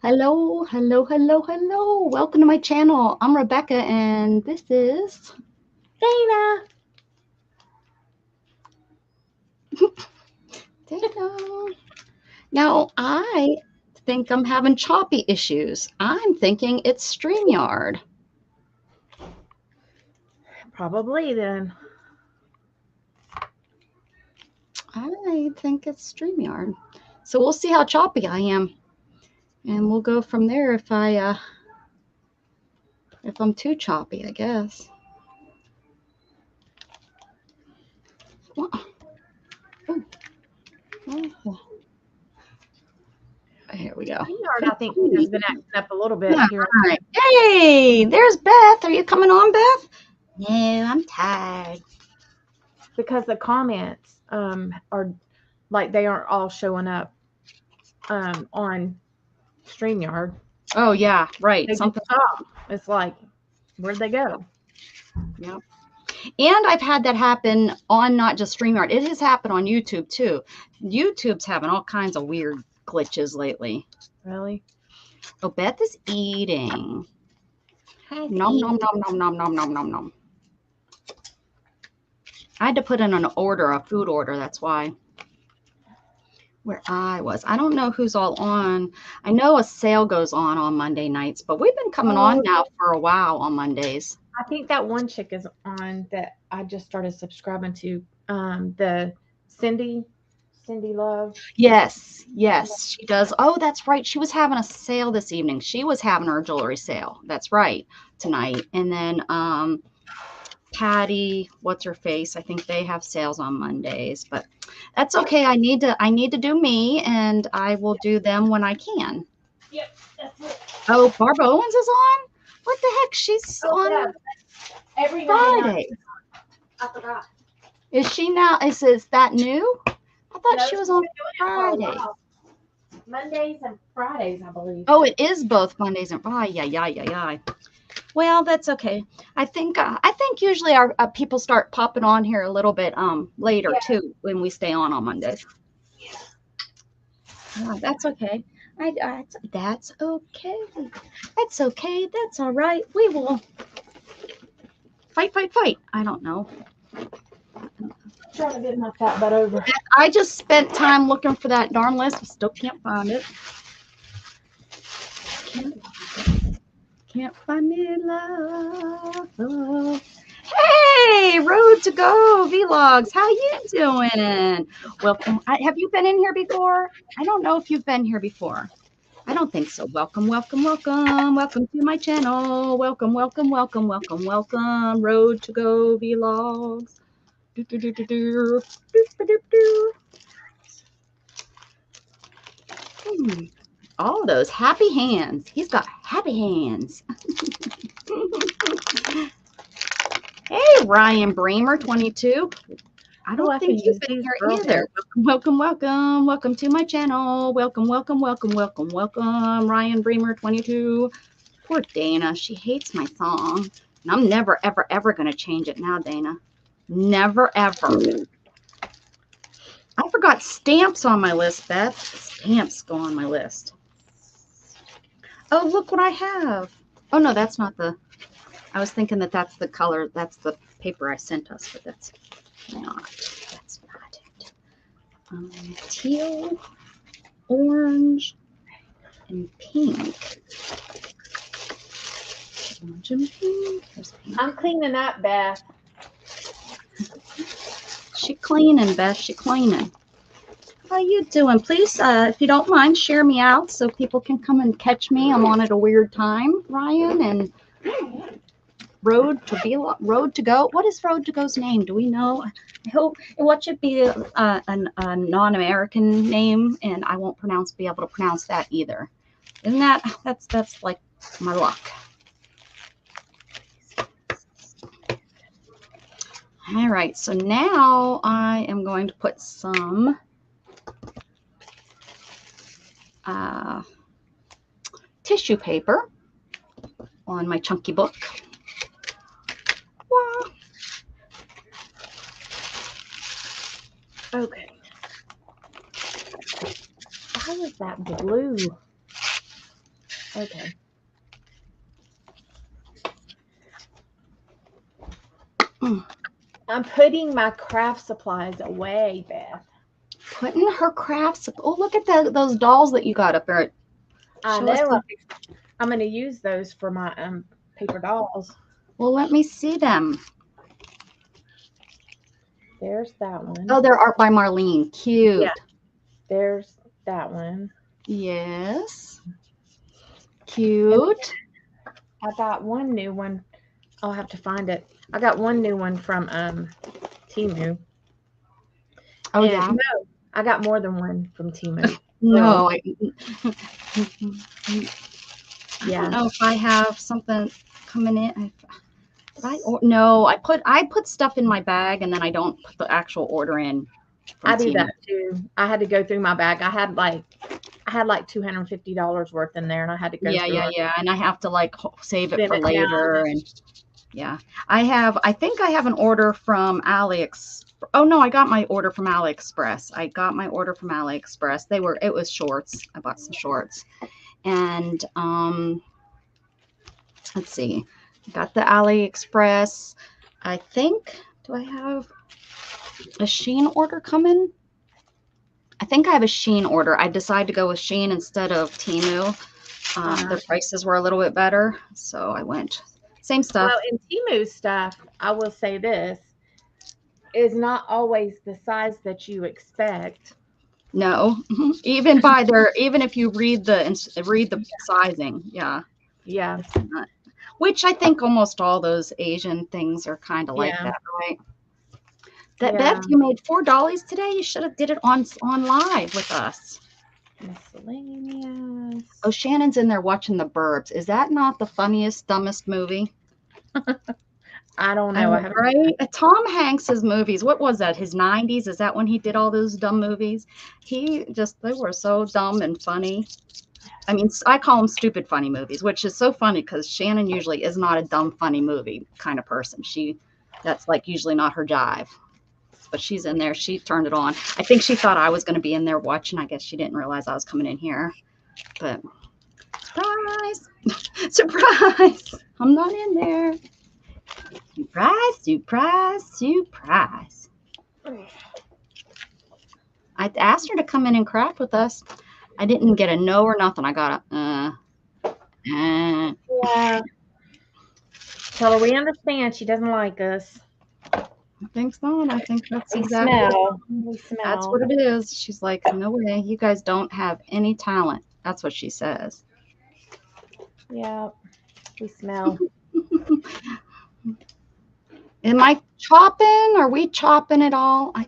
Hello, hello, hello, hello. Welcome to my channel. I'm Rebecca and this is Dana. Dana. Now, I think I'm having choppy issues. I'm thinking it's StreamYard. Probably then. I think it's StreamYard. So we'll see how choppy I am. And we'll go from there if I'm too choppy, I guess. Here we go. StreamYard, I think, has been acting up a little bit here. Right. Hey, there's Beth. Are you coming on, Beth? No, I'm tired. Because the comments are like they aren't all showing up on StreamYard. Oh yeah, right. They Something. just stop. It's like, where'd they go? Yep. And I've had that happen on not just StreamYard. It has happened on YouTube too. YouTube's having all kinds of weird glitches lately. Really? Oh, Beth is eating. Hi, Nom nom nom nom nom nom nom nom nom. I had to put in an order, a food order. That's why. Where I was. I don't know who's all on. I know a sale goes on Monday nights, but we've been coming on now for a while on Mondays. I think that one chick is on that I just started subscribing to. The Cindy Love. Yes, she does. Oh, that's right. She was having a sale this evening. She was having her jewelry sale. That's right, tonight. And then Patty, what's her face? I think they have sales on Mondays, but that's okay. I need to do me, and I will do them when I can. Yep, that's it. Oh, Barbara Owens is on? What the heck? She's on every Friday. I forgot. Is she now? Is that new? I thought she was on Friday. Mondays and Fridays, I believe. Oh, it is both Mondays and yeah. Well, that's okay. I think usually our people start popping on here a little bit later too when we stay on Mondays. That's okay. That's okay. That's okay. That's all right. We will fight. I don't know. Trying to get my fat butt over. I just spent time looking for that darn list. Still can't find it. Can't find me love. Hey, Road to Go Vlogs. How you doing? Welcome. Have you been in here before? I don't know if you've been here before. I don't think so. Welcome to my channel. Welcome. Road to Go Vlogs. All those happy hands. He's got happy hands. Hey, Ryan Bremer, 22. I don't think you've been here either. Welcome to my channel. Welcome, Ryan Bremer, 22. Poor Dana, she hates my song. And I'm never, ever going to change it now, Dana. Never, ever. I forgot stamps on my list, Beth. Stamps go on my list. Oh, look what I have. Oh, no, that's not the... I was thinking that's the color. That's the paper I sent us, but that's not it. Teal, orange, and pink. Orange and pink. There's pink. I'm cleaning up, Beth. She cleaning, Beth. She cleaning. How you doing? Please, if you don't mind, share me out so people can come and catch me. I'm on at a weird time, Ryan, and Road to Go. What is Road to Go's name? Do we know? I hope what should be a non-American name, and I won't be able to pronounce that either. Isn't that's like my luck. All right, so now I am going to put some tissue paper on my chunky book. Wow. Okay. Why is that blue? Okay. Mm. I'm putting my craft supplies away, Beth. Putting her crafts. Oh, look at those dolls that you got up there. I Show us know. the- I'm going to use those for my paper dolls. Well, let me see them. There's that one. Oh, they're art by Marlene. Cute. Yeah. There's that one. Yes. Cute. I got one new one. I'll have to find it. I got one new one from Temu. Oh, And yeah. no, I got more than one from Temu. No. I Yeah. don't know if I have something coming in. No, I put stuff in my bag and then I don't put the actual order in. I do Temu. that too. I had to go through my bag. I had like $250 worth in there, and I had to go through it. Yeah. And I have to like save it Spin for it later. down. And yeah, I think I have an order from AliExpress. Oh no, I got my order from AliExpress. It was shorts. I bought some shorts. And let's see. Got the AliExpress. I think, do I have a Shein order coming? I think I have a Shein order. I decided to go with Shein instead of Temu. Their prices were a little bit better, so I went. Same stuff. Well, in Temu stuff, I will say this is not always the size that you expect. No, even if you read the sizing, yeah. Yeah. It's not. Which I think almost all those Asian things are kind of like Yeah. that, right? That Yeah. Beth, you made $4 today. You should have did it on live with us. Miscellaneous. Oh, Shannon's in there watching The Burbs. Is that not the funniest, dumbest movie? I don't know. I haven't. Right? Tom Hanks's movies. What was that? His 90s? Is that when he did all those dumb movies? They were so dumb and funny. I mean, I call them stupid funny movies, which is so funny because Shannon usually is not a dumb funny movie kind of person. That's like usually not her jive. But she's in there. She turned it on. I think she thought I was going to be in there watching. I guess she didn't realize I was coming in here. But surprise, surprise! I'm not in there. Surprise, surprise, surprise. I asked her to come in and craft with us. I didn't get a no or nothing. I got a Yeah. Tell her we understand she doesn't like us. I think so. And I think that's We exactly smell. We smell. That's what it is. She's like, no way. You guys don't have any talent. That's what she says. Yeah. We smell. Am I chopping? Are we chopping at all? I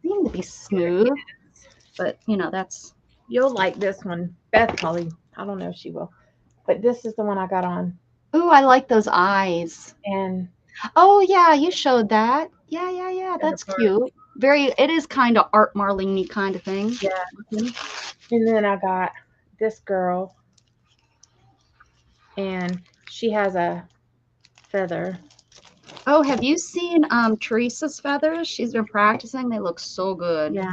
seem to be smooth, but that's. You'll like this one. Beth probably. I don't know if she will. But this is the one I got on. Ooh, I like those eyes. And oh yeah, you showed that. Yeah. That's cute. It is kind of Art Marlene kind of thing. yeah. And then I got this girl. And she has a feather. Oh, have you seen Teresa's feathers? She's been practicing. They look so good. Yeah.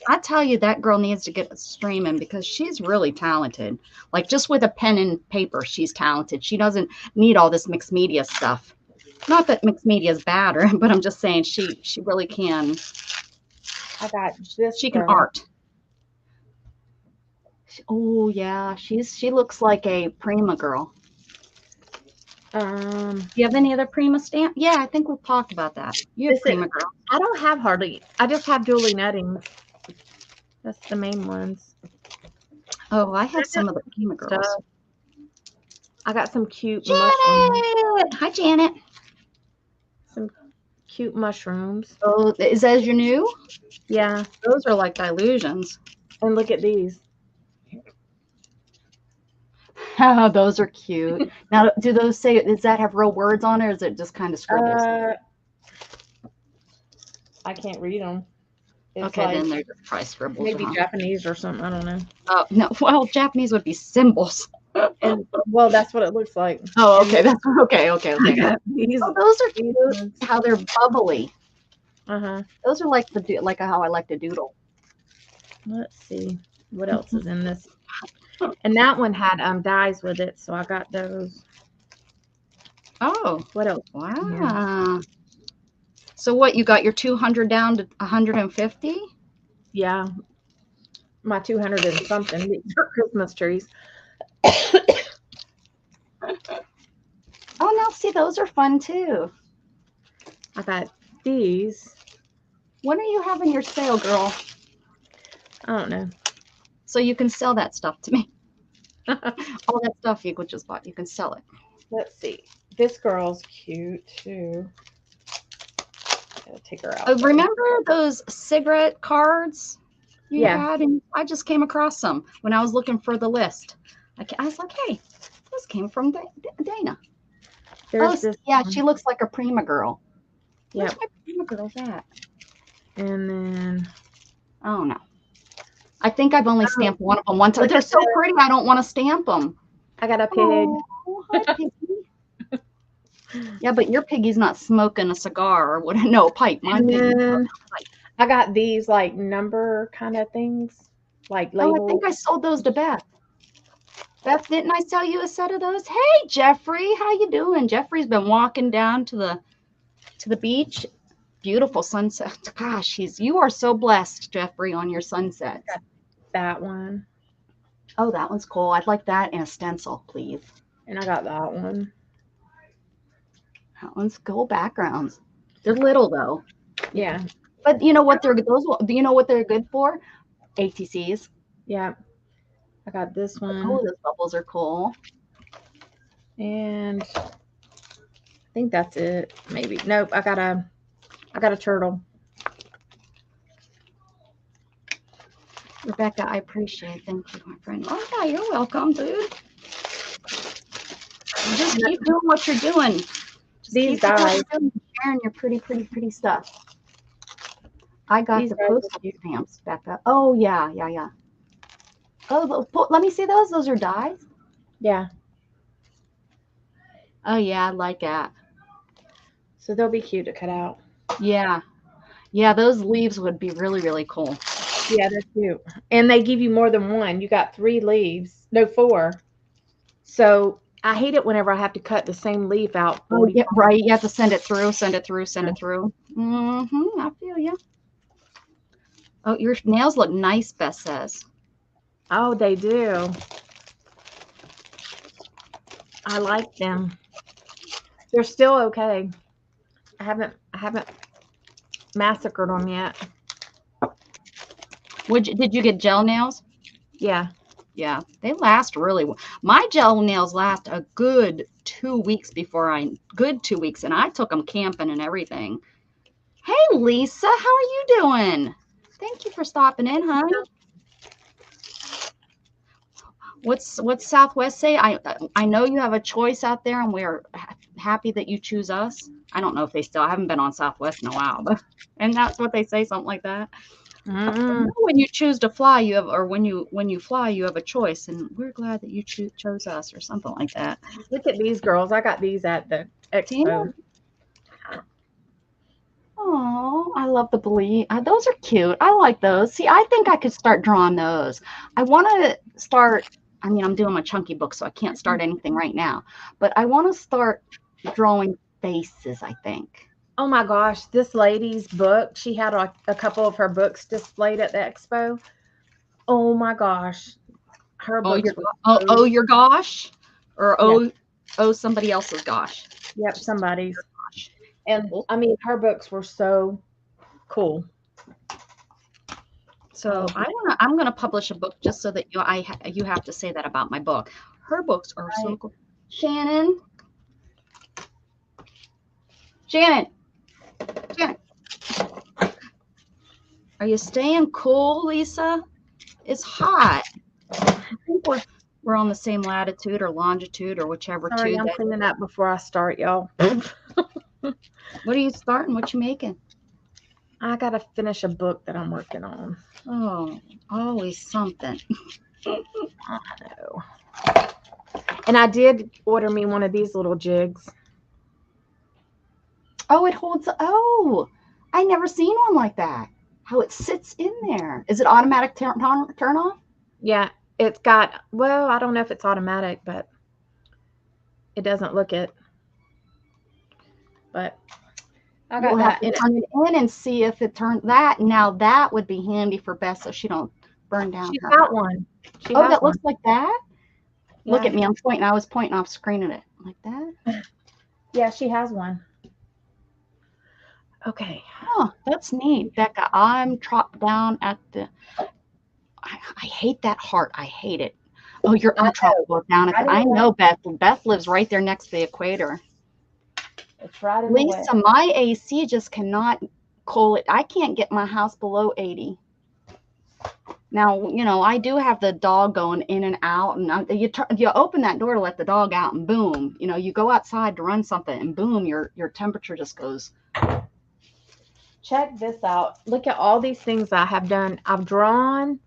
I tell you, that girl needs to get streaming because she's really talented. Like just with a pen and paper, she's talented. She doesn't need all this mixed media stuff. Not that mixed media is bad, but I'm just saying she really can. I got this. She can art. Oh yeah, she looks like a Prima girl. Do you have any other Prima stamp? Yeah, I think we've talked about that. You have Prima girl. I don't have hardly. I just have Julie Nuttings. That's the main ones. Oh, I have some of the Prima girls. I got some cute Janet! mushrooms. Hi, Janet. Some cute mushrooms. Oh, is that your new? Yeah. Those are like Dilutions. And look at these. Oh, those are cute. Now, does that have real words on it, or is it just kind of scribbles? I can't read them. It's okay, like, then they're just probably scribbles. Maybe Japanese or something. I don't know. Oh, no. Well, Japanese would be symbols. And well, that's what it looks like. Oh, okay. That's okay. These, oh, those are cute. How they're bubbly. Those are like how I like to doodle. Let's see what else is in this. And that one had dies with it, so I got those. Oh, What else? wow. So what, you got your 200 down to 150? Yeah, my 200 and something. These are Christmas trees. Oh, now see, those are fun too. I got these. When are you having your sale, girl? I don't know. So you can sell that stuff to me. All that stuff you just bought, you can sell it. Let's see. This girl's cute too. I'll take her out. Remember those cigarette cards you Yeah. had? And I just came across some when I was looking for the list. I was like, hey, this came from Dana. There's this yeah, one. she looks like a Prima girl. Yeah. Where's my Prima girl's at? And then, oh no. I think I've only stamped one of them once. They're so pretty, I don't want to stamp them. I got a pig. Oh, hi, Piggy. Yeah, but your piggy's not smoking a cigar or what? No, pipe. My piggy. I got these like number kind of things, like labels. Oh, I think I sold those to Beth. Beth, didn't I sell you a set of those? Hey, Jeffrey, how you doing? Jeffrey's been walking down to the beach. Beautiful sunset. Gosh, you are so blessed, Jeffrey, on your sunsets. That one. Oh, that one's cool. I'd like that in a stencil, please. And I got that one. That one's cool backgrounds. They're little though. Yeah. But you know what they're those? Do you know what they're good for? ATCs. Yeah. I got this one. Oh, those bubbles are cool. And I think that's it. Maybe. Nope. I got a turtle. Rebecca, I appreciate it. Thank you, my friend. Oh yeah, you're welcome, dude. Just keep doing what you're doing. These guys. Sharing your pretty stuff. I got the postal stamps, Becca. Oh yeah. Oh, let me see those. Those are dies. Yeah. Oh yeah, I like that. So they'll be cute to cut out. Yeah. Yeah, those leaves would be really cool. Yeah, they're cute. And they give you more than one. You got 3 leaves. No, 4. So I hate it whenever I have to cut the same leaf out. Oh, yeah, right. You have to send it through. Mm-hmm. I feel you. Oh, your nails look nice, Beth says. Oh, they do. I like them. They're still okay. I haven't massacred them yet. Did you get gel nails? Yeah. Yeah, they last really well. My gel nails last a good 2 weeks good 2 weeks, and I took them camping and everything. Hey, Lisa, how are you doing? Thank you for stopping in, honey. What's Southwest say? I know you have a choice out there, and we're happy that you choose us. I don't know if they still. I haven't been on Southwest in a while, but and that's what they say, something like that. When you choose to fly, you have, or when you fly, you have a choice, and we're glad that you chose us, or something like that. Look at these girls. I got these at the expo. Oh, I love the bleed. Those are cute. I like those. See, I think I could start drawing those. I want to start. I mean, I'm doing my chunky book, so I can't start anything right now. But I want to start drawing faces, I think. Oh my gosh, this lady's book, she had a couple of her books displayed at the expo. Oh my gosh. Her book. Your gosh? Or somebody else's gosh. Yep, somebody's gosh. And I mean, her books were so cool. So I'm gonna publish a book just so that you have to say that about my book. Her books are so cool. Shannon. Are you staying cool, Lisa? It's hot. I think we're on the same latitude or longitude or whichever. Sorry, I'm cleaning up before I start, y'all. What are you starting? What you making? I gotta finish a book that I'm working on. Oh, always something. I know. And I did order me one of these little jigs. Oh, it holds. Oh, I never seen one like that. How it sits in there. Is it automatic turn off? Yeah, It's got, well, I don't know if it's automatic, but it doesn't look it. But I got We'll have that. to turn it in and see if it turned that. Now that would be handy for Beth so she don't burn down She's her got house. one. She Oh, has that one. looks like that? Look Yeah. at me. I'm pointing. I was pointing off screen at it. Like that? Yeah, she has one. Okay. Oh, that's neat. Becca, I'm dropped down at the... I hate that heart. I hate it. Oh, I'm dropped down at the... I know, Beth. Beth lives right there next to the equator. It's right in the way. Lisa, my AC just cannot cool it. I can't get my house below 80. Now, you know, I do have the dog going in and out, and you open that door to let the dog out, and boom, you know, you go outside to run something, and boom, your temperature just goes. Check this out. Look at all these things I have done. I've drawn,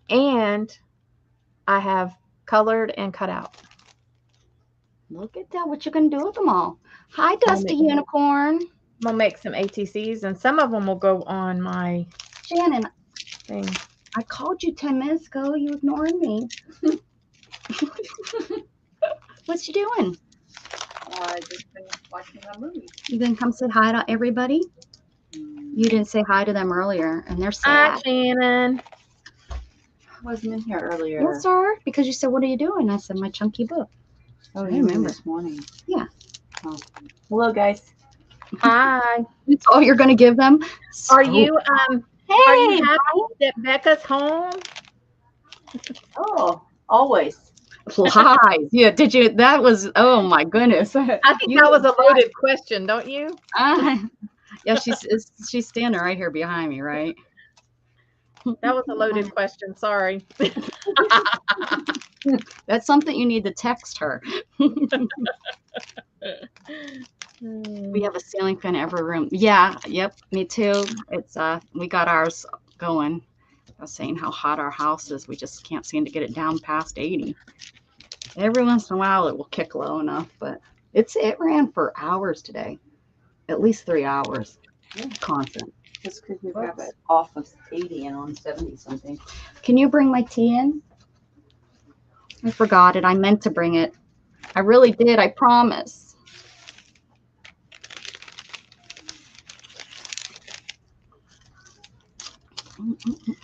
and I have colored and cut out. Look at that. What you gonna do with them all? Hi, Dusty Unicorn. I'm gonna make some ATCs, and some of them will go on my Shannon thing. I called you 10 minutes ago. You ignoring me. What you doing? I just been watching a movie. You gonna come say hi to everybody? You didn't say hi to them earlier, and they're sad. Hi, Shannon. I wasn't in here earlier. Yes, sir. Because you said, "What are you doing?" I said, "My chunky book." Oh, I you remember. this morning. Yeah. Oh. Hello, guys. Hi. That's all you're gonna give them? Are you Hey, are you happy that Becca's home? Oh, always. lies. Yeah. Did you? That was. Oh my goodness. I think that was a loaded question, don't you? Yeah. She's standing right here behind me, right? That was a loaded question. Sorry. That's something you need to text her. We have a ceiling fan in every room. Yeah, yep, me too. It's we got ours going. I was saying how hot our house is. We just can't seem to get it down past 80. Every once in a while it will kick low enough, but it ran for hours today. At least 3 hours. Yeah. Constant. Just because we have it off of 80 and on 70 something. Can you bring my tea in? I forgot it. I meant to bring it. I really did. I promise.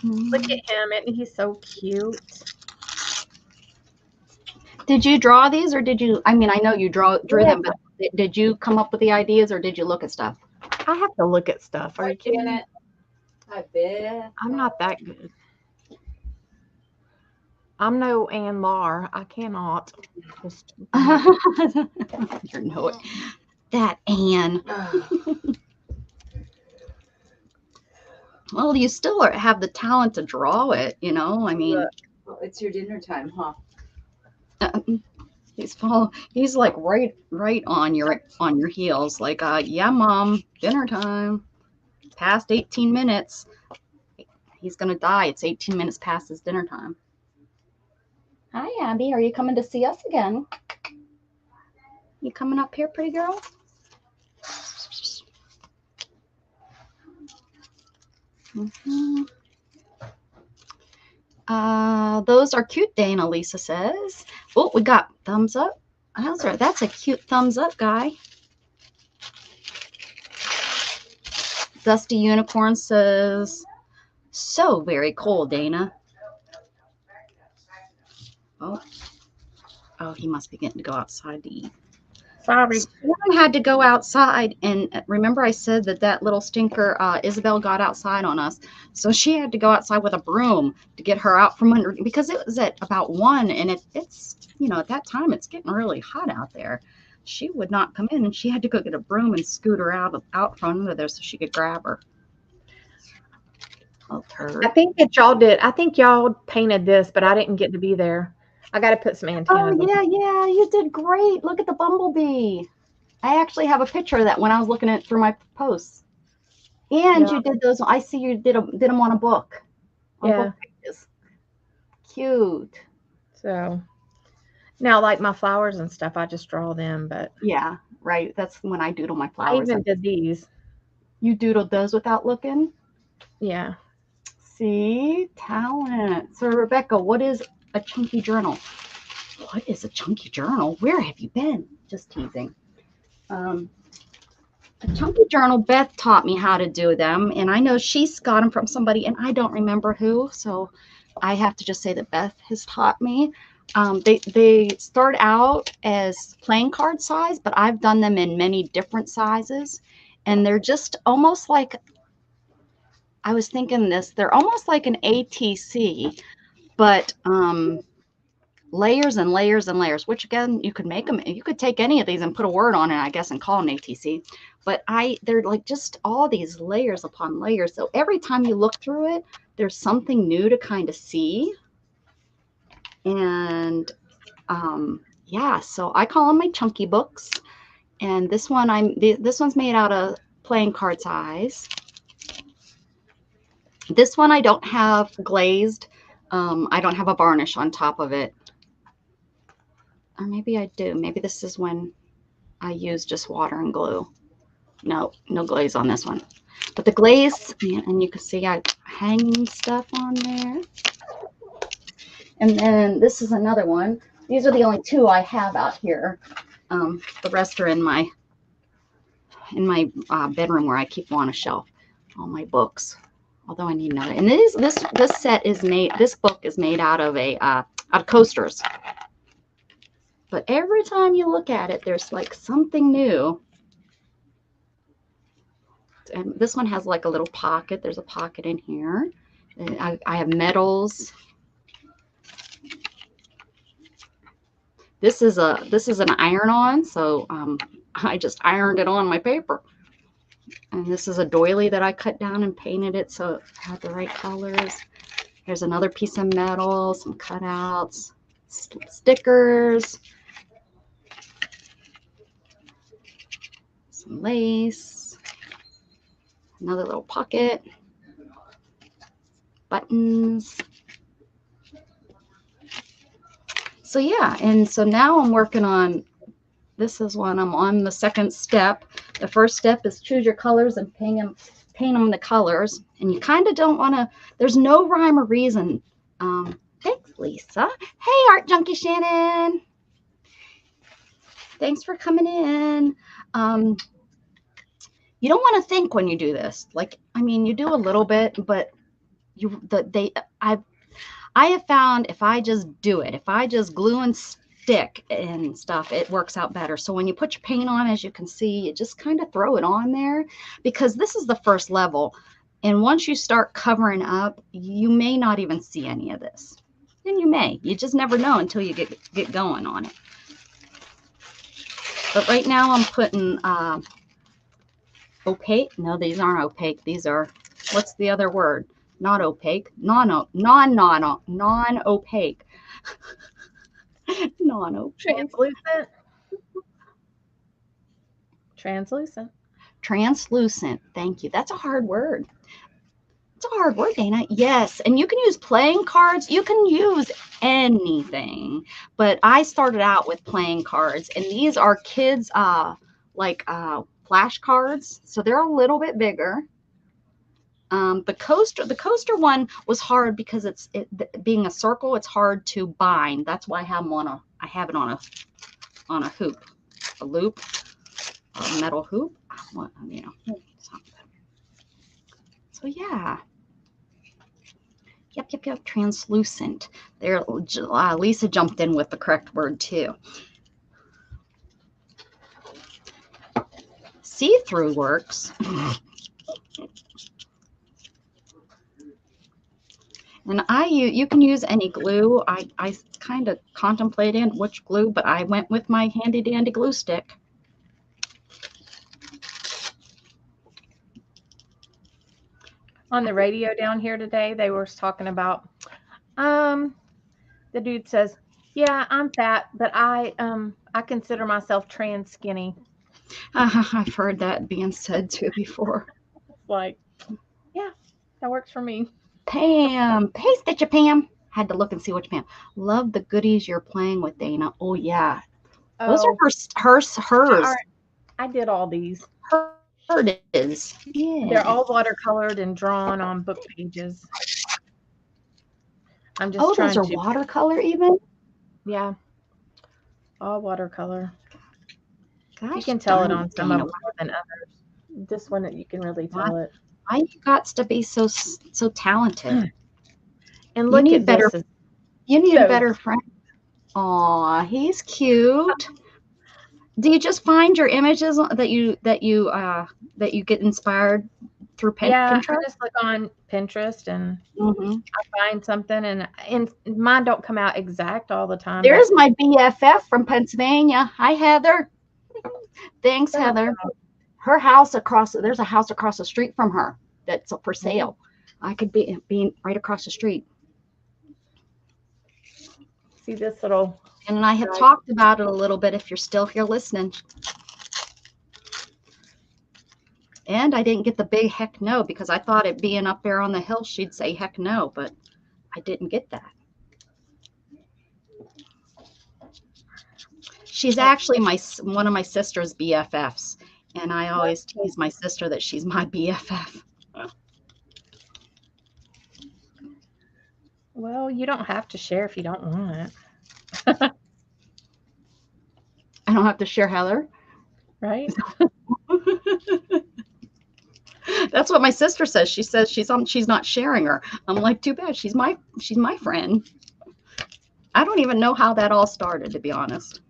Look at him. Isn't he so cute? Did you draw these, or did you? I mean, I know you drew them, but did you come up with the ideas, or did you look at stuff? I have to look at stuff. Are you kidding me? I bet. I'm not that good. I'm no Ann Lar. I cannot. You know it. That Anne. Well, you still have the talent to draw it, you know. I mean, Well, it's your dinner time, huh? He's like right on your heels. Like, yeah, Mom, dinner time. Past 18 minutes. He's gonna die. It's 18 minutes past his dinner time. Hi, Abby. Are you coming to see us again? You coming up here, pretty girl? Mm-hmm. Those are cute, Dana, Lisa says. Oh, we got thumbs up. That's a cute thumbs up, guy. Dusty Unicorn says, so very cool, Dana. Oh, he must be getting to go outside to eat. Sorry. Someone had to go outside, and remember I said that little stinker, Isabel, got outside on us. So she had to go outside with a broom to get her out from under, because it was at about 1, and it's, you know, at that time it's getting really hot out there. She would not come in, and she had to go get a broom and scoot her out from under there so she could grab her. Oh, turd. I think that y'all did. I think y'all painted this, but I didn't get to be there. I got to put some antennas. Oh, yeah, you did great. Look at the bumblebee. I actually have a picture of that when I was looking at through my posts. And you did those. I see you did them on a book. Yeah. Book pages. Cute. So now, like my flowers and stuff, I just draw them. But yeah, right. That's when I doodle my flowers. I even did these. You doodled those without looking? Yeah. See, talent. So Rebecca, what is a chunky journal. What is a chunky journal? Where have you been? Just teasing. A chunky journal, Beth taught me how to do them, and I know she's got them from somebody, and I don't remember who, so I have to just say that Beth has taught me. They start out as playing card size, but I've done them in many different sizes, and they're just almost like, I was thinking this, they're almost like an ATC, but layers and layers and layers, which again, you could make them, you could take any of these and put a word on it, I guess, and call an ATC. But they're like just all these layers upon layers. So every time you look through it, there's something new to kind of see. And yeah, so I call them my chunky books. And this one, this one's made out of playing card size. This one I don't have glazed. I don't have a varnish on top of it. Or maybe I do. Maybe this is when I use just water and glue. No glaze on this one. But the glaze, and you can see I hanging stuff on there. And then this is another one. These are the only two I have out here. The rest are in my bedroom where I keep them on a shelf. All my books. Although I need another. And this set is made. This book is made out of coasters. But every time you look at it, there's like something new. And this one has like a little pocket. There's a pocket in here. And I have medals. This is an iron-on, so I just ironed it on my paper. And this is a doily that I cut down and painted it so it had the right colors. There's another piece of metal, some cutouts, stickers, some lace, another little pocket, buttons. So yeah, and so now I'm working on, this is when I'm on the second step. The first step is choose your colors and paint them the colors. And you kind of don't want to, there's no rhyme or reason. Thanks, Lisa. Hey, Art Junkie Shannon. Thanks for coming in. You don't want to think when you do this. Like, I mean, you do a little bit, but I have found if I just do it, if I just glue and stick and stuff, it works out better. So when you put your paint on, as you can see, you just kind of throw it on there, because this is the first level. And once you start covering up, you may not even see any of this. And you may. You just never know until you get going on it. But right now I'm putting opaque. No, these aren't opaque. These are, what's the other word? Not opaque, non-opaque. Non-opaque. Translucent. Translucent. Translucent. Thank you. That's a hard word. It's a hard word, Dana. Yes. And you can use playing cards. You can use anything. But I started out with playing cards. And these are kids' flash cards. So they're a little bit bigger. The coaster one was hard because being a circle, it's hard to bind. That's why I have them I have it on a hoop, a loop, a metal hoop. Something. So yeah. Yep. Translucent. There, Lisa jumped in with the correct word too. See-through works. And you can use any glue. I kind of contemplated which glue, but I went with my handy dandy glue stick. On the radio down here today, they were talking about, the dude says, yeah, I'm fat, but I consider myself trans skinny. I've heard that being said too before. Like, yeah, that works for me. Pam. Hey, Stitcher Pam. Had to look and see which Pam. Love the goodies you're playing with, Dana. Oh, yeah. Those are hers. I did all these. Hers. Yeah. They're all watercolored and drawn on book pages. I'm just Oh, trying those are to, watercolor even? yeah, all watercolor. You Gosh can tell it darn on it, some of Dana. them more than others. This one, you can really Why, tell it. why you got to be so talented? And You look need at this. better. You need So- better friends. Aw, he's cute. Do you just find your images that you get inspired through Yeah, I Pinterest? just look on Pinterest and Mm-hmm. I find something, and mine don't come out exact all the time. There's my BFF from Pennsylvania. Hi, Heather. Thanks, but Heather. Her house there's a house across the street from her that's for sale. I could be right across the street. see this little, And I had talked about it a little bit if you're still here listening. And I didn't get the big heck no because I thought it being up there on the hill, she'd say heck no, but I didn't get that. She's actually one of my sister's BFFs. And I always tease my sister that she's my BFF. well, you don't have to share if you don't want, I don't have to share Heather. right? That's what my sister says. She says she's not sharing her. I'm like, too bad. She's my friend. I don't even know how that all started, to be honest.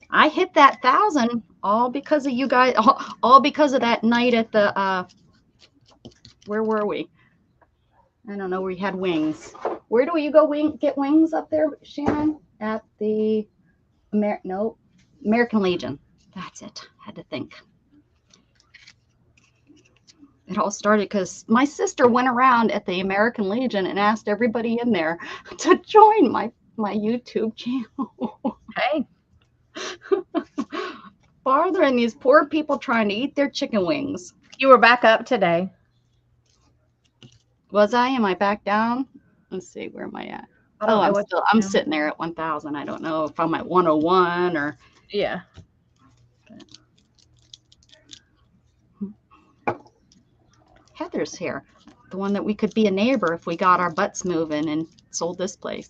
I hit that 1,000 all because of you guys, all because of that night at the where were we? I don't know. We had wings. Where do you go get wings up there, Shannon? At the American Legion. That's it. Had to think. It all started because my sister went around at the American Legion and asked everybody in there to join my YouTube channel. Hey, Bothering these poor people trying to eat their chicken wings. you were back up today. Was I? Am I back down? Let's see. Where am I at? I don't know I'm sitting there at 1,000. I don't know if I'm at 101 or. Yeah. Heather's here. The one that we could be a neighbor if we got our butts moving and sold this place.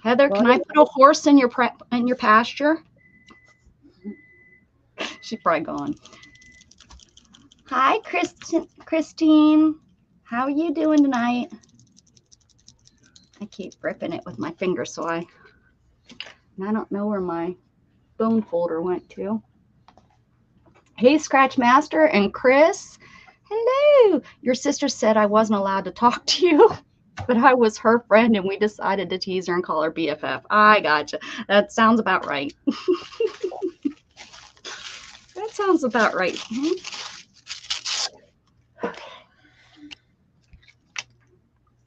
Heather, Well, can I put a horse in your pasture? She's probably gone. Hi, Christine. How are you doing tonight? I keep ripping it with my finger, so I don't know where my bone folder went to. Hey, Scratch Master and Chris. Hello. Your sister said I wasn't allowed to talk to you, but I was her friend and we decided to tease her and call her BFF. I gotcha. That sounds about right. That sounds about right.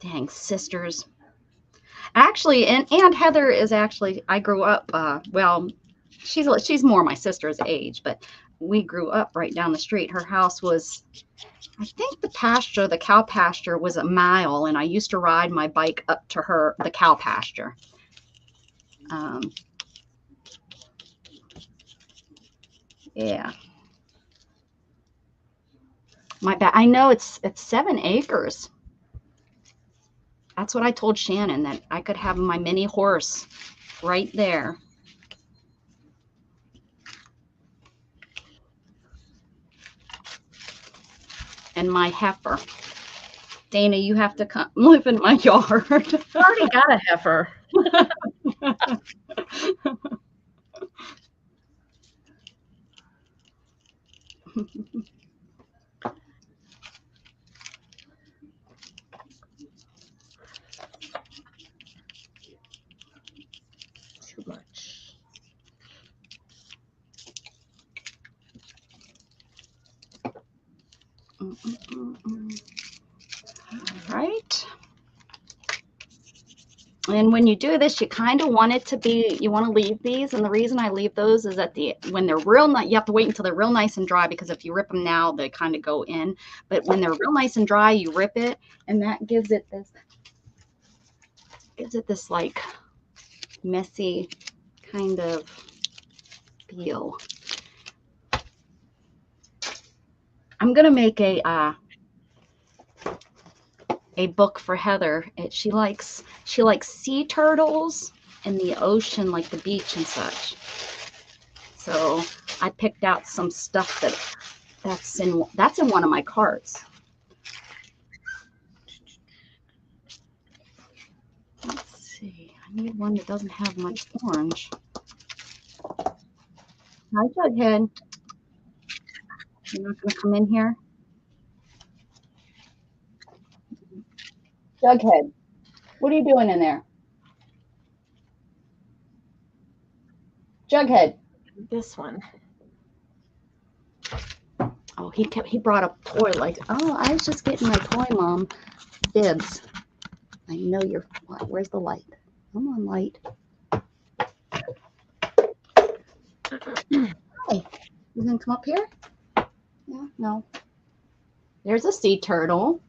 Dang, sisters. Actually, and Heather is actually, I grew up, well, she's more my sister's age, but we grew up right down the street. Her house was, I think the cow pasture was a mile, and I used to ride my bike up to the cow pasture. Yeah. I know it's 7 acres. That's what I told Shannon, that I could have my mini horse right there. And my heifer. Dana, you have to come live in my yard. I already got a heifer. Too much. All right. And when you do this, you kind of want it to be, you want to leave these. And the reason I leave those is that when they're real nice, you have to wait until they're real nice and dry, because if you rip them now, they kind of go in. But when they're real nice and dry, you rip it, and that gives it this like messy kind of feel. I'm gonna make a book for Heather. She likes sea turtles and the ocean, like the beach and such. So I picked out some stuff that's in one of my carts. Let's see. I need one that doesn't have much orange. Hi, Jughead. You're not gonna come in here? Jughead, what are you doing in there? Jughead. This one. Oh, he brought a toy like, oh, I was just getting my toy, Mom. Dibs. I know you're, where's the light? Come on, light. Hi. You gonna come up here? Yeah, no. There's a sea turtle.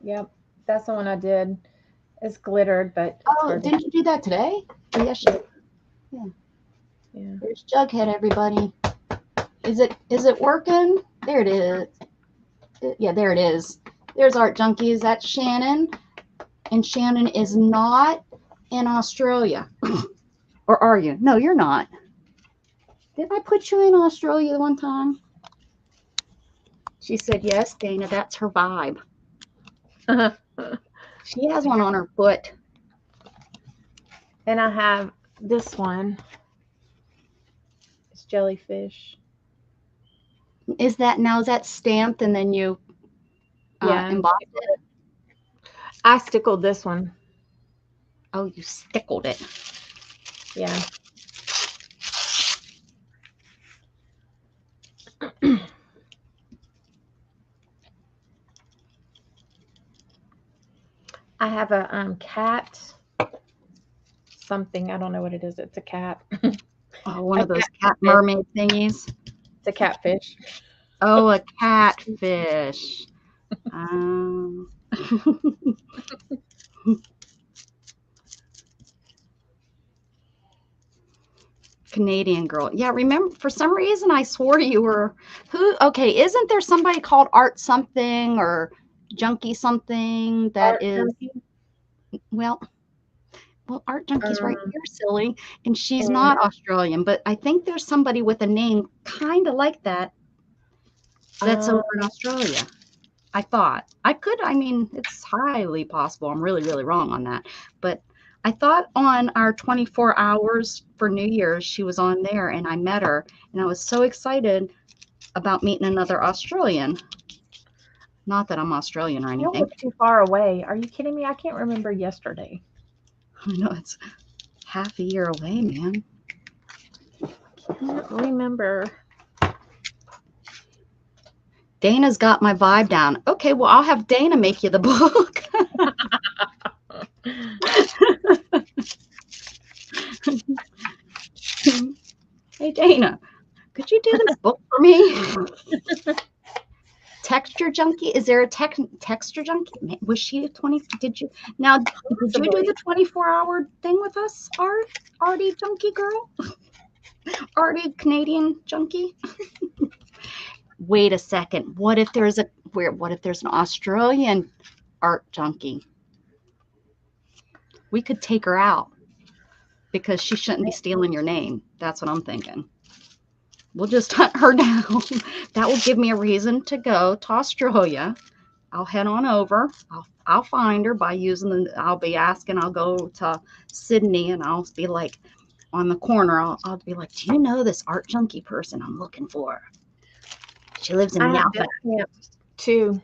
Yep, that's the one I did. It's glittered, but Oh, didn't you do that today? Oh, yes, you did. Yeah. Yeah. There's Jughead, everybody. Is it working? There it is. Yeah, there it is. There's Art Junkies. That's Shannon. And Shannon is not in Australia. Or are you? No, you're not. Didn't I put you in Australia one time? She said, yes, Dana, that's her vibe. She has one on her foot. And I have this one. It's jellyfish. Is that stamped and then you embossed it? I stickled this one. Oh, you stickled it. Yeah. I have a cat something. I don't know what it is. It's a cat. Oh, one of those cat mermaid thingies. It's a catfish. Oh, a catfish. Canadian girl. Yeah, remember, for some reason I swore you were okay, isn't there somebody called Art something or Junkie something that Art is Junkie? well Art Junkie's right here, silly, and she's not Australian, but I think there's somebody with a name kind of like that that's over in Australia. I thought. I mean, it's highly possible. I'm really, really wrong on that. But I thought on our 24 hours for New Year's, she was on there and I met her. And I was so excited about meeting another Australian. Not that I'm Australian or You don't anything. look too far away. Are you kidding me? I can't remember yesterday. I know it's half a year away, man. I can't remember. Dana's got my vibe down. Okay, well, I'll have Dana make you the book. Hey, Dana, could you do this book for me? Texture Junkie? Is there a Texture Junkie? Was she a 20? Did you do the 24-hour thing with us, Artie Junkie girl? Artie Canadian Junkie? Wait a second. What if there's an Australian Art Junkie? We could take her out because she shouldn't be stealing your name. That's what I'm thinking. We'll just hunt her down. That will give me a reason to go to Australia. I'll head on over. I'll find her by using I'll go to Sydney and I'll be like on the corner. I'll be like, do you know this Art Junkie person I'm looking for? She lives in the outback too.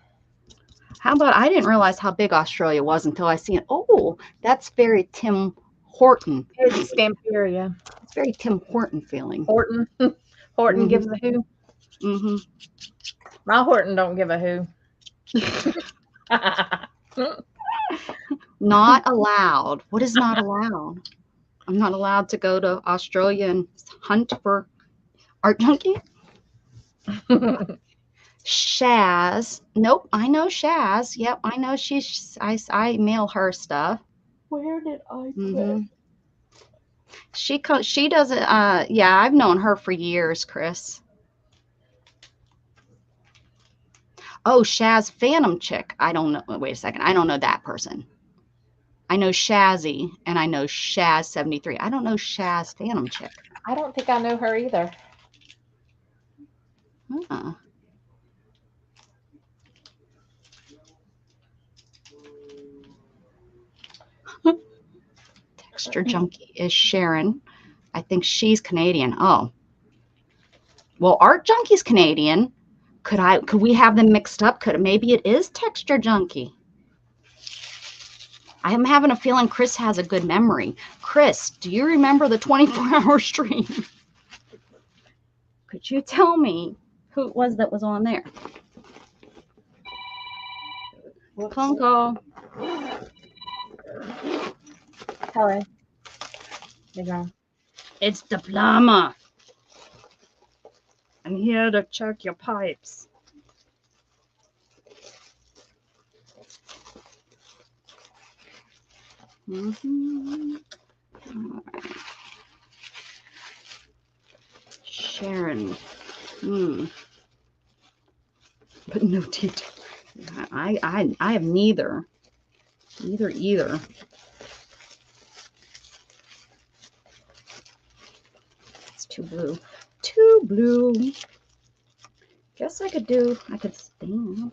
How about, I didn't realize how big Australia was until I seen it. Oh, that's very Tim Horton. It's Stamperia. It's very Tim Horton feeling. Horton. Horton gives a who. Mm-hmm. My Horton don't give a who. Not allowed. What is not allowed? I'm not allowed to go to Australia and hunt for Art Junkie? Shaz. Nope, I know Shaz. Yep, I know I mail her stuff. Where did I put? She doesn't, yeah, I've known her for years, Chris. Oh, Shaz Phantom Chick. I don't know. Wait a second. I don't know that person. I know Shazzy and I know Shaz 73. I don't know Shaz Phantom Chick. I don't think I know her either. Huh. Texture Junkie is Sharon. I think she's Canadian. Oh. Well, Art Junkie's Canadian. Could we have them mixed up? Maybe it is Texture Junkie. I am having a feeling Chris has a good memory. Chris, do you remember the 24-hour stream? Could you tell me who it was that was on there? Conco. Hello. Hey, John. It's the plumber. I'm here to check your pipes. Mm-hmm. All right. Sharon. But no detail. I have neither. Either. It's too blue. Too blue. Guess I could stain.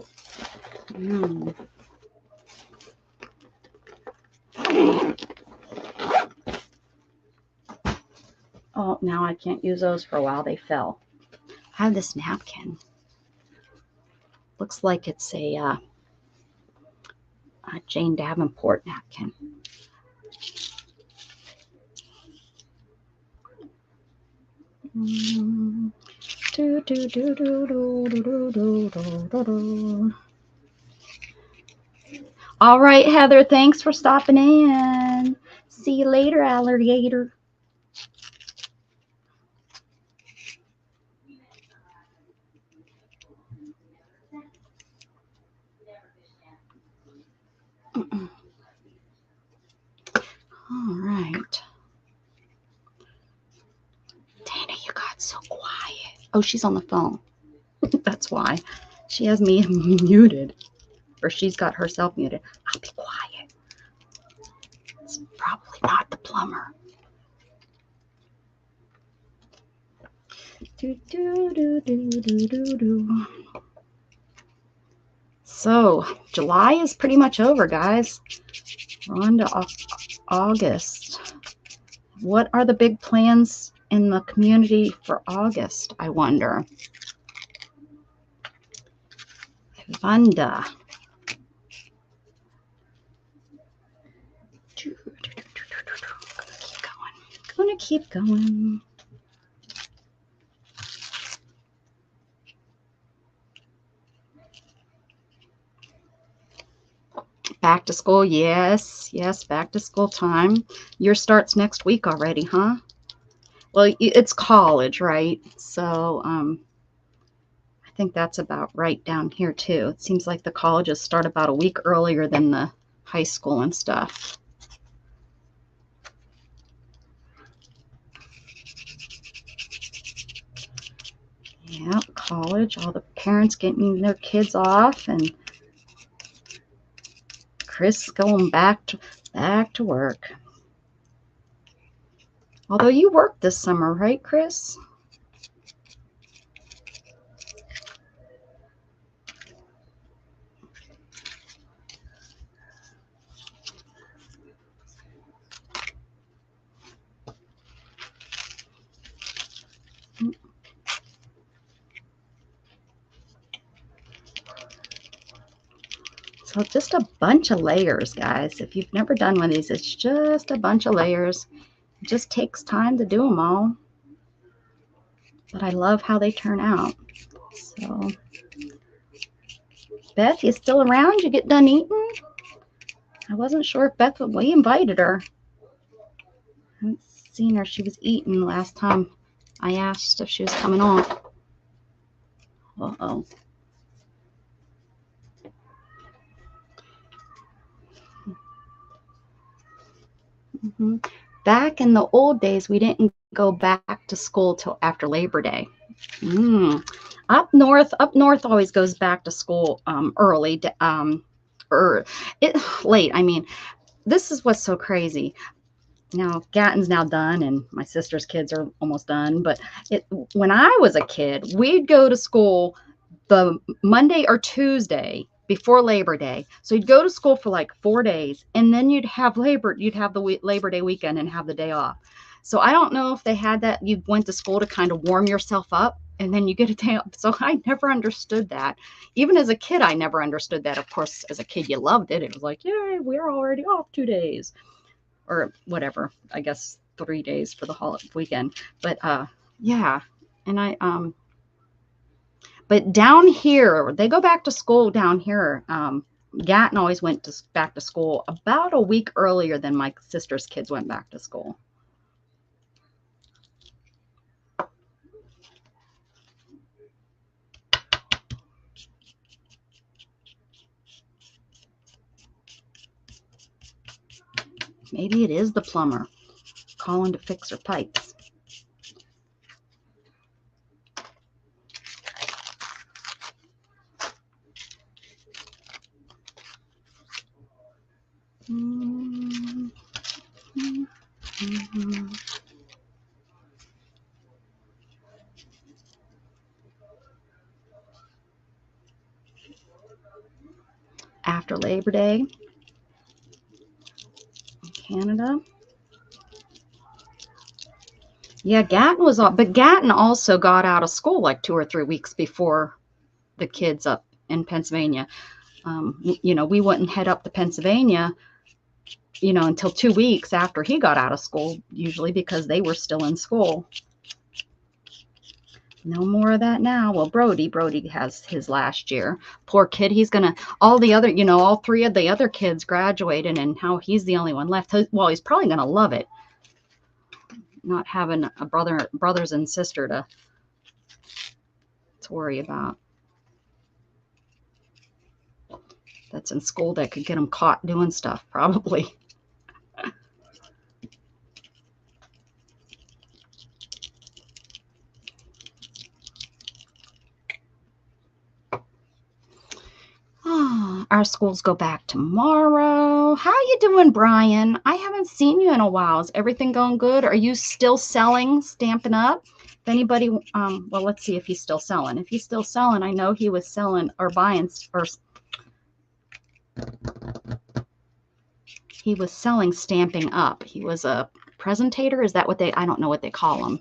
Oh, now I can't use those for a while. They fell. I have this napkin. Looks like it's a Jane Davenport napkin. All right, Heather, thanks for stopping in. See you later, alligator. All right. Dana, you got so quiet. Oh, she's on the phone. That's why. She has me muted. Or she's got herself muted. I'll be quiet. It's probably not the plumber. So, July is pretty much over, guys. We're on to August. What are the big plans in the community for August, I wonder? Vanda. Gonna keep going. Back to school, yes, back to school time. Your starts next week already, huh? Well, it's college, right? So I think that's about right down here too. It seems like the colleges start about a week earlier than the high school and stuff. Yeah, college, all the parents getting their kids off, and Chris going back to work. Although you worked this summer, right, Chris? So just a bunch of layers, guys. If you've never done one of these, it's just a bunch of layers. It just takes time to do them all. But I love how they turn out. So, Beth, you still around? You get done eating? I wasn't sure if Beth would. We invited her. I haven't seen her. She was eating last time I asked if she was coming on. Uh-oh. Back in the old days, we didn't go back to school till after Labor Day. Up north always goes back to school early, or late. I mean, this is what's so crazy. Now Gatton's now done, and my sister's kids are almost done. But when I was a kid, we'd go to school the Monday or Tuesday before Labor Day. So you'd go to school for like 4 days, and then you'd have the Labor Day weekend and have the day off. So I don't know if they had that. You went to school to kind of warm yourself up, and then you get a day off. So I never understood that. Even as a kid, I never understood that. Of course, as a kid, you loved it. It was like, yay, we're already off 2 days. Or whatever, I guess 3 days for the holiday weekend. But yeah, and but down here, they go back to school down here. Gatton always went back to school about a week earlier than my sister's kids went back to school. Maybe it is the plumber calling to fix her pipes. After Labor Day, Canada. Yeah, Gatton was off, but Gatton also got out of school like 2 or 3 weeks before the kids up in Pennsylvania. We wouldn't head up to Pennsylvania, until 2 weeks after he got out of school, usually because they were still in school. No more of that now. Well, Brody has his last year. Poor kid. He's going to, all 3 of the other kids graduated, and how he's the only one left. Well, he's probably going to love it. Not having a brothers and sister to worry about. That's in school that could get him caught doing stuff, probably. Our schools go back tomorrow. How you doing, Brian? I haven't seen you in a while. Is everything going good? Are you still selling Stampin' Up? If anybody, well, let's see if he's still selling. If he's still selling, I know he was selling or buying, or he was selling Stamping Up. He was a presentator. Is that what I don't know what they call him.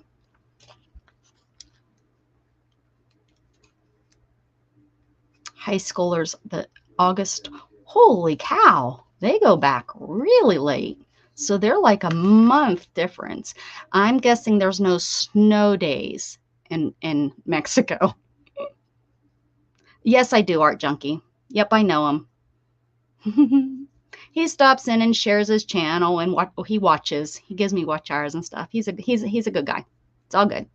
High schoolers, the August, holy cow, they go back really late. So they're like a month difference. I'm guessing there's no snow days in Mexico. Yes, I do, Art Junkie. Yep, I know him. He stops in and shares his channel, and he watches. He gives me watch hours and stuff. He's a good guy. It's all good.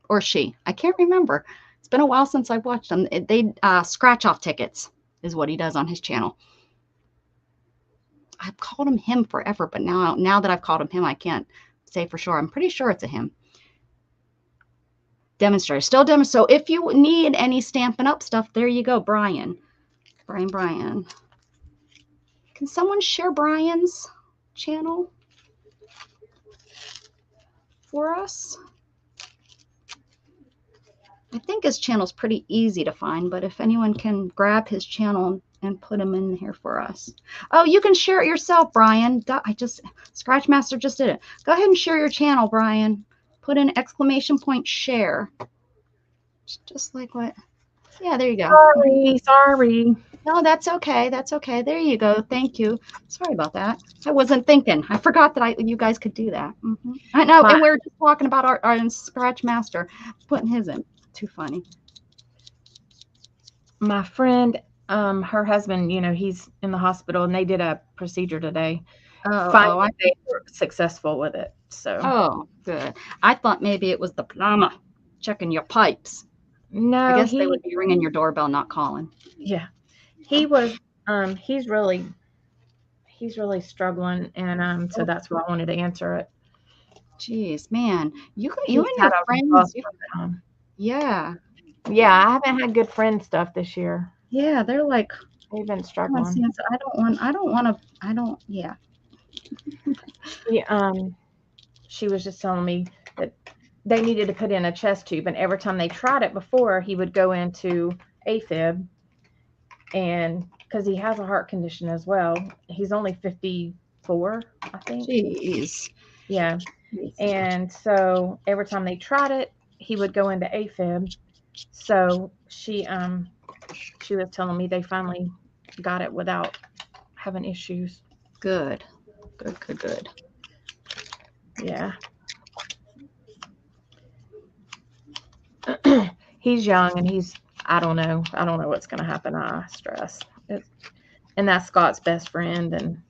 Or she. I can't remember. It's been a while since I've watched them. They scratch off tickets is what he does on his channel. I've called him forever, but now that I've called him, I can't say for sure. I'm pretty sure it's a him. Demonstrator. Still demonstrator. So if you need any Stampin' Up stuff, there you go, Brian. Brian. Can someone share Brian's channel for us? I think his channel's pretty easy to find, but if anyone can grab his channel and put him in here for us. Oh, you can share it yourself, Brian. Scratchmaster just did it. Go ahead and share your channel, Brian. Put in ! share. Just like what? Yeah, there you go. Sorry. No, that's okay. That's okay. There you go. Thank you. Sorry about that. I wasn't thinking. I forgot that you guys could do that. I know. And we're just talking about our Scratchmaster putting his in. Too funny. My friend, her husband, he's in the hospital, and they did a procedure today. Finally, they were successful with it. So. Oh, good. I thought maybe it was the plumber checking your pipes. No, I guess they would be ringing your doorbell, not calling. Yeah, he was. He's really struggling, and so that's why I wanted to answer it. Jeez, man, you He's and had your a friends, rough time. yeah, Yeah, I haven't had good friend stuff this year. yeah, they're like, They've been come on, struggling. Sansa, yeah. She was just telling me that they needed to put in a chest tube, and every time they tried it before, he would go into AFib, and because he has a heart condition as well. He's only 54, I think. Jeez. Yeah. And so every time they tried it, he would go into AFib. So she was telling me they finally got it without having issues. Good. Yeah. He's young and I don't know what's going to happen. I stress it. And that's Scott's best friend, and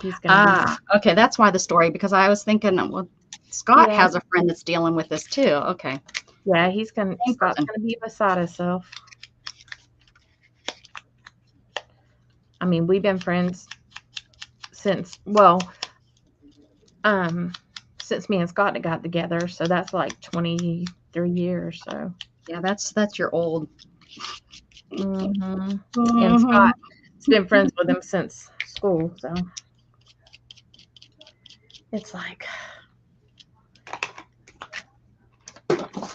he's going to okay, that's why the story, because I was thinking, well, Scott Yeah. has a friend that's dealing with this too. Okay. Yeah, Scott's person. going to be beside himself. I mean, we've been friends since me and Scott got together, so that's like 23 years. So Yeah, that's your old. and Mhm. Scott's been friends with him since school, so it's like.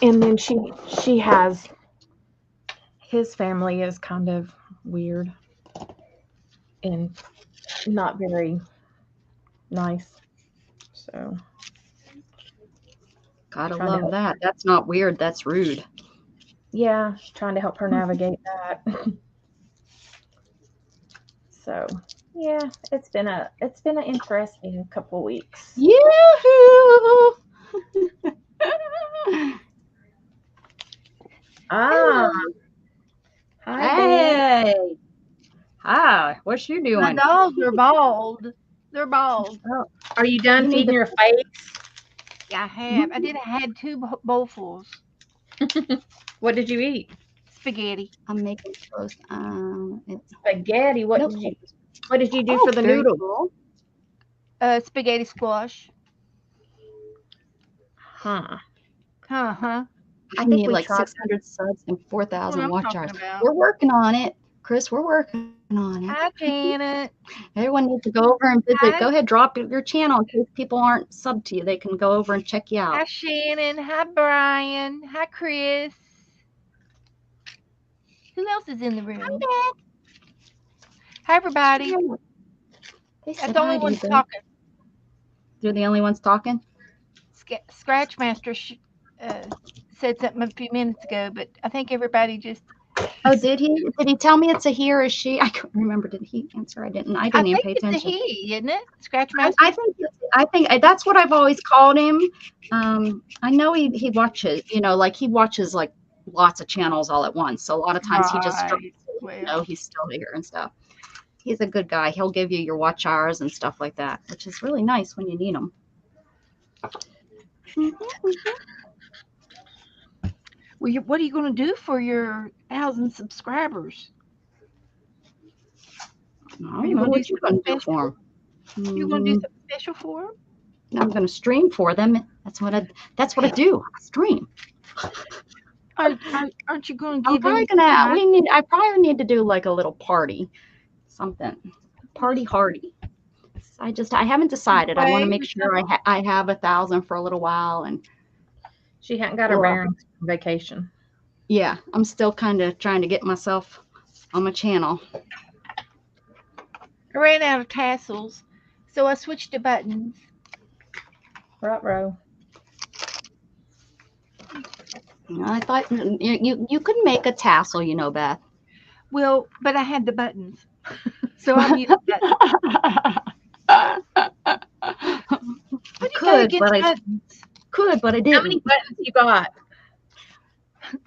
And then she has, his family is kind of weird and not very nice. So Gotta Trying to love help. that. That's not weird. That's rude. yeah, trying to help her navigate that. So yeah, it's been an interesting couple weeks. Yoo-hoo! Ah, hi, babe. Hey. Hi. What's you My doing? dogs are bald. They're bald. Are you done You need feeding to- your face? Yeah, I have. I had 2 bowlfuls. What did you eat? Spaghetti. I'm making toast. It's Spaghetti. What Nope. did you do for the very noodle? cool. Spaghetti squash. Huh. Uh-huh. I think need we like tried 600 subs and 4,000 I'm watch talking hours. about. We're working on it, Chris. We're working on it. Hi, Janet. Everyone needs to go over and visit. Hi. Go ahead, drop your channel in case people aren't subbed to you. They can go over and check you Hi, out. Shannon. Hi, Brian. Hi, Chris. Who else is in the room? Hi, everybody. They I'm said the only hi to one you, babe. talking. You're the only ones talking? Scratchmaster said something a few minutes ago, but I think everybody just. Oh, did he? Did he tell me it's a he or a she? I can't remember. Did he answer? I didn't even think pay it's a attention. he, isn't it? Scratchmaster. I think that's what I've always called him. I know he watches, like he watches like lots of channels all at once. So a lot of times he just Right. Well, he's still here and stuff. He's a good guy. He'll give you your watch hours and stuff like that, which is really nice when you need them. well, what are you going to do for your 1,000 subscribers? I don't know what you're going to do for them. You going to do something special for them? I'm going to stream for them. That's what I do. I stream. Aren't you going to I'm give them? probably I probably need to do like a little party, something, party hardy. I haven't decided. I want to make sure I have 1,000 for a little while, and She hadn't got her bearings from vacation. yeah, I'm still kind of trying to get myself on my channel. I ran out of tassels, so I switched to buttons. Ruh-roh. I thought you could make a tassel, Beth. Well, but I had the buttons, so I'm using buttons. I could, but I didn't. How many buttons you got?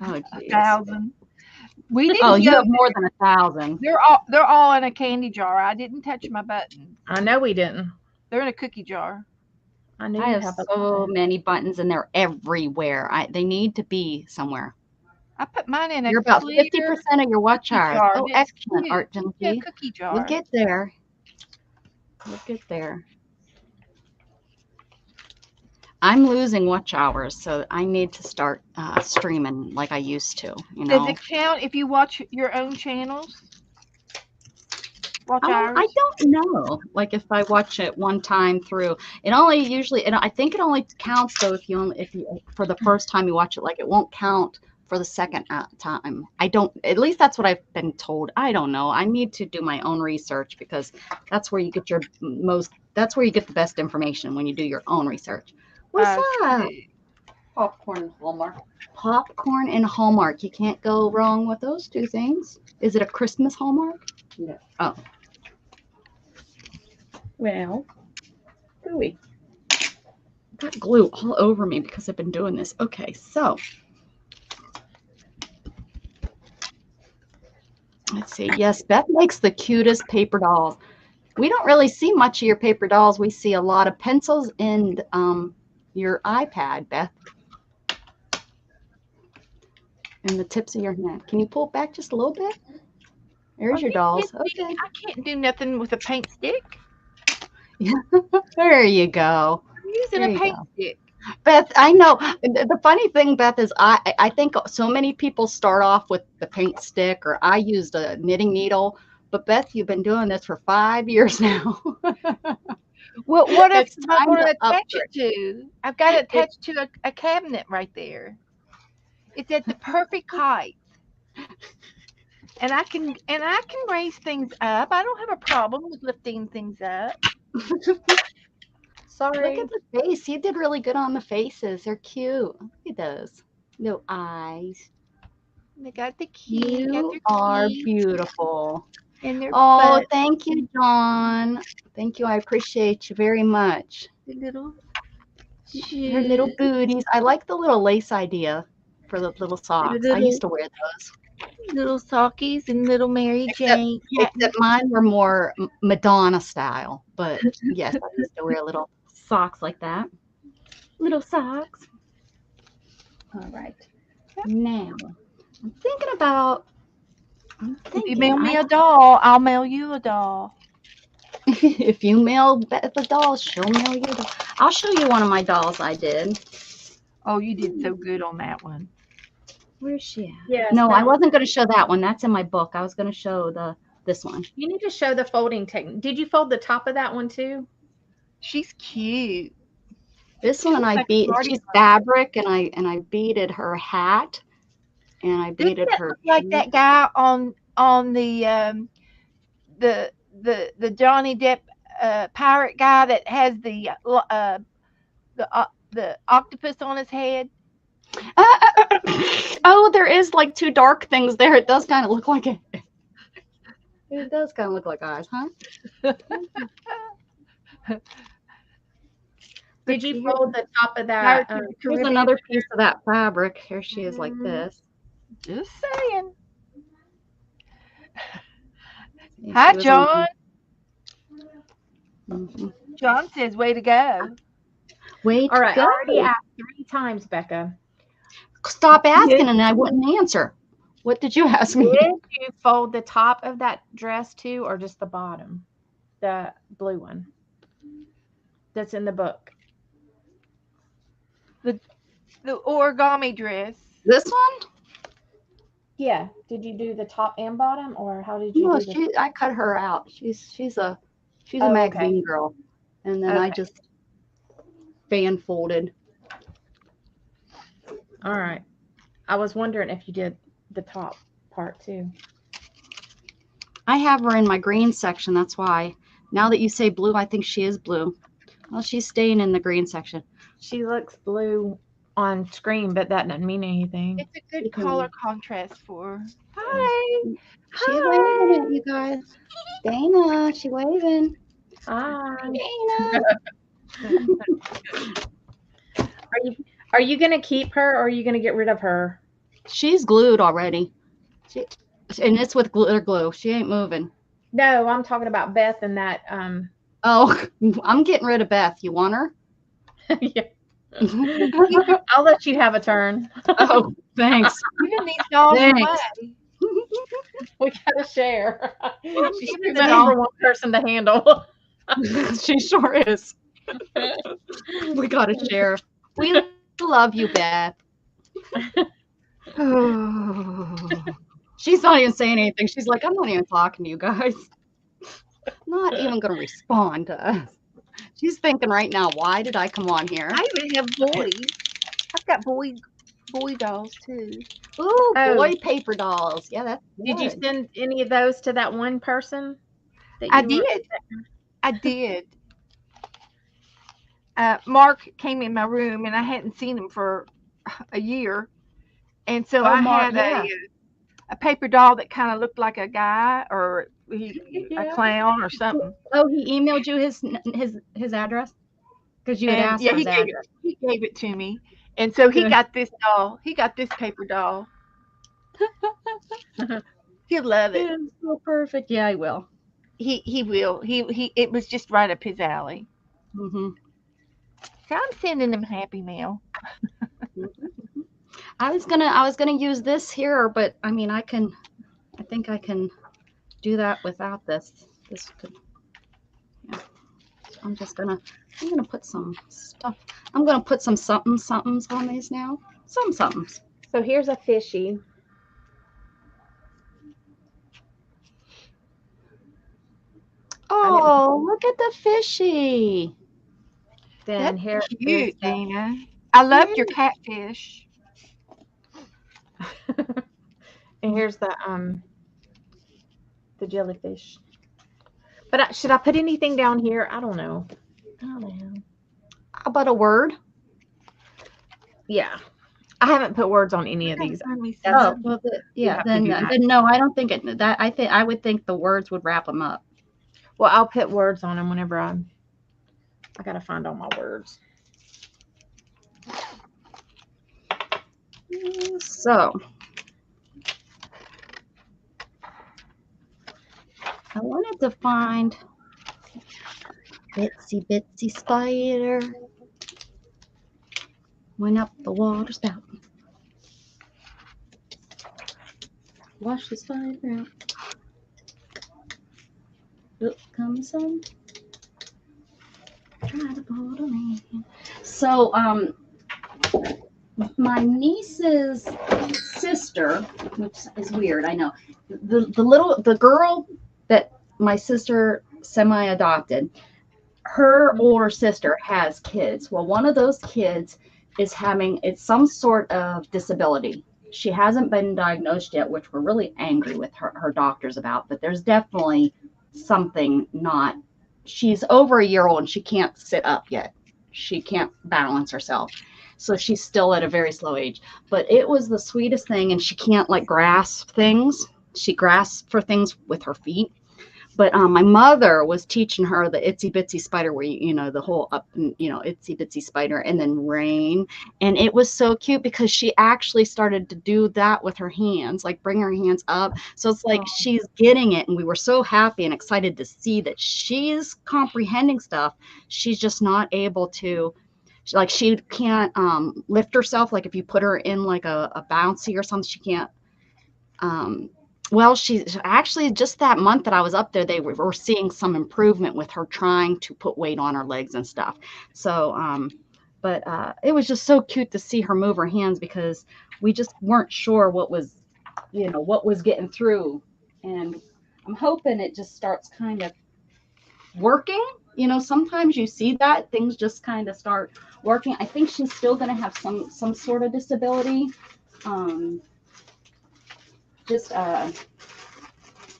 Oh, geez. 1,000. We didn't. Oh, you have more than 1,000. They're all in a candy jar. I didn't touch my buttons. I know we didn't. They're in a cookie jar. I knew I you have have so many buttons, and they're everywhere. They need to be somewhere. I put mine in a You're about clear 50% of your watch cookie hours. jar. Oh, It's excellent, cute. Art Yeah, Junkie. cookie jar. We'll get there. We'll get there. I'm losing watch hours, so I need to start streaming like I used to. You Does know, it count if you watch your own channels? Watch I hours? don't know. Like if I watch it one time through, it only usually, and I think it only counts though if you for the first time you watch it. Like it won't count for the second time. I don't. At least that's what I've been told. I don't know. I need to do my own research because that's where you get your most. That's where you get the best information when you do your own research. What's up? Okay. Popcorn and Hallmark. Popcorn and Hallmark. You can't go wrong with those two things. Is it a Christmas Hallmark? No. Oh. Well, gooey. Got glue all over me because I've been doing this. Okay, so let's see. Yes, Beth makes the cutest paper dolls. We don't really see much of your paper dolls. We see a lot of pencils and your iPad, Beth. And the tips of your hand. Can you pull it back just a little bit? There's your dolls. Okay. I can't do nothing with a paint stick. There you go. I'm using There a you paint go. stick. Beth, I know. The funny thing, Beth, is I think so many people start off with the paint stick, or I used a knitting needle. But Beth, you've been doing this for 5 years now. Well, what else It's am I time going to to attach it to? I've got it attached to a cabinet right there. It's at the perfect height. And I can raise things up. I don't have a problem with lifting things up. Sorry. Look at the face. You did really good on the faces. They're cute. Look at those. No eyes. They got the key. You are beautiful. And their Oh, butt, thank you, John. Thank you. I appreciate you very much. the little Her little shoes, booties. I like the little lace idea for the little socks. I used to wear those. little sockies and little Mary Except, Jane. except mine were more Madonna style. But yes, I used to wear little socks like that. Little socks. All right. Now, I'm thinking about. If you mail me a doll, I'll mail you a doll. If you mail Beth a doll, she'll mail you a doll. I'll show you one of my dolls I did. Oh, you did so good on that one. Where's she at? Yes, No, I that- wasn't going to show that one. That's in my book. I was going to show this one. You need to show the folding technique. Did you fold the top of that one too? She's cute. This one I like beat. Mardi She's fabric, and I beaded her hat, and I beaded her. Like that guy on the Johnny Depp pirate guy that has the octopus on his head. Oh, there is like two dark things there. It does kind of look like it. It does kind of look like eyes, huh? Did you fold the top of that? Here's another piece of that fabric. Here she is like this. Just saying. She Hi, was John. Mhm. John says, "Way to go." Wait, All right, I go. already asked 3 times, Becca. Stop asking and I wouldn't answer. What did you ask me? Did you fold the top of that dress too, or just the bottom? The blue one that's in the book. The origami dress. This one? Yeah. Did you do the top and bottom, or how did you No, do the I cut her out. She's a Oh, magazine girl. And then I Okay. just fan folded. All right. I was wondering if you did the top part too. I have her in my green section. That's why. Now that you say blue, I think she is blue. Well, she's staying in the green section. She looks blue on screen, but that doesn't mean anything. It's a good You can- color contrast for her. Hi. She's waving at you guys. Dana, she waving. Hi. Dana. Are you gonna keep her, or are you gonna get rid of her? She's glued already. And it's with glitter glue. She ain't moving. No, I'm talking about Beth and that. Oh, I'm getting rid of Beth. You want her? Yeah. I'll let you have a turn. Oh, thanks. Even these dolls Thanks. We away. gotta share. She's Give too it much to for one person to handle. She sure is. We gotta share. We love you, Beth. She's not even saying anything. She's like, I'm not even talking to you guys. Not even gonna respond to us. She's thinking right now, why did I come on here? I even have boys. I've got boy dolls too. Ooh, Oh. boy paper dolls. Yeah, that's Did you good. send any of those to that one person? That I you were- did. I did. Mark came in my room and I hadn't seen him for a year, and so I Mark, had a paper doll that kind of looked like a guy or a Yeah. clown or something. Oh, he emailed you his address? Because you had And asked yeah, for his address. he gave it to me, and so he Good. got this doll. He got this paper doll. He'll love it. Yeah, so perfect. Yeah, I will. He will. He. It was just right up his alley. Mm-hmm. So I'm sending him happy mail. I was gonna use this here, but I mean, I think I can do that without this. This could, yeah. So I'm gonna put some stuff. I'm gonna put some somethings on these now. Somethings. So here's a fishy. Oh, look at the fishy. Then That's here cute, is Dana. I loved your catfish. and here's the jellyfish. But should I put anything down here? I don't know. How about a word? Yeah. I haven't put words on any of these. Oh, well, yeah. have to Then do that. no, I don't think I would think the words would wrap them up. Well, I'll put words on them whenever I gotta find all my words. So I wanted to find Bitsy spider went up the water spout. Wash the spider out. Look comes sun. Try to pull the rain. So my niece's sister, which is weird, I know. The girl that my sister semi-adopted, her older sister has kids. Well, one of those kids is it's some sort of disability. She hasn't been diagnosed yet, which we're really angry with her doctors about, but there's definitely something not. She's over a year old and she can't sit up yet. She can't balance herself. So she's still at a very slow age, but it was the sweetest thing. And she can't like grasp things. She grasps for things with her feet. But my mother was teaching her the itsy bitsy spider, where the whole up, itsy bitsy spider, and then rain. And it was so cute because she actually started to do that with her hands, like bring her hands up. So it's like she's getting it. And we were so happy and excited to see that she's comprehending stuff. She's just not able to, like, she can't lift herself. Like if you put her in like a bouncy or something, she can't. Well, she's actually, just that month that I was up there, they were seeing some improvement with her trying to put weight on her legs and stuff. So, but it was just so cute to see her move her hands, because we just weren't sure what was getting through. And I'm hoping it just starts kind of working. Sometimes you see that things just kind of start working. I think she's still going to have some sort of disability.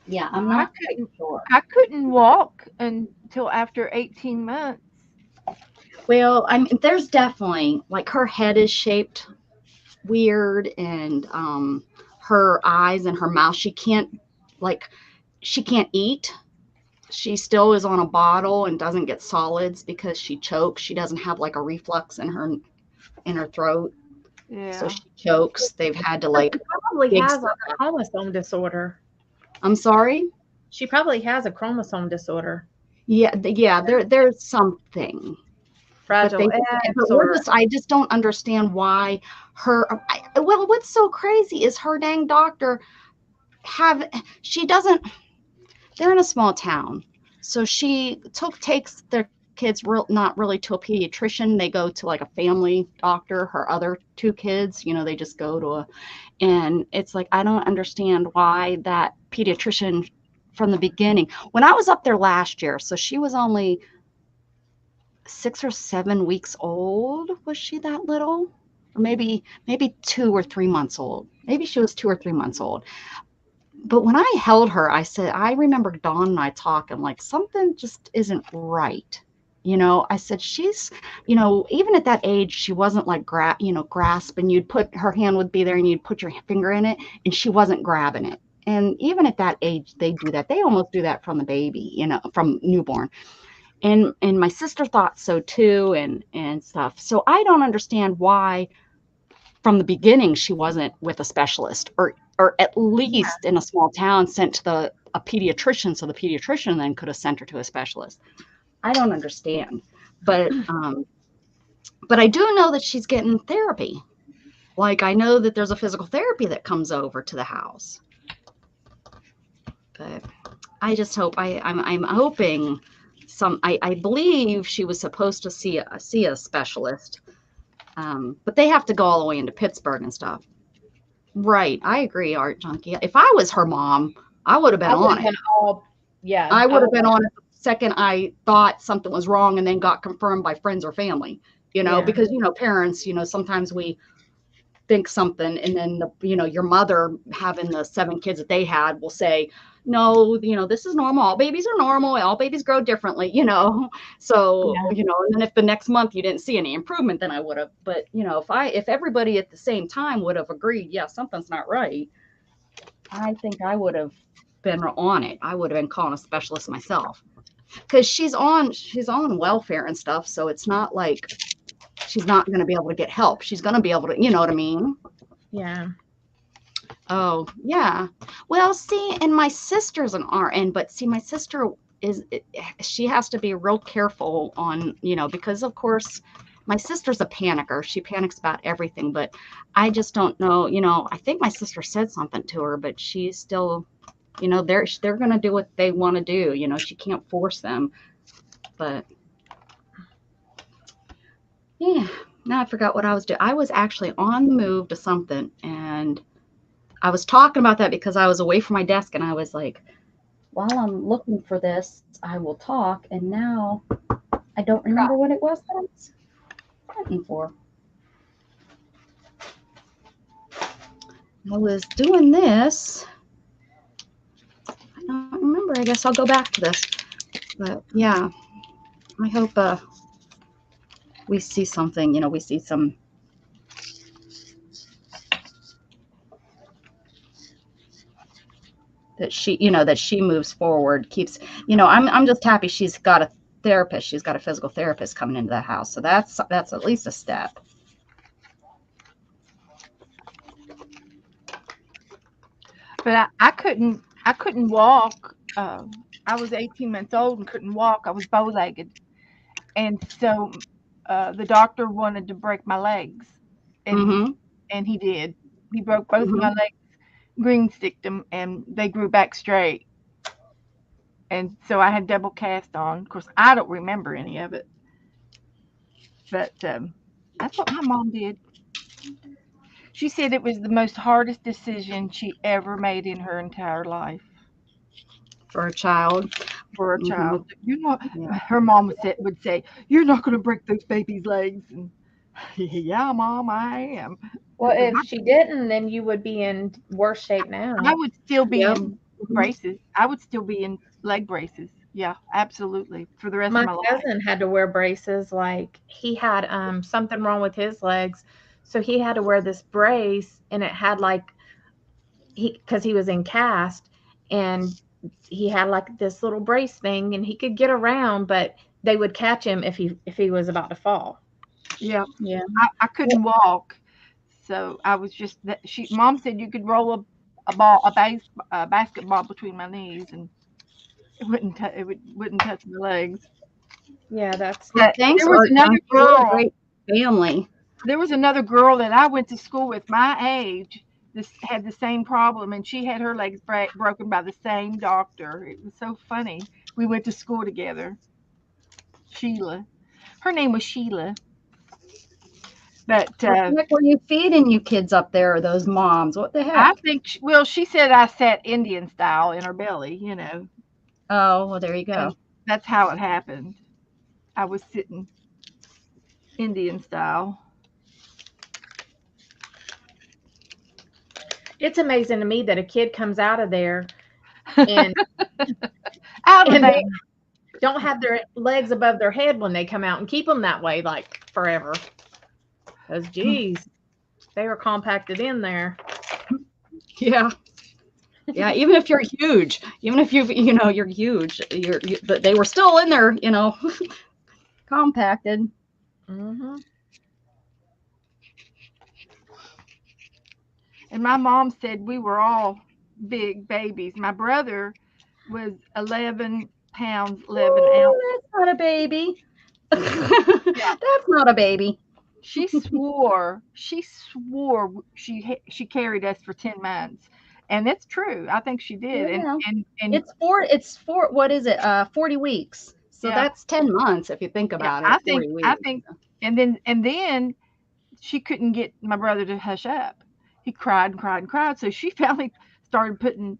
Yeah, I'm not sure. I couldn't walk until after 18 months. Well, I mean, there's definitely, like, her head is shaped weird, and her eyes and her mouth, she can't eat. She still is on a bottle and doesn't get solids because she chokes. She doesn't have like a reflux in her throat. Yeah. So she chokes. They've had to like. She probably big has stuff a chromosome disorder. I'm sorry? She probably has a chromosome disorder. Yeah, there's something. Fragile X, or I just don't understand why what's so crazy is her dang doctor they're in a small town. So she takes their kids not really to a pediatrician. They go to like a family doctor. Her other 2 kids, they just go to and it's like, I don't understand why that pediatrician from the beginning, when I was up there last year, so she was only 6 or 7 weeks old. Was she that little? Or maybe 2 or 3 months old. Maybe she was 2 or 3 months old. But when I held her, I said, I remember Dawn and I talking like something just isn't right. I said, she's, even at that age, she wasn't like, grasping. You'd put her hand would be there and you'd put your finger in it and she wasn't grabbing it. And even at that age, they do that. They almost do that from the baby, from newborn. And my sister thought so too, and stuff. So I don't understand why from the beginning she wasn't with a specialist, or at least in a small town sent to a pediatrician, so the pediatrician then could have sent her to a specialist. I don't understand. But I do know that she's getting therapy. Like, I know that there's a physical therapy that comes over to the house. But I just hope I'm hoping I believe she was supposed to see a specialist. But they have to go all the way into Pittsburgh and stuff. Right. I agree, Art Junkie. If I was her mom, I would have been on it. I would have been on it the second I thought something was wrong and then got confirmed by friends or family, because, parents, sometimes we think something and then, your mother having the 7 kids that they had will say, no, this is normal. All babies are normal. All babies grow differently, So, and then if the next month you didn't see any improvement, then I would have. But, if everybody at the same time would have agreed, yeah, something's not right, I think I would have been on it. I would have been calling a specialist myself, because she's on welfare and stuff. So it's not like she's not going to be able to get help. She's going to be able to, you know what I mean? Yeah. Oh, yeah. Well, see, and my sister's an RN, but see, my sister she has to be real careful on, because of course my sister's a panicker. She panics about everything, but I just don't know, I think my sister said something to her, but she's still, they're going to do what they want to do. She can't force them, but yeah, now I forgot what I was doing. I was actually on the move to something, and I was talking about that because I was away from my desk, and I was like, while I'm looking for this, I will talk. And now I don't remember what it was that I was looking for. I was doing this. I don't remember. I guess I'll go back to this. But yeah, I hope we see something, we see some. That she moves forward, keeps, I'm just happy she's got a therapist. She's got a physical therapist coming into the house. So that's at least a step. But I couldn't walk. I was 18 months old and couldn't walk. I was bow-legged. And so the doctor wanted to break my legs. And he did. He broke both of my legs, green sticked them, and they grew back straight. And so I had double cast on. Of course, I don't remember any of it. But that's what my mom did. She said it was the most hardest decision she ever made in her entire life. For a child. For a child. Her mom would say, you're not going to break those babies' legs. And yeah, Mom, I am. Well, if she didn't, then you would be in worse shape now. I would still be in braces. I would still be in leg braces. Yeah, absolutely. For the rest of my life. My cousin had to wear braces. Like, he had something wrong with his legs. So he had to wear this brace, and it had like, because he was in cast, and he had like this little brace thing, and he could get around, but they would catch him if he was about to fall. Yeah. Yeah. I couldn't walk. So I was just Mom said you could roll a basketball between my knees, and it wouldn't touch my legs. Yeah, that's. Thanks. There was another girl. Great family. There was another girl that I went to school with my age. This had the same problem, and she had her legs broken by the same doctor. It was so funny. We went to school together. Sheila. Her name was Sheila. But What the heck were you feeding you kids up there, those moms? What the I heck? think, well, she said I sat Indian style in her belly, you know, Oh, well, there you go. and that's how it happened. I was sitting Indian style. It's amazing to me that a kid comes out of there and Out of and there. they don't have their legs above their head when they come out and keep them that way like forever. Because geez, they were compacted in there. Yeah. Yeah, even if you're huge, even if you're huge, but they were still in there, compacted. Mm-hmm. And my mom said we were all big babies. My brother was 11 pounds, 11 ounces. Oh, that's not a baby. That's not a baby. She swore she carried us for 10 months. And it's true. I think she did. Yeah. And It's for what is it? 40 weeks. So Yeah. that's 10 months if you think about it. 40 weeks. I think and then she couldn't get my brother to hush up. He cried and cried and cried. So she finally started putting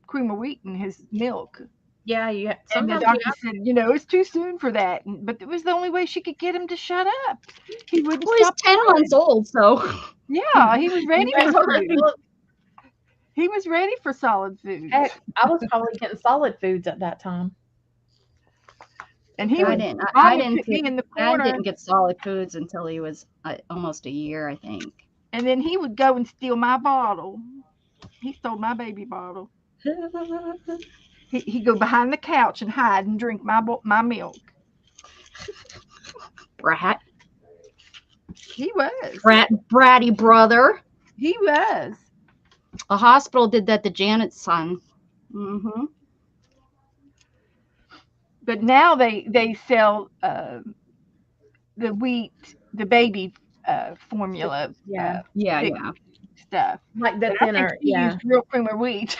cream of wheat in his milk. Yeah, And the sometimes doctor said, it's too soon for that. But it was the only way she could get him to shut up. He wouldn't Well, he's stop 10 months old, so Yeah, he was ready you for have food. to- He was ready for solid food. Heck, I was probably getting solid foods at that time. And he I would didn't. Mom I would didn't put me get. in the Dad corner, didn't get solid foods until he was almost a year, I think. and then he would go and steal my bottle. He stole my baby bottle. He'd go behind the couch and hide and drink my milk. Brat, He was. bratty brother. He was. A hospital did that to Janet's son. Mm-hmm. But now they sell the baby formula Yeah. Yeah, big yeah. stuff. Like the But I think thinner. he Yeah. used real cream of wheat.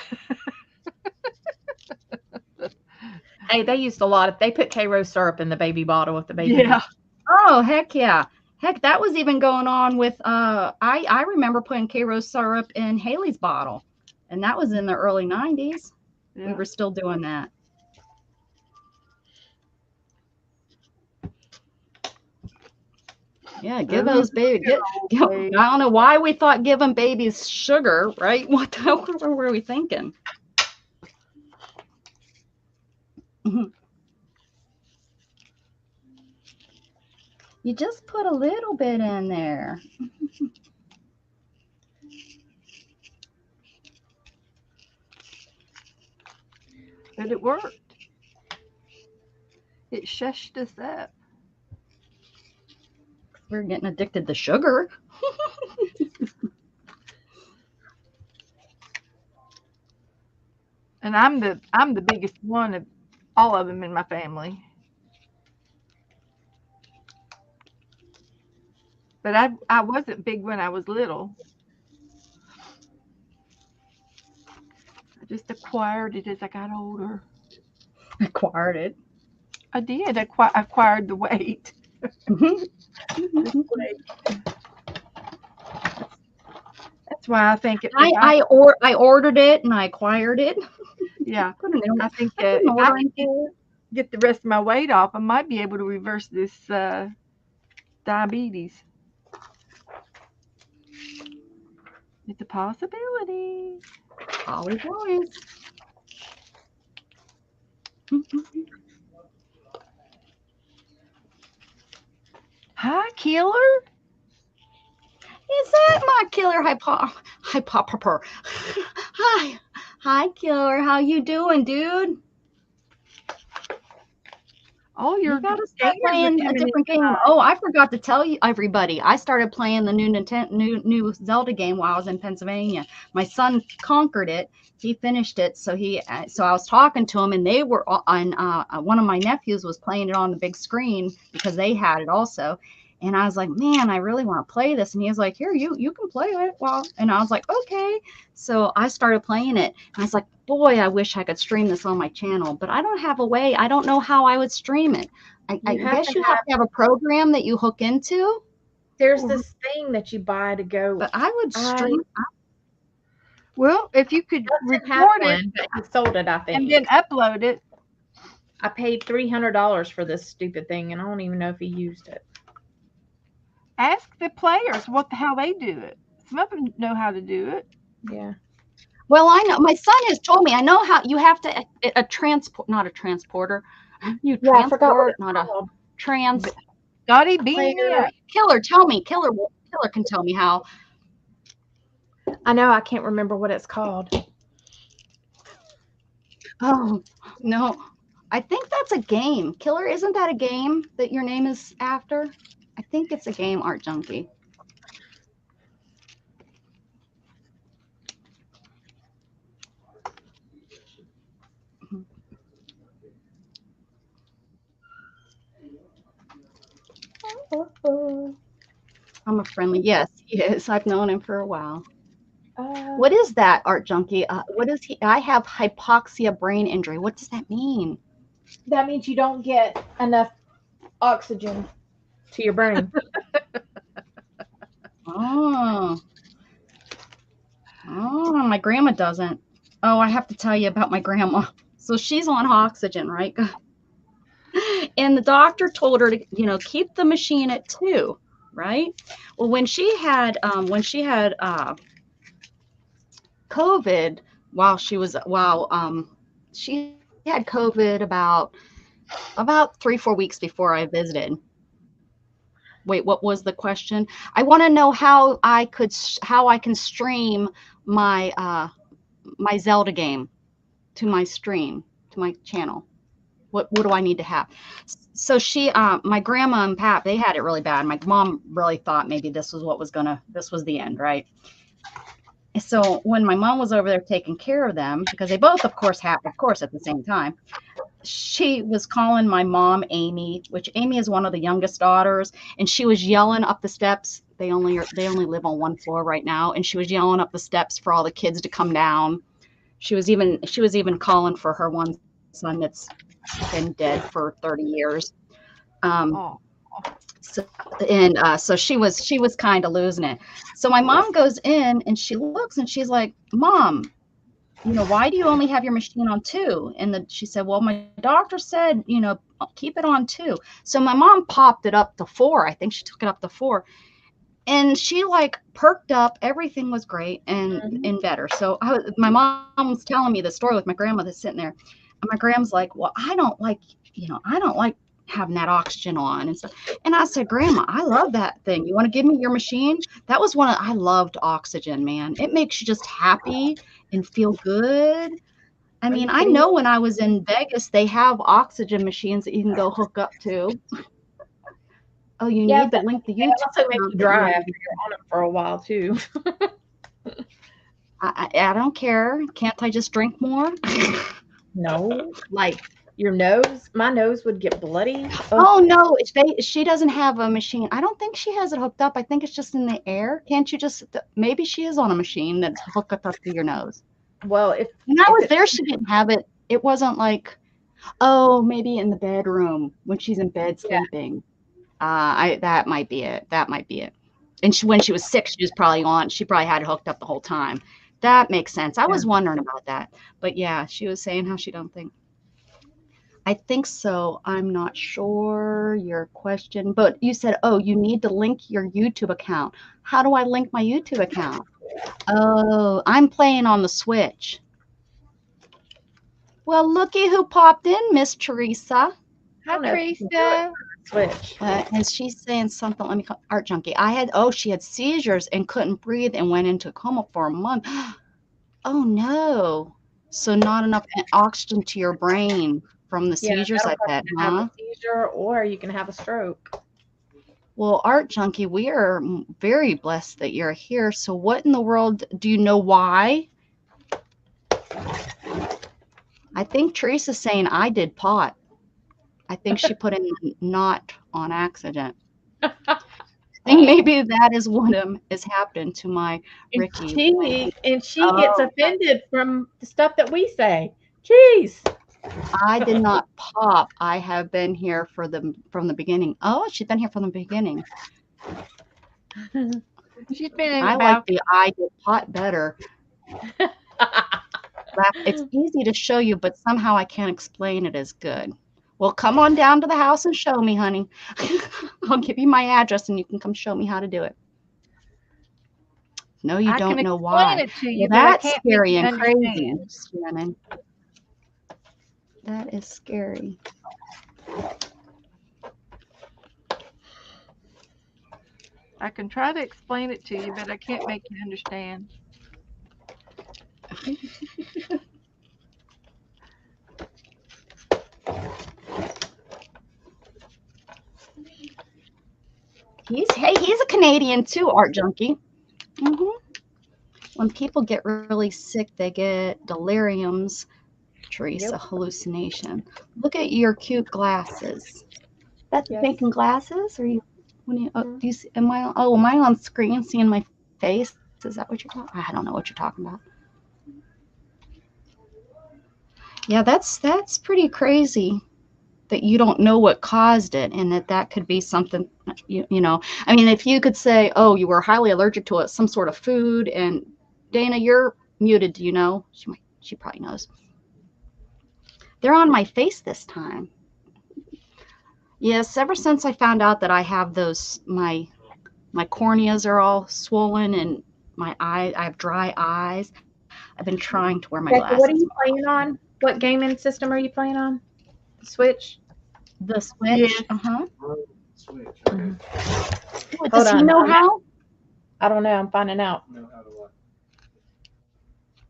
Hey, they used a lot of. They put K-Rose syrup in the baby bottle with the baby. Yeah. Oh, heck yeah. Heck, that was even going on with I remember putting K-Rose syrup in Haley's bottle. And that was in the early 90s. Yeah. We were still doing that. Yeah, give those babies. I don't know why we thought giving babies sugar, right? What the hell were we thinking? You just put a little bit in there. But it worked. It shushed us up. We're getting addicted to sugar. And I'm the biggest one of all of them in my family. But I wasn't big when I was little. I just acquired it as I got older. Acquired it. I did. I acquired the weight. That's why I think I ordered it and I acquired it. Yeah, I think I that couldn't if I order can get the rest of my weight off, I might be able to reverse this diabetes. It's a possibility. Always, always. Hi, killer. Is that my killer hypopper? Hi, killer. How you doing, dude? Oh, You gotta start playing a different game. Oh, I forgot to tell you, everybody. I started playing the new Zelda game while I was in Pennsylvania. My son conquered it. He finished it. So I was talking to him, and they were on. One of my nephews was playing it on the big screen because they had it also. And I was like, man, I really want to play this. And he was like, here, you can play it. Well, and I was like, okay. So I started playing it. And I was like, boy, I wish I could stream this on my channel, but I don't have a way. I don't know how I would stream it. I guess you have to have a program that you hook into. There's this thing that you buy to go. But I would stream. Well, if you could Justin had record it one, but he sold it, I think. and then upload it. I paid $300 for this stupid thing, and I don't even know if he used it. Ask the players how they do it. Some of them know how to do it. Yeah. Well, I know my son has told me. I know how you have to not a transporter. You transport, not a trans. Scotty Bean. Killer, tell me. Killer can tell me how. I know. I can't remember what it's called. Oh no, I think that's a game. Killer, isn't that a game that your name is after? I think it's a game, Art Junkie. I'm a friendly. Yes, he is. I've known him for a while. What is that, Art Junkie? What is he? I have hypoxia brain injury. What does that mean? That means you don't get enough oxygen to your brain. Oh, my grandma doesn't. Oh, I have to tell you about my grandma. So she's on oxygen, right? And the doctor told her to, keep the machine at 2, right? Well, when she had COVID, she had COVID about 3-4 weeks before I visited. Wait, what was the question? I want to know how I can stream my my Zelda game to my channel. What do I need to have? So my grandma and Pap, they had it really bad. My mom really thought maybe this was the end, right? So when my mom was over there taking care of them, because they both, of course, at the same time, she was calling my mom Amy, which Amy is one of the youngest daughters, and she was yelling up the steps. They only live on 1 floor right now, and she was yelling up the steps for all the kids to come down. She was even calling for her one son that's been dead for 30 years. So she was kind of losing it. So my mom goes in and she looks and she's like, Mom, why do you only have your machine on 2? And she said, well, my doctor said, keep it on 2. So my mom popped it up to 4. I think she took it up to 4. And she like perked up. Everything was great and better. So my mom was telling me the story with my grandmother sitting there. And my grandma's like, well, I don't like having that oxygen on and stuff. And I said, Grandma, I love that thing. You want to give me your machine? That was I loved oxygen, man. It makes you just happy and feel good. I mean, I know when I was in Vegas, they have oxygen machines that you can go hook up to. Oh, you need to link the YouTube. It also makes you dry after you're on it for a while too. I don't care. Can't I just drink more? No, like your nose. My nose would get bloody. Oh no, she doesn't have a machine. I don't think she has it hooked up. I think it's just in the air. Can't you just? Maybe she is on a machine that's hooked up to your nose. Well, when I was there, she didn't have it. It wasn't like, oh, maybe in the bedroom when she's in bed sleeping. That might be it. And when she was sick, she probably had it hooked up the whole time. That makes sense. I was wondering about that. But yeah, she was saying how she don't think. I think so. I'm not sure your question, but you said, oh, you need to link your YouTube account. How do I link my YouTube account? Oh, I'm playing on the Switch. Well, looky who popped in, Miss Teresa. Hi, Teresa. Switch. And she's saying something. Let me call Art Junkie. She had seizures and couldn't breathe and went into a coma for a month. Oh no. So not enough oxygen to your brain from the seizures, I bet, huh? Have a seizure or you can have a stroke. Well, Art Junkie, we are very blessed that you're here. So what in the world, do you know why? I think Teresa's saying I did pot. I think she put in not on accident. think maybe that is what is happening to my Ricky. She Oh, gets offended from the stuff that we say. Jeez. I did not pop. I have been here from the beginning. Oh, she's been here from the beginning. She's been in I about like the I did pot better. It's easy to show you, but somehow I can't explain it as good. Well, come on down to the house and show me, honey. I'll give you my address and you can come show me how to do it. No, you I don't can know explain why. it to you, Well, but I that's can't scary make you and crazy, understand. Shannon. That is scary. I can try to explain it to you, but I can't make you understand. He's a Canadian too, Art Junkie. When people get really sick, they get deliriums. Teresa, hallucination. Look at your cute glasses. That's thinking glasses? Or you? When you? Do you see? Am I on screen seeing my face? Is that what you're talking? I don't know what you're talking about. Yeah, that's pretty crazy. That you don't know what caused it, and that could be something. You know. I mean, if you could say, oh, you were highly allergic to some sort of food, and Dana, you're muted. Do you know? She probably knows. They're on my face this time. Yes, ever since I found out that I have my corneas are all swollen and I have dry eyes. I've been trying to wear my glasses. What are you playing on? What gaming system are you playing on? The Switch? The Switch? Yeah. Switch. Okay. Does he know how? I don't know. I'm finding out. Know how to what?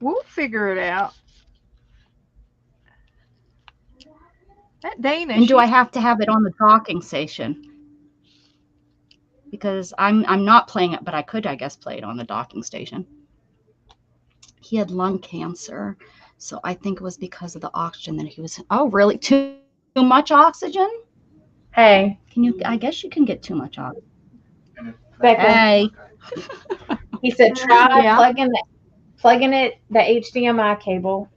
We'll figure it out. That Dana. And do I have to have it on the docking station? Because I'm not playing it, but I could, I guess, play it on the docking station. He had lung cancer, so I think it was because of the oxygen that he was. Oh, really? Too much oxygen? Hey. I guess you can get too much oxygen. Becca, Hey. he said try plugging the HDMI cable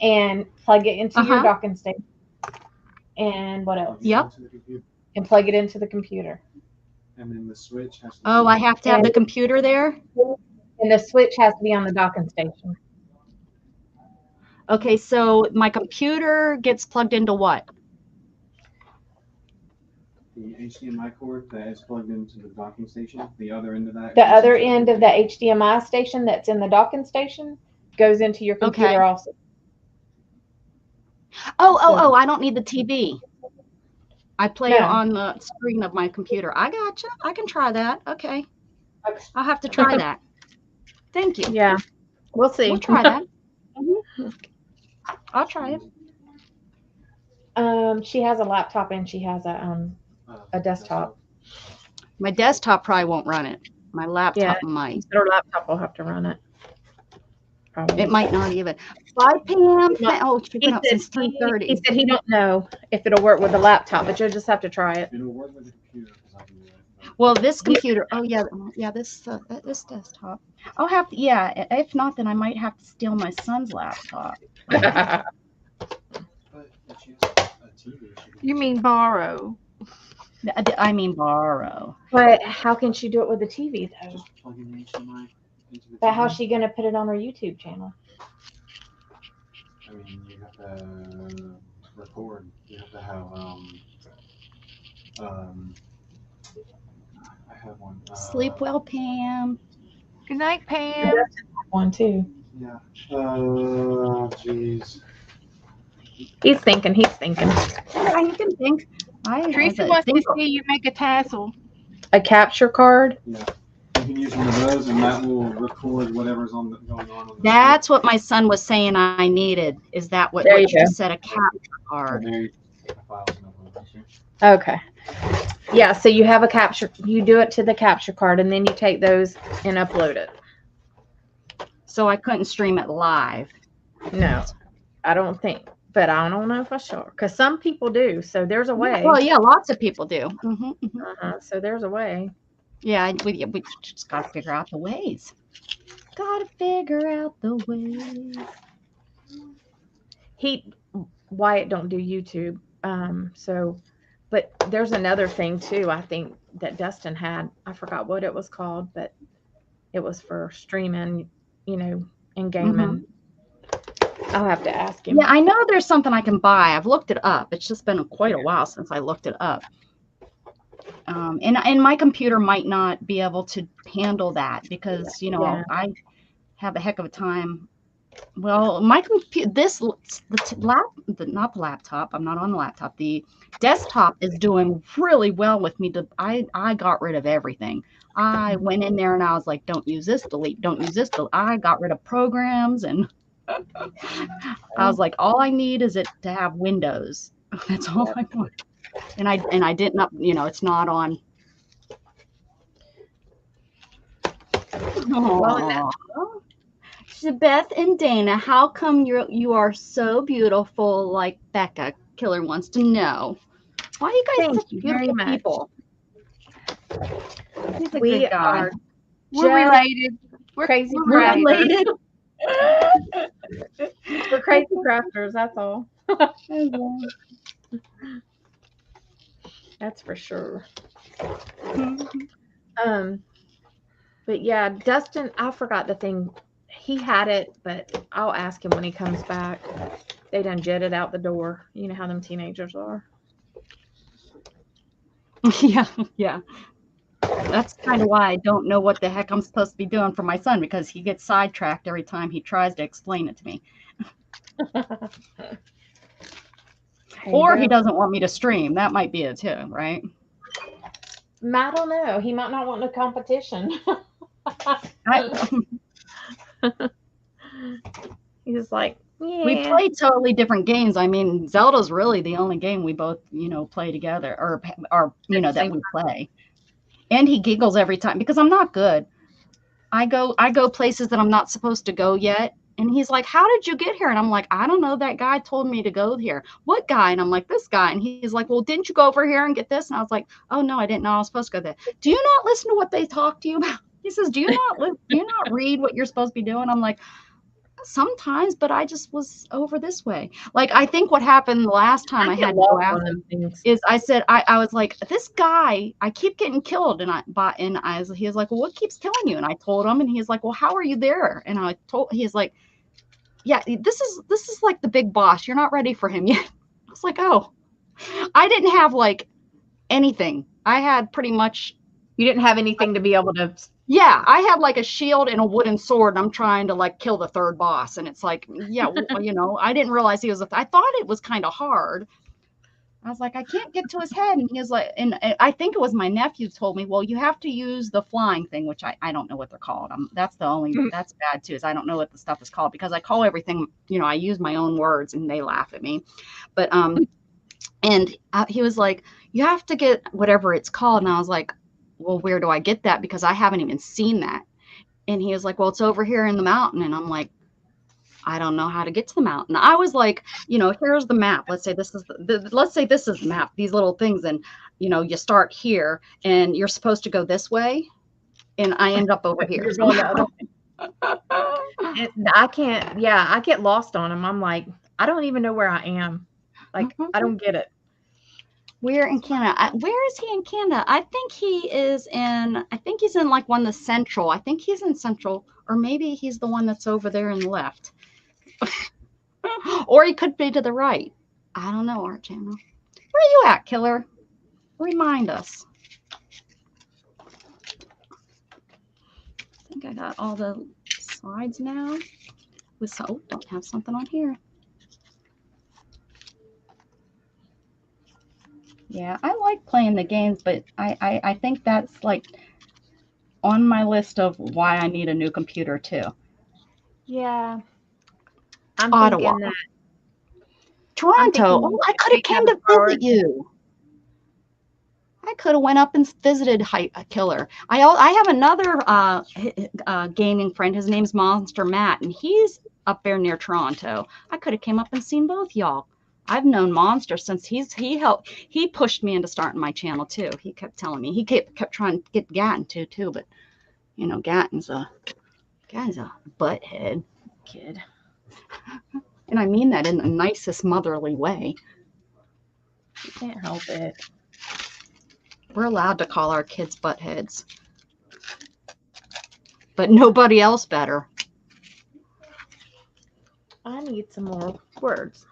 and plug it into your docking station. And what else? Yep. And plug it into the computer. And then the Switch has to I have to have the computer there? And the Switch has to be on the docking station. Okay, so my computer gets plugged into what? the HDMI cord that is plugged into the docking station. The other end of that. The other end of the HDMI station that's in the docking station goes into your computer also. Oh, I don't need the TV. I play it on the screen of my computer. I gotcha. I can try that. Okay. I'll have to try that. Thank you. Yeah. We'll see. We'll try that. I'll try it. She has a laptop and she has a desktop. My desktop probably won't run it. My laptop might. Her laptop will have to run it. Probably. It might not even. 5 p.m. Oh, she's been up since 3:30. He said he don't know if it'll work with the laptop, but you'll just have to try it. It'll work with the computer because I can do it. Well, this computer. Oh yeah, this desktop. I'll have to. Yeah, if not, then I might have to steal my son's laptop. But if she has a TV, she can You mean borrow? I mean borrow. But how can she do it with the TV though? just plug in the HDMI into the But how's TV. she gonna put it on her YouTube channel? I mean, you have to record. You have to have I have one. Sleep well, Pam. Good night, Pam. One too. Yeah. Jeez. He's thinking. Yeah, you can think. Teresa wants to see you make a tassel. A capture card. Yeah. You can use one of those, and that will record whatever's going on. That's what my son was saying I needed. Is that what you just said? A capture card. There you take the files and everything. Okay. Yeah. So you have a capture. You do it to the capture card, and then you take those and upload it. So I couldn't stream it live. No, I don't think. But I don't know for sure because some people do. So there's a way. Well, yeah, lots of people do. So there's a way. Yeah, we just got to figure out the ways. Got to figure out the ways. Wyatt don't do YouTube. But there's another thing too, I think that Dustin had. I forgot what it was called, but it was for streaming, and gaming. I'll have to ask him. Yeah, I know there's something I can buy. I've looked it up. It's just been quite a while since I looked it up. And my computer might not be able to handle that because, Yeah. I have a heck of a time. Well, my computer, not the laptop. I'm not on the laptop. The desktop is doing really well with me. I got rid of everything. I went in there and I was like, don't use this, delete, don't use this, delete. I got rid of programs and I was like, all I need is it to have Windows. That's all I want. And I didn't up, it's not on. Aww. Beth and Dana, how come you are so beautiful like Becca? Killer wants to know. Why are you guys Thank such you very beautiful much. people? He's a We good guy. are We're just related. We're crazy We're crafters. related. We're crazy crafters, that's all. That's for sure. But yeah, Dustin, I forgot the thing. He had it, but I'll ask him when he comes back. They done jetted out the door. You know how them teenagers are. Yeah. That's kind of why I don't know what the heck I'm supposed to be doing for my son, because he gets sidetracked every time he tries to explain it to me. Or he doesn't want me to stream. That might be it too, right? I don't know. He might not want no competition. He's like, yeah. We play totally different games. I mean, Zelda's really the only game we both, play together or that we play. And he giggles every time because I'm not good. I go places that I'm not supposed to go yet. And he's like, how did you get here? And I'm like, I don't know. That guy told me to go here. What guy? And I'm like, this guy. And he's like, well, didn't you go over here and get this? And I was like, oh, no, I didn't know I was supposed to go there. Do you not listen to what they talk to you about? He says, do you not read what you're supposed to be doing? I'm like, sometimes, but I just was over this way. Like, I think what happened the last time I had to go out is I said, I was like, this guy, I keep getting killed. And he was like, well, what keeps killing you? And I told him, and he's like, well, how are you there? And he's like, yeah, this is like the big boss. You're not ready for him yet. I was like, oh, I didn't have like anything. I had pretty much. You didn't have anything to be able to. Yeah, I had like a shield and a wooden sword, and I'm trying to like kill the third boss. And it's like, yeah, I didn't realize he was. I thought it was kind of hard. I was like, I can't get to his head. And he was like, and I think it was my nephew told me, well, you have to use the flying thing, which I don't know what they're called. That's bad too, is I don't know what the stuff is called because I call everything, I use my own words and they laugh at me. But, and he was like, you have to get whatever it's called. And I was like, well, where do I get that? Because I haven't even seen that. And he was like, well, it's over here in the mountain. And I'm like, I don't know how to get to the mountain. I was like, here's the map. Let's say this is the map, these little things. And, you start here and you're supposed to go this way. And I end up over here. I can't. Yeah, I get lost on them. I'm like, I don't even know where I am. Like, I don't get it. Where in Canada? Where is he in Canada? I think he's in like one of the central. I think he's in central, or maybe he's the one that's over there in the left. Or he could be to the right. I don't know, Art Channel. Where are you at, Killer? Remind us. I think I got all the slides now. Don't have something on here. Yeah, I like playing the games, but I think that's like on my list of why I need a new computer too. Yeah. I'm Ottawa. thinking that. Toronto. I could have came to visit you. I could have went up and visited Killer. I have another gaming friend. His name's Monster Matt, and he's up there near Toronto. I could have came up and seen both y'all. I've known Monster since he pushed me into starting my channel too. He kept telling me, he kept trying to get Gatton too, but you know, Gatton's a butthead kid. And I mean that in the nicest motherly way. You can't help it. We're allowed to call our kids buttheads. But nobody else better. I need some more words.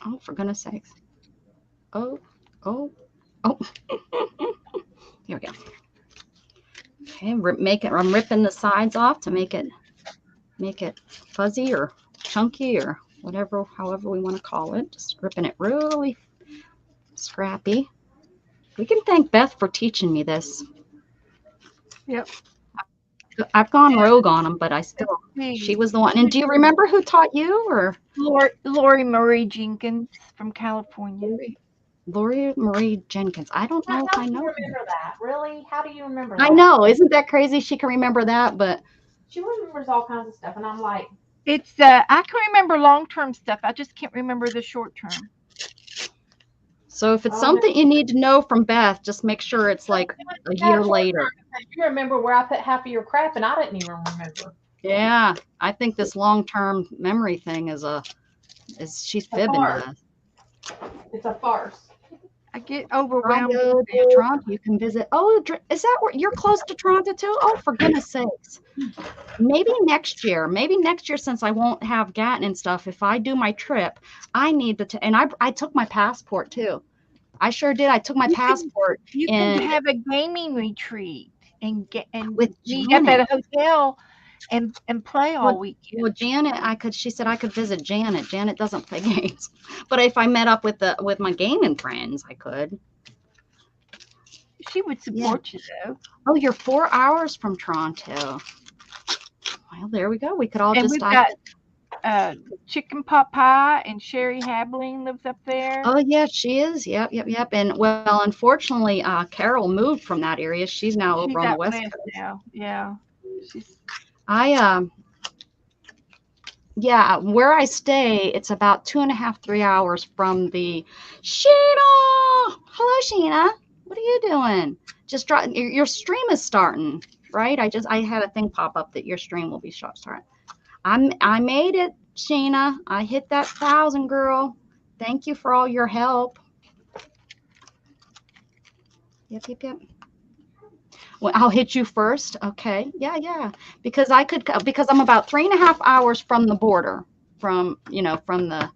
Oh, for goodness sakes. Oh. Here we go. Okay, I'm ripping the sides off to make it fuzzy or chunky or whatever, however we want to call it. Just ripping it really scrappy. We can thank Beth for teaching me this. Yep. I've gone rogue on them, but she was the one. And do you remember who taught you? Or Lori Marie Jenkins from California. Lori Marie Jenkins. I don't know if I know. Remember that? Really? How do you remember that? I know. Isn't that crazy? She can remember that, but She remembers all kinds of stuff, and I'm like, It's I can remember long-term stuff. I just can't remember the short-term. so if it's something you need to know from Beth, just make sure it's like a year later. you remember where I put half of your crap, and I didn't even remember. Yeah, I think this long-term memory thing is she's fibbing to us. It's a farce. I get overwhelmed. Toronto, you can visit. Oh, is that where you're close to Toronto too? Oh, for goodness sakes. Maybe next year, since I won't have Gatton and stuff, if I do my trip, I need to, and I took my passport too. I sure did. I took my passport. You can have a gaming retreat and with meet up at a hotel and play all weekend. Well, Janet, she said I could visit Janet. Janet doesn't play games, but if I met up with my gaming friends, I could. She would support you though. Oh, you're 4 hours from Toronto. Well, there we go. We could all We've got chicken pot pie, and Sherry Habling lives up there. Oh yeah, she is. Yep. And well, unfortunately, Carol moved from that area. She's now over on the west coast now. Yeah. Where I stay, it's about 2.5, 3 hours from the Sheena. Hello, Sheena. What are you doing? Just your stream is starting, right? I had a thing pop up that your stream will be starting. I made it, Sheena. I hit that 1,000, girl. Thank you for all your help. Yep. Well, I'll hit you first. Okay. Yeah. Because I'm about 3.5 hours from the border, from the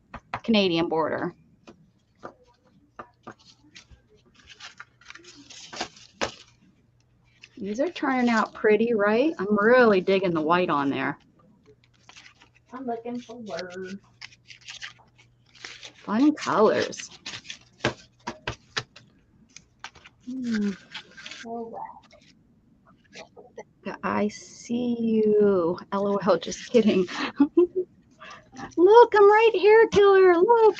Canadian border. These are turning out pretty, right? I'm really digging the white on there. I'm looking for words. Fun colors. Oh, wow. I see you. LOL, just kidding. Look, I'm right here, killer. Look.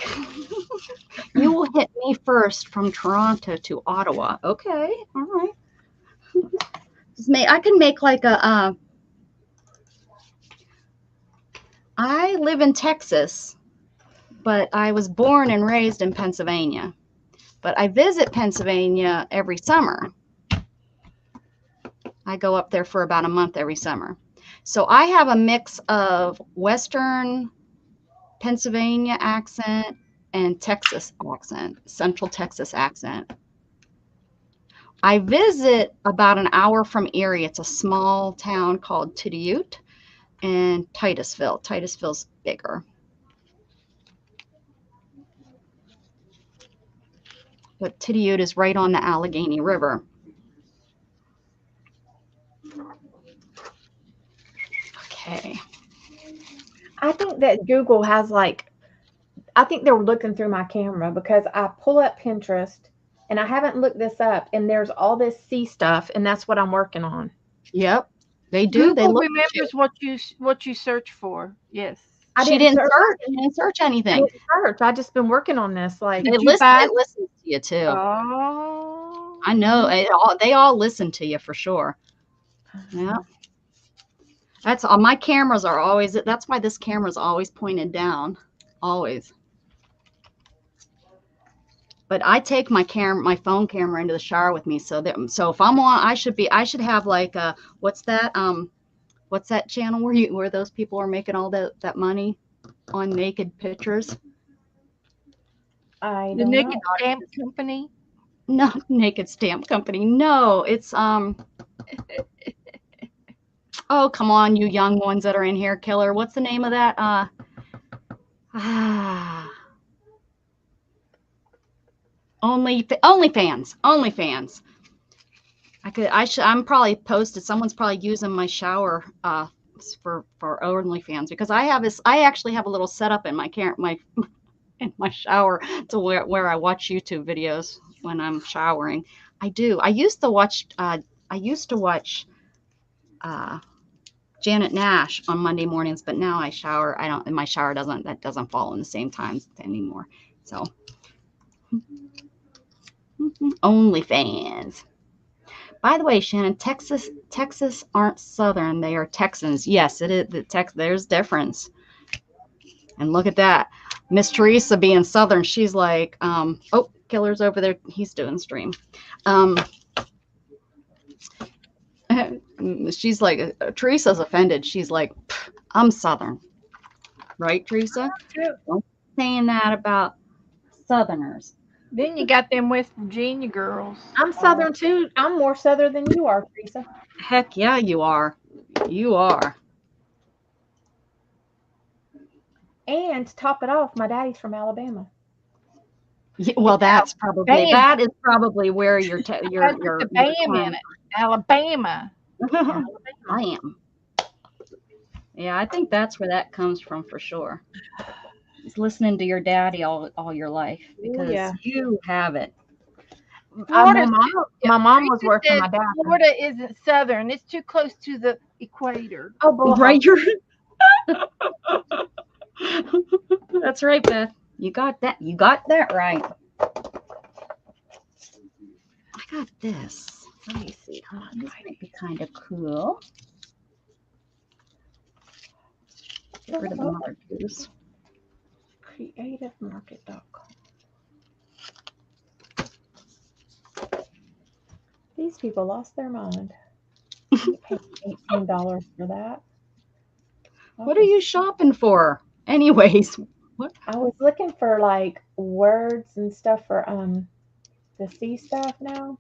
You will hit me first from Toronto to Ottawa. Okay. All right. I can make like I live in Texas, but I was born and raised in Pennsylvania. But I visit Pennsylvania every summer. I go up there for about a month every summer. So I have a mix of Western Pennsylvania accent and Texas accent, Central Texas accent. I visit about an hour from Erie. It's a small town called Tidiute and Titusville. Titusville's bigger. But Tidiute is right on the Allegheny River. Okay. I think that Google has I think they're looking through my camera because I pull up Pinterest and I haven't looked this up and there's all this sea stuff and that's what I'm working on. Yep, they do. Google remembers what you search for. Yes. She didn't search anything. I didn't search. I just been working on this. It listens to you too. Oh. I know. They all listen to you for sure. Yeah. That's all. My cameras are always, that's why this camera's always pointed down. Always. But I take my phone camera into the shower with me. So if I'm on, I should have like what's that channel where those people are making all that money on naked pictures? I The don't Naked know. Stamp Company. No, Naked Stamp Company. No, it's oh, come on, you young ones that are in here, Killer. What's the name of that? OnlyFans. I'm probably posted. Someone's probably using my shower for OnlyFans because I actually have a little setup in my in my shower to where I watch YouTube videos when I'm showering. I do. I used to watch Janet Nash on Monday mornings, but now I shower. I don't. My shower doesn't fall in the same times anymore. So OnlyFans. By the way, Shannon, Texas aren't Southern. They are Texans. Yes, it is. There's difference. And look at that. Miss Teresa being Southern, she's like, oh, Killer's over there. He's doing stream. She's like, Teresa's offended. She's like, I'm Southern. Right, Teresa? Don't be saying that about Southerners. Then you got them West Virginia girls. I'm Southern too. I'm more Southern than you are, Teresa. Heck yeah, you are. You are. And to top it off, my daddy's from Alabama. Yeah, well, that is probably where your The bam in it. Alabama. I am. Yeah, I think that's where that comes from for sure. It's listening to your daddy all your life because you have it. My mom was working said my dad. Florida isn't Southern. It's too close to the equator. Oh, boy. Right, that's right, Beth. You got that. You got that right. I got this. Let me see. This might be kind of cool. Get rid of the mother goose. CreativeMarket.com. These people lost their mind. You paid $18 for that. What are you shopping for? Anyways, what? I was looking for like words and stuff for the C stuff now.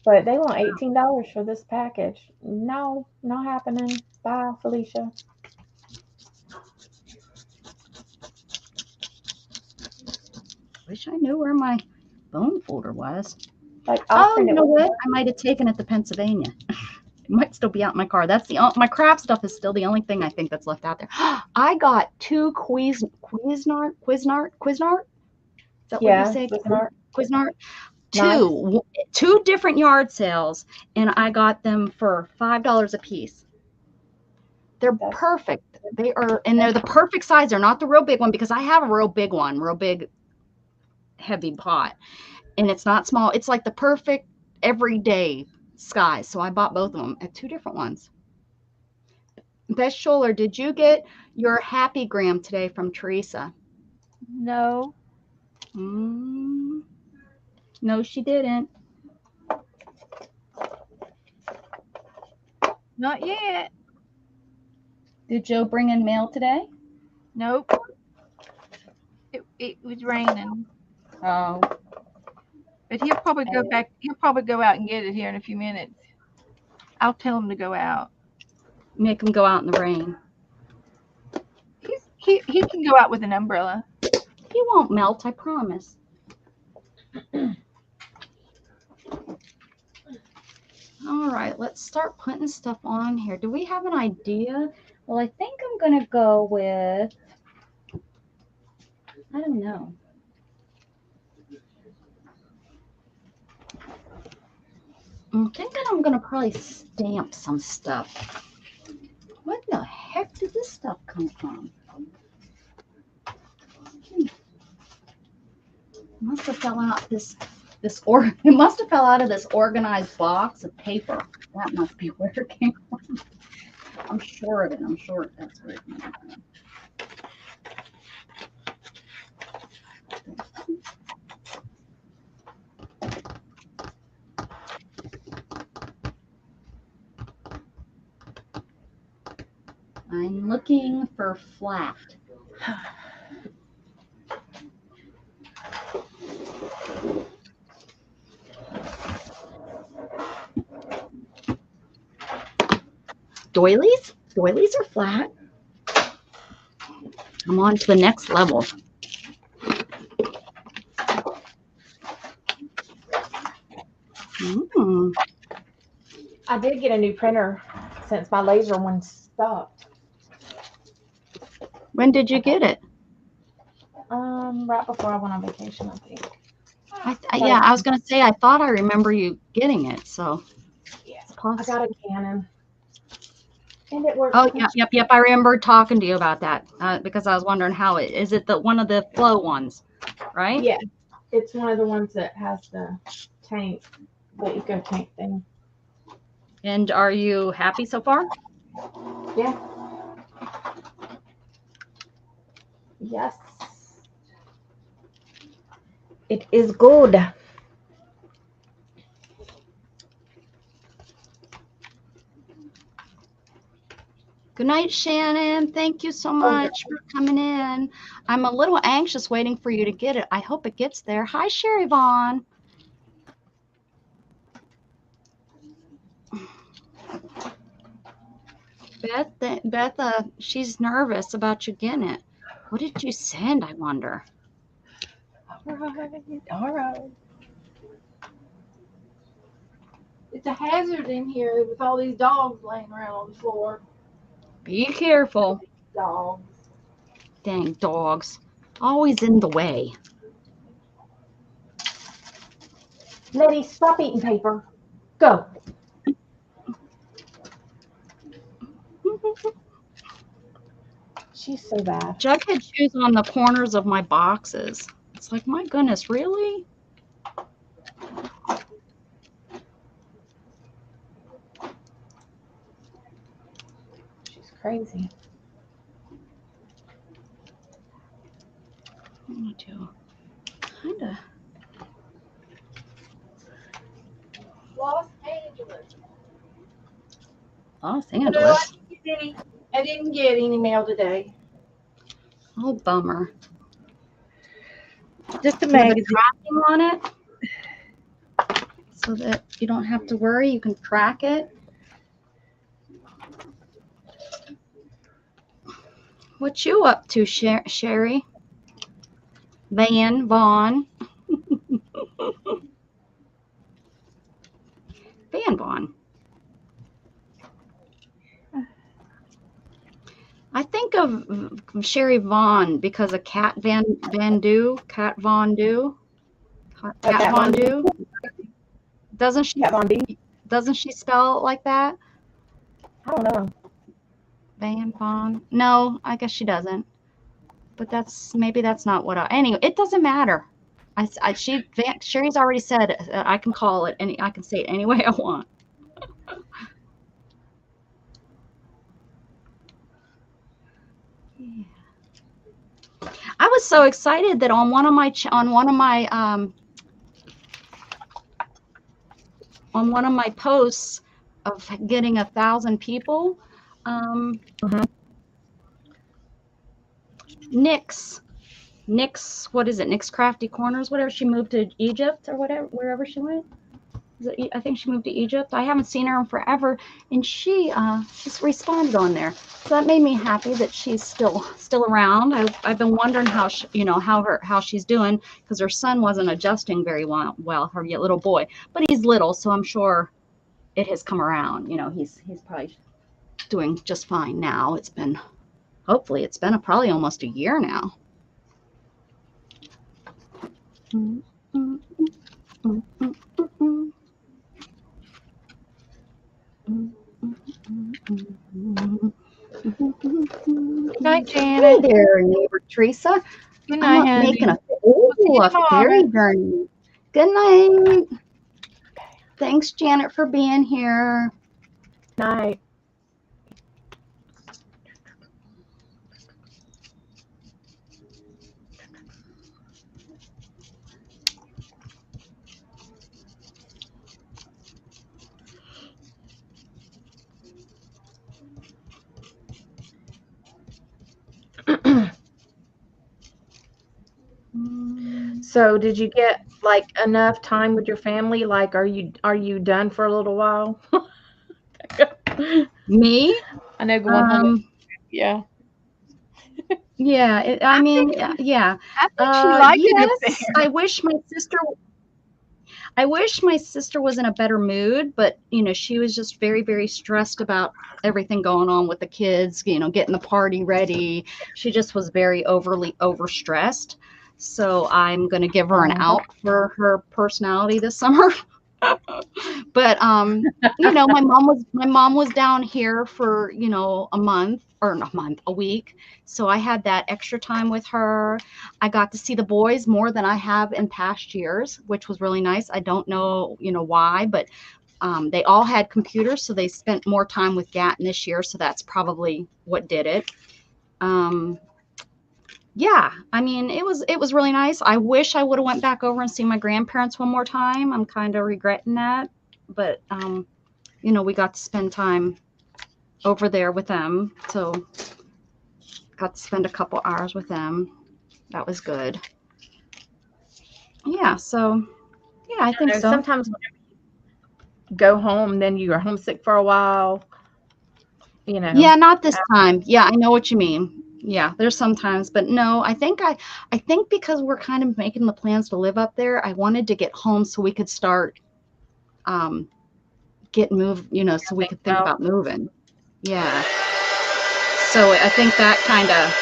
But they want $18 for this package. No, not happening. Bye, Felicia. Wish I knew where my bone folder was. Like, you know what? I might have taken it to Pennsylvania. It might still be out in my car. That's my craft stuff is still the only thing I think that's left out there. I got 2 Cuisinart. Is that what you say? Cuisinart. Two different yard sales, and I got them for $5 a piece. They're perfect. They're the perfect size. They're not the real big one because I have a real big one, real big, heavy pot, and it's not small. It's like the perfect everyday size. So I bought both of them at 2 different ones. Beth Scholler, did you get your happy gram today from Teresa? No. No, she didn't. Not yet. Did Joe bring in mail today? Nope. It was raining. Oh. But he'll probably go back. He'll probably go out and get it here in a few minutes. I'll tell him to go out. Make him go out in the rain. He can go out with an umbrella. He won't melt, I promise. All right, let's start putting stuff on here. Do we have an idea? Well, I think I'm going to go with, I don't know. I'm thinking I'm going to probably stamp some stuff. What the heck did this stuff come from? Must have fell out this it must have fell out of this organized box of paper. That must be where it came from. I'm sure of it. I'm sure that's where it came from. I'm looking for flat. Doilies? Doilies are flat. I'm on to the next level. Mm. I did get a new printer since my laser one stopped. When did you get it? Right before I went on vacation, I think. Yeah, I was going to say, I thought I remember you getting it, so. Yeah, it's I possible. got a Canon. And it works. Oh, yep. I remember talking to you about that because I was wondering how is it one of the flow ones, right? Yeah, it's one of the ones that has the tank, the eco tank thing. And are you happy so far? Yeah. Yes. It is good. Good night, Shannon. Thank you so much for coming in. I'm a little anxious waiting for you to get it. I hope it gets there. Hi, Sherry Vaughn. Beth, she's nervous about you getting it. What did you send, I wonder? All right. It's a hazard in here with all these dogs laying around on the floor. Be careful. Dogs. Dang dogs. Always in the way. Letty, stop eating paper. Go. She's so bad. Jughead chews on the corners of my boxes. It's like, my goodness, really? She's crazy. I'm gonna do kinda. Los Angeles. Los No, Angeles. I didn't get any mail today. Oh, bummer. Just a With magazine. the tracking on it, so that you don't have to worry. You can track it. What you up to, Sherry? Vaughn. Vaughn. I think of Sherry Vaughn because of Kat Von Du. Kat Von Du. Doesn't she? Kat Von D? Doesn't she spell it like that? I don't know. Vaughn. No, I guess she doesn't. But maybe that's not what anyway, it doesn't matter. Sherry's already said I can call it I can say it any way I want. Yeah. I was so excited that on one of my posts of getting 1,000 people, Nick's, what is it? Nick's Crafty Corners, whatever. She moved to Egypt or whatever, wherever she went. I think she moved to Egypt. I haven't seen her in forever, and she's responded on there. So that made me happy that she's still around. I've been wondering how she's doing, because her son wasn't adjusting very well, her little boy, but he's little, so I'm sure it has come around. He's probably doing just fine now. Hopefully it's been probably almost a year now. Good night, Janet. Hey there, neighbor Teresa. Good night, honey. Making a fairy. Good night. Thanks, Janet, for being here. Night. So did you get like enough time with your family? Like, are you done for a little while? Me? I know going home. Yeah. Yeah. I mean, yeah. I think she liked it up Yes. there. I wish my sister was in a better mood, but she was just very, very stressed about everything going on with the kids, getting the party ready. She just was very overly overstressed. So I'm going to give her an out for her personality this summer. But my mom was down here for a month, or not a month, a week. So I had that extra time with her. I got to see the boys more than I have in past years, which was really nice. I don't know why, but they all had computers, so they spent more time with Gatton this year. So that's probably what did it. Yeah, I mean, it was really nice. I wish I would have went back over and seen my grandparents one more time. I'm kind of regretting that, but we got to spend time over there with them, so got to spend a couple hours with them. That was good. Yeah, so yeah, I think so. Sometimes when you go home, then you are homesick for a while. Yeah, not this time. Yeah, I know what you mean. Yeah, there's sometimes, but no, I think because we're kind of making the plans to live up there, I wanted to get home so we could start get moved, so we could think about moving. Yeah. So I think that kind of.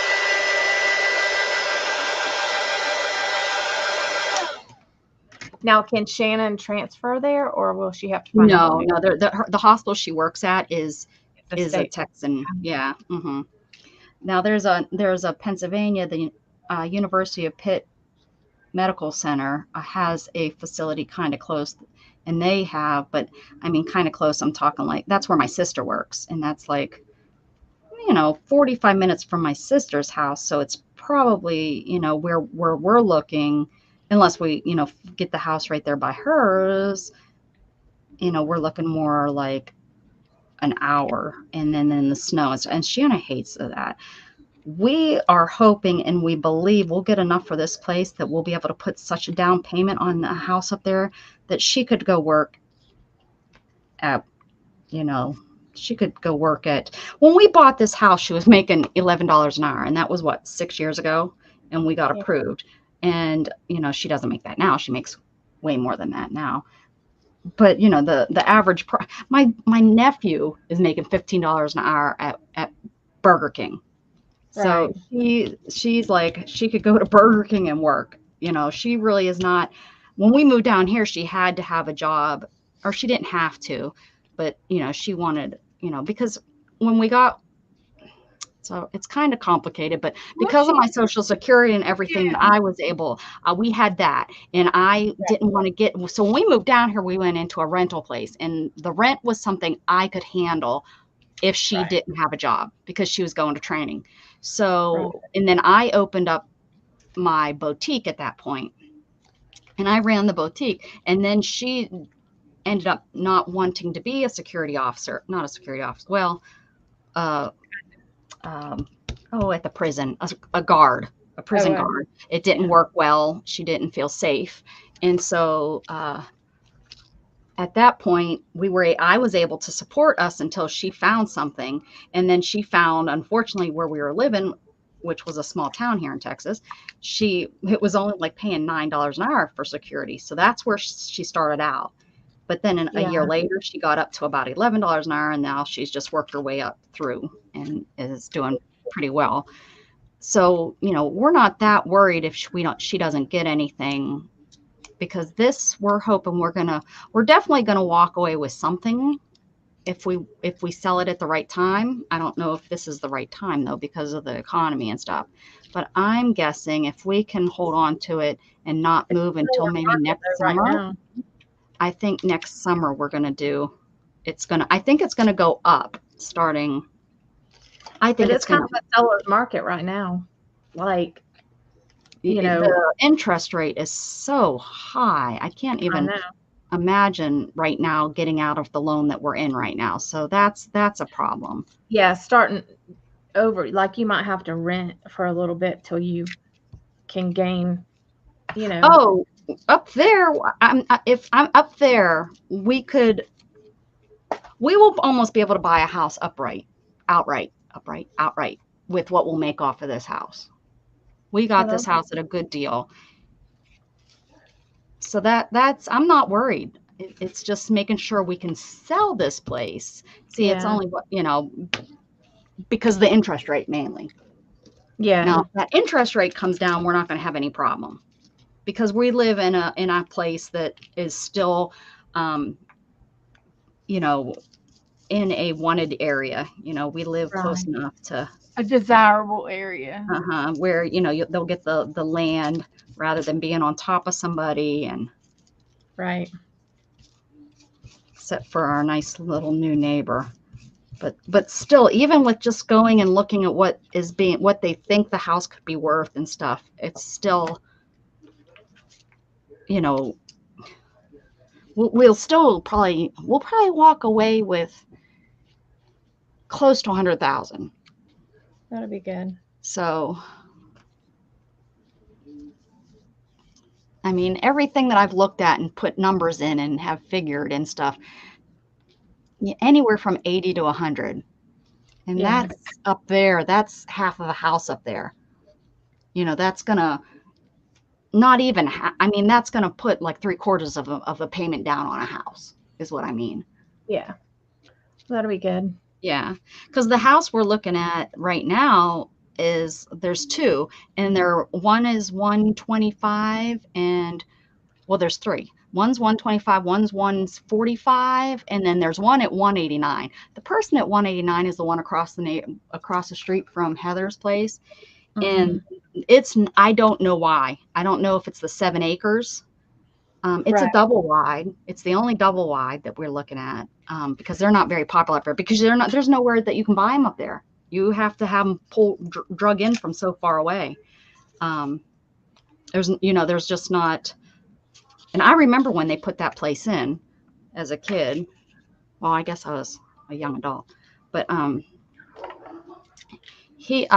Now, can Shannon transfer there, or will she have to find No. The hospital she works at is a Texan. Yeah. Mm-hmm. Now there's a Pennsylvania, the University of Pitt Medical Center has a facility kind of close, and they have, but I mean, kind of close. I'm talking like that's where my sister works, and that's like 45 minutes from my sister's house. So it's probably where we're looking, unless we get the house right there by hers. We're looking more like an hour, and then in the snow, and Shanna hates that. We are hoping and we believe we'll get enough for this place that we'll be able to put such a down payment on the house up there that she could go work at, she could go work at. When we bought this house, she was making $11 an hour, and that was what, 6 years ago, and we got approved. And she doesn't make that now. She makes way more than that now. But the average my nephew is making $15 an hour at Burger King. So she's like, she could go to Burger King and work. She really is not. When we moved down here, she had to have a job, or she didn't have to, but she wanted, because when we got, so it's kind of complicated, but because of my Social Security and everything that I was able, we had that, and I didn't want to get. So when we moved down here, we went into a rental place, and the rent was something I could handle if she didn't have a job, because she was going to training. So, and then I opened up my boutique at that point, and I ran the boutique, and then she ended up not wanting to be a security officer, not a security officer. Well, at the prison, a guard, a prison guard. It didn't work well. She didn't feel safe. And so, at that point, I was able to support us until she found something. And then she found, unfortunately, where we were living, which was a small town here in Texas, it was only like paying $9 an hour for security. So that's where she started out. But then a year later, she got up to about $11 an hour, and now she's just worked her way up through and is doing pretty well. So, we're not that worried if she doesn't get anything, because we're hoping we're definitely gonna walk away with something if we sell it at the right time. I don't know if this is the right time though because of the economy and stuff. But I'm guessing if we can hold on to it and not move until maybe next Right summer, now. I think next summer we're gonna do. I think it's gonna go up starting. I think But it's it's kind gonna. of a seller's market right now. Like, you know, The interest rate is so high. I can't I even know. imagine right now getting out of the loan that we're in right now. So that's a problem. Yeah, starting over, like you might have to rent for a little bit till you can gain, you know. Oh, up there, if I'm up there, we will almost be able to buy a house outright with what we'll make off of this house. We got Well, this house at a good deal. So that's I'm not worried. It's just making sure we can sell this place. See, it's Yeah. only because of the interest rate mainly. Yeah. Now, if that interest rate comes down, we're not going to have any problem because we live in a place that is still, you know, in a wanted area. You know, we live close Right. enough to A desirable area. where they'll get the land rather than being on top of somebody, and Right. except for our nice little new neighbor. But still, even with just going and looking at what they think the house could be worth and stuff, it's still, you know, we'll probably walk away with close to 100,000. That'll be good. So, I mean, everything that I've looked at and put numbers in and have figured and stuff, anywhere from 80 to 100. And Yeah. that's up there. That's half of a house up there. You know, that's gonna not even. I mean, that's gonna put like 3/4 of a payment down on a house. Is what I mean. Yeah. That'll be good. Yeah, because the house we're looking at right now there's two, and one is 125, and well, there's three. One's 125, one's 145, and then there's one at 189. The person at 189 is the one across the street from Heather's place, and I don't know why. I don't know if it's the 7 acres. It's a Right. double wide. It's the only double wide that we're looking at because they're not very popular up there because there's nowhere that you can buy them up there. You have to have them drug in from so far away. There's just not. And I remember when they put that place in as a kid. Well, I guess I was a young adult, but he's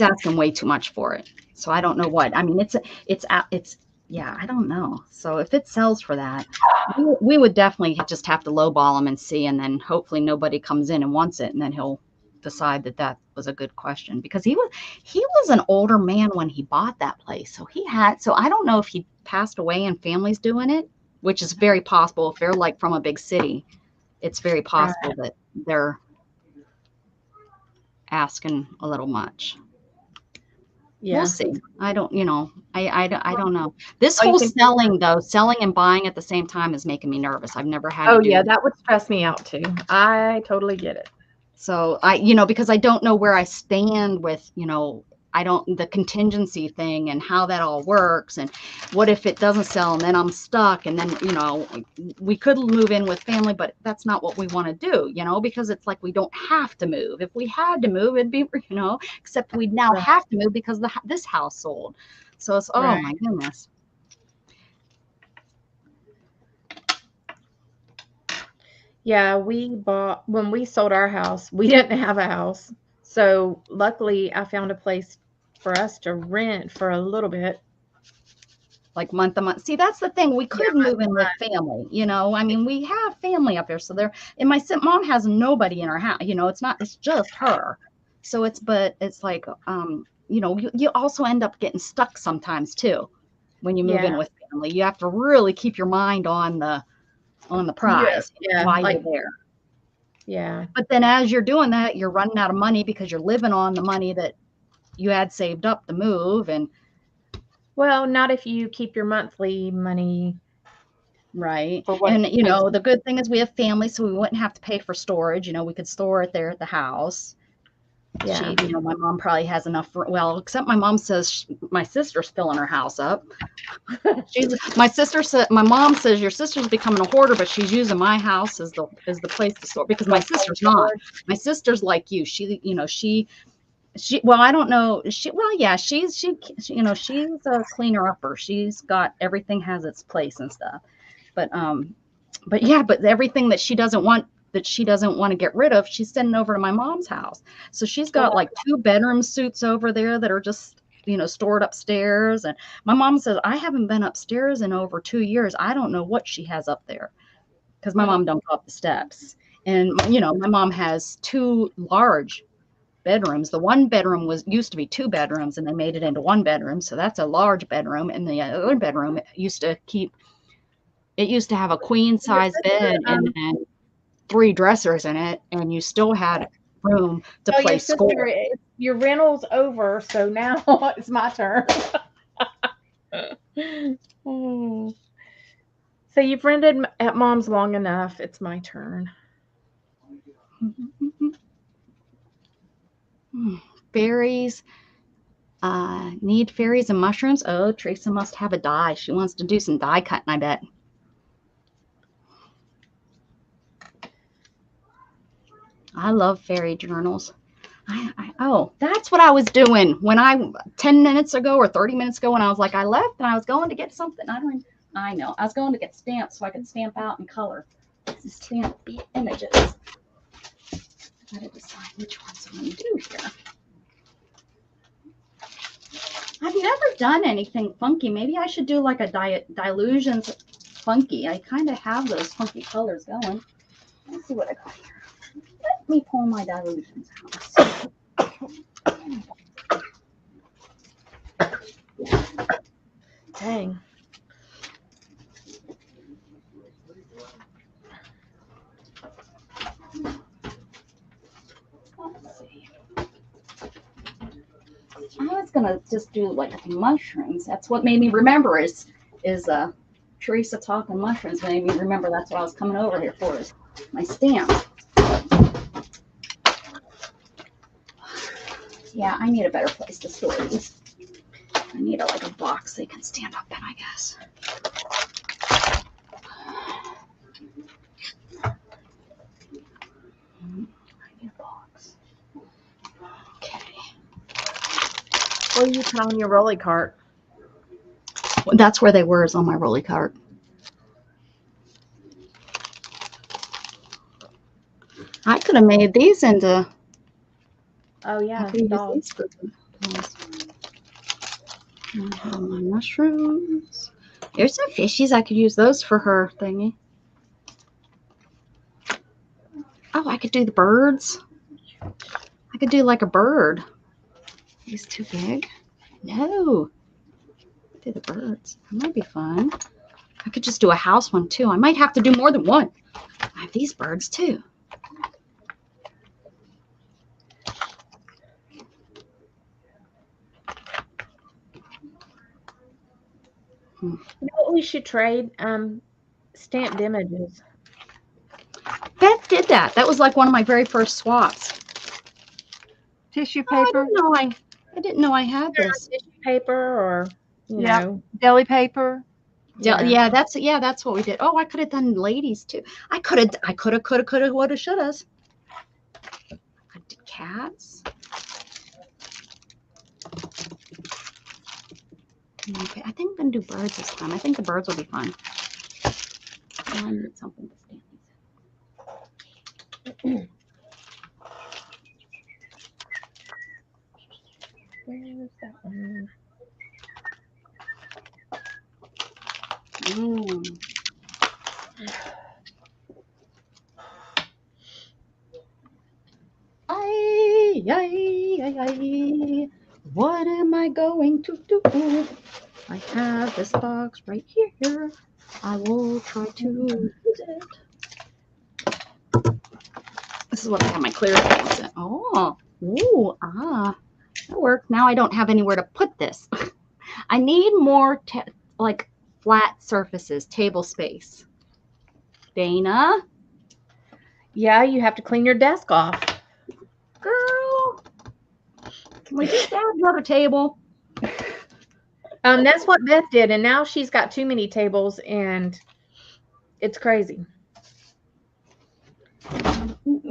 asking way too much for it. So I don't know what. I mean, I don't know. So if it sells for that, we would definitely just have to lowball him and see, and then hopefully nobody comes in and wants it, and then he'll decide that was a good question because he was an older man when he bought that place. So I don't know if he passed away and family's doing it, which is very possible. If they're like from a big city, it's very possible that they're asking a little much. Yeah. We'll see. I don't know. I don't know. This Oh, you whole can- selling and buying at the same time is making me nervous. I've never had Oh, to do yeah. that. That would stress me out too. I totally get it. So because I don't know where I stand with, the contingency thing and how that all works. And what if it doesn't sell and then I'm stuck and then, we could move in with family, but that's not what we want to do, because it's like we don't have to move. If we had to move, it'd be, except we now have to move because this house sold. So it's, oh my goodness. Yeah, when we sold our house, we didn't have a house. So luckily I found a place for us to rent for a little bit. Like month to month. See, that's the thing. We could move in with family, I mean, we have family up there. So and my mom has nobody in her house, it's just her. So it's like, you also end up getting stuck sometimes too. When you move in with family, you have to really keep your mind on the prize while you're there. Yeah. But then as you're doing that, you're running out of money because you're living on the money that you had saved up to move. And well, not if you keep your monthly money Right. For what And, it takes. the good thing is we have family, so we wouldn't have to pay for storage. We could store it there at the house. Yeah. My mom probably has enough well, except my mom says my sister's filling her house up. My mom says your sister's becoming a hoarder, but she's using my house as the place to store because my sister's not. My sister's like you. She well, I don't know. She's a cleaner upper. She's got everything has its place and stuff. But everything that she doesn't want to get rid of, she's sending over to my mom's house. So she's got like 2-bedroom suites over there that are just stored upstairs. And my mom says, I haven't been upstairs in over 2 years. I don't know what she has up there because my mom don't go up the steps. And my mom has 2 large bedrooms. The one bedroom used to be 2 bedrooms, and they made it into 1 bedroom. So that's a large bedroom. And the other bedroom used to have a queen size bed and then 3 dressers in it, and you still had room to play school. Your rental's over, so now it's my turn. So you've rented at Mom's long enough. It's my turn. Fairies. Need fairies and mushrooms. Oh, Teresa must have a die. She wants to do some die cutting, I bet. I love fairy journals. Oh, that's what I was doing when 10 minutes ago or 30 minutes ago when I was like, I left and I was going to get something. I know. I was going to get stamps so I could stamp out in color. Stamp the images. I gotta decide which ones I'm going to do here. I've never done anything funky. Maybe I should do like a Dilutions funky. I kind of have those funky colors going. Let's see what I got here. Let me pull my Dilutions out. Dang. Let's see. I was gonna just do like mushrooms. That's what made me remember is Teresa talking mushrooms made me remember that's what I was coming over here for is my stamp. Yeah, I need a better place to store these. I need like a box they can stand up in, I guess. I need a box. Okay. What do you put on your rolly cart? Well, that's where they were, is on my rolly cart. I could have made these into. Oh yeah, I could use dolls. these for dolls. I have my mushrooms. There's some fishies. I could use those for her thingy. Oh, I could do the birds. I could do like a bird. These too big? No. Do the birds. That might be fun. I could just do a house one too. I might have to do more than one. I have these birds too. You know what we should trade? Stamped images. Beth did that. That was like one of my very first swaps. Tissue Oh, paper, I didn't know I had this. Tissue paper or you Yeah. know. deli paper. Yeah, that's what we did. Oh, I could have done ladies too. I could have, woulda, shouldas. I did cats. Okay, I think I'm gonna do birds this time. I think the birds will be fun. I need something to stand these. Where's that one? What am I going to do? I have this box right here. I will try to use it. This is what I have my clear things in. Oh, ooh, that worked. Now I don't have anywhere to put this. I need more like flat surfaces, table space. Dana, Yeah, you have to clean your desk off. girl, can we just add another table? That's what Beth did, and now she's got too many tables, and it's crazy.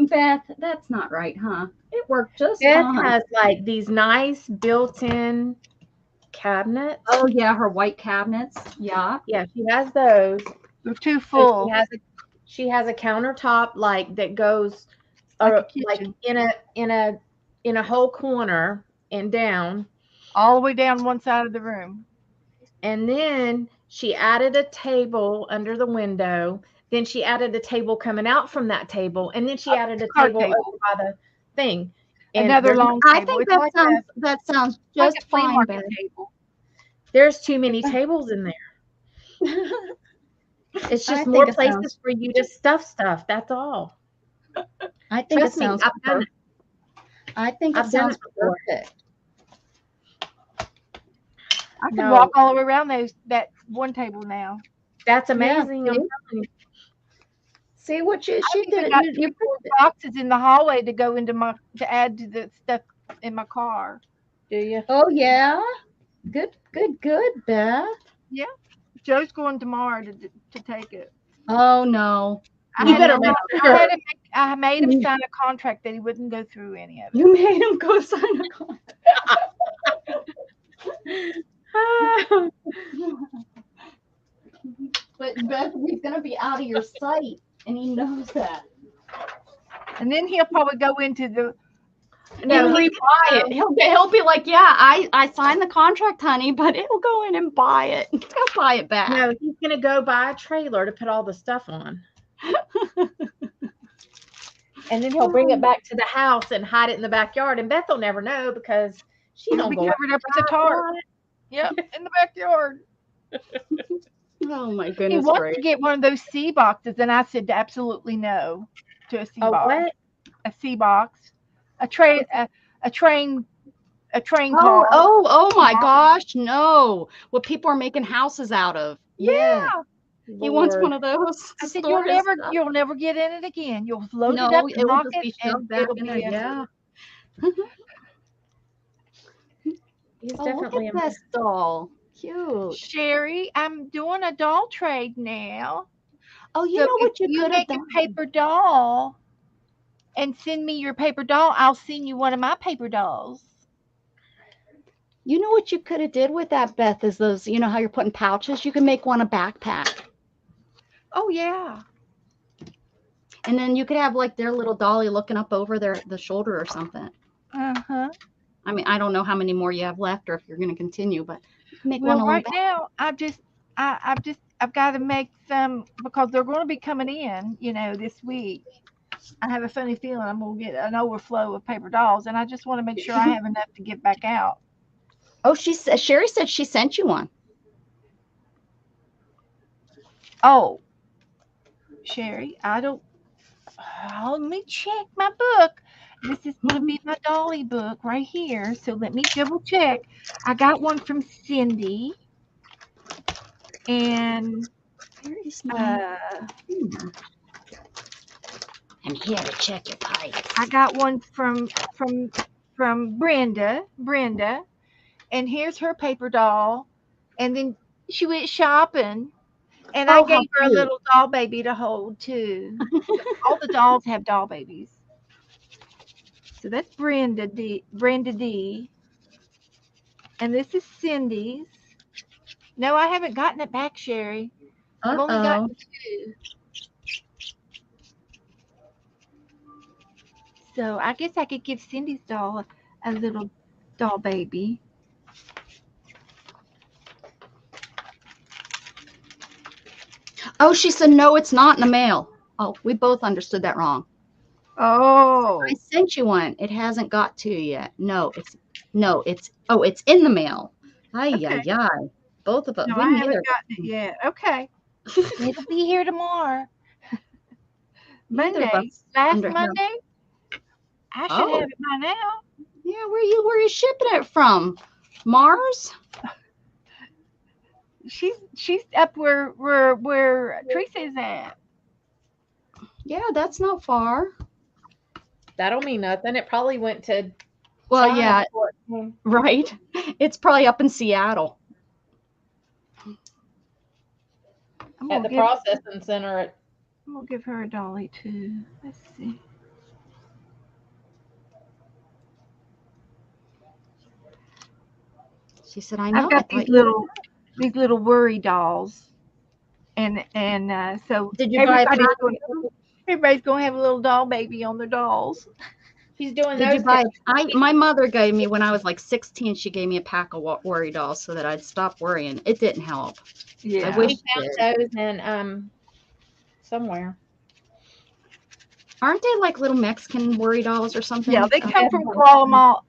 Beth, that's not right, huh? It worked just Beth fine. has like these nice built-in cabinets. Oh yeah, her white cabinets. Yeah. Yeah, she has those. They're too So full. she has a countertop like that goes Like a like kitchen. in a whole corner and down. All the way down one side of the room. And then she added a table under the window. Then she added a table coming out from that table, and then she added a card table table. over by the thing. And Another there's, long I table. think It's like that sounds like just a flea fine, market Beth. table. there's too many tables in there. It's I just think more it places sounds- for you to stuff stuff. That's all. I think Trust it me, sounds I've done perfect. I think it I've done sounds it before. perfect. I can No. walk all the way around that one table now. That's Yeah, amazing. I'm see? telling you. See what she I did? got You proved it. boxes in the hallway to go into to add to the stuff in my car. Do you? Oh yeah. Good, Beth. Joe's going tomorrow to take it. Oh no. You better make sure. I made him sign a contract that he wouldn't go through any of it. You made him go sign a contract. But Beth, he's gonna be out of your sight, and he knows that. And then he'll probably go into the No, He'll he, buy it. He'll be like, yeah, I signed the contract, honey, but he'll go in and buy it. He'll buy it back. no, he's gonna go buy a trailer to put all the stuff on. And then he'll bring it back to the house and hide it in the backyard. And Beth will never know because she it'll don't be go covered up with a tarp. Yep, in the backyard. Oh my He goodness, wants great. to get one of those sea boxes, and I said absolutely no to a sea Oh, box. what? A sea box, a train car. Oh my gosh, no. What people are making houses out of. Yeah. He wants one of those. I to said store his stuff. you'll never get in it again. You'll load No, it up it and will lock just it, be and shoved back it'll in be there. in. Yeah. He's Oh, definitely look at this doll. Cute. Sherry, I'm doing a doll trade now. Oh, you So know what if you you could have make done? a paper doll and send me your paper doll, I'll send you one of my paper dolls. You know what you could have did with that, Beth, is those, you know how you're putting pouches? You can make one a backpack. Oh yeah. And then you could have like their little dolly looking up over the shoulder or something. Uh-huh. I mean, I don't know how many more you have left or if you're going to continue, but you can make Well, one a right little now I've got to make some because they're going to be coming in, this week. I have a funny feeling I'm going to get an overflow of paper dolls, and I just want to make sure I have enough to get back out. Oh, Sherry said she sent you one. Oh, Sherry, let me check my book. This is going to be my dolly book right here. So let me double check. I got one from Cindy. And Where is my? uh, I'm here to check your pipes. I got one from Brenda. And here's her paper doll. And then she went shopping. And I Oh, how gave her a cute. little doll baby to hold too. All the dolls have doll babies. So that's Brenda D. And this is Cindy's. No, I haven't gotten it back, Sherry. I've only gotten two. So I guess I could give Cindy's doll a little doll baby. Oh, she said, no, it's not in the mail. Oh, we both understood that wrong. Oh. I sent you one. It hasn't got to you yet. It's in the mail. Ay, Okay. ay, ay. Both of us. No, we I neither. haven't gotten it yet. Okay. It'll be here tomorrow. Neither of Monday. us Last under- Monday? I should Oh. have it by now. Yeah, where are you shipping it from? Mars? She's up where Teresa is at. Yeah, that's not far. That don't mean nothing. It probably went to Well, China yeah, before it came. right. It's probably up in Seattle. I'm At gonna the give processing center. I'm gonna give her a dolly too. Let's see. She said, "I I've know. I got thought you." these little worry dolls, and so Did you buy a pack? everybody's gonna have a little doll baby on their dolls. She's doing Did you those. buy? My mother gave me when I was like 16. She gave me a pack of worry dolls so that I'd stop worrying. It didn't help. Yeah, I wish We it found did. those in somewhere. Aren't they like little Mexican worry dolls or something? yeah, they I come don't from know.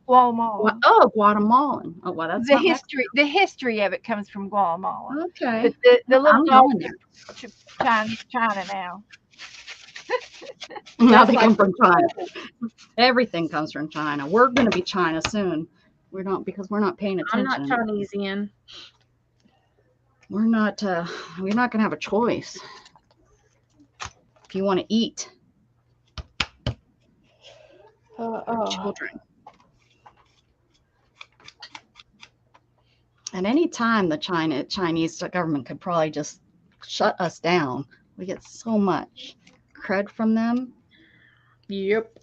Guatemala. Oh, Guatemalan. Oh, well, that's not Mexican. The history of it comes from Guatemala, Okay. but the little I'm dolls going there. are China now. Now That's they like come from China. Everything comes from China. We're going to be China soon. We're not because we're not paying I'm not attention. Chinesian. We're not going to have a choice. If you want to eat children. At any time, the Chinese government could probably just shut us down. We get so much cred from them. Yep.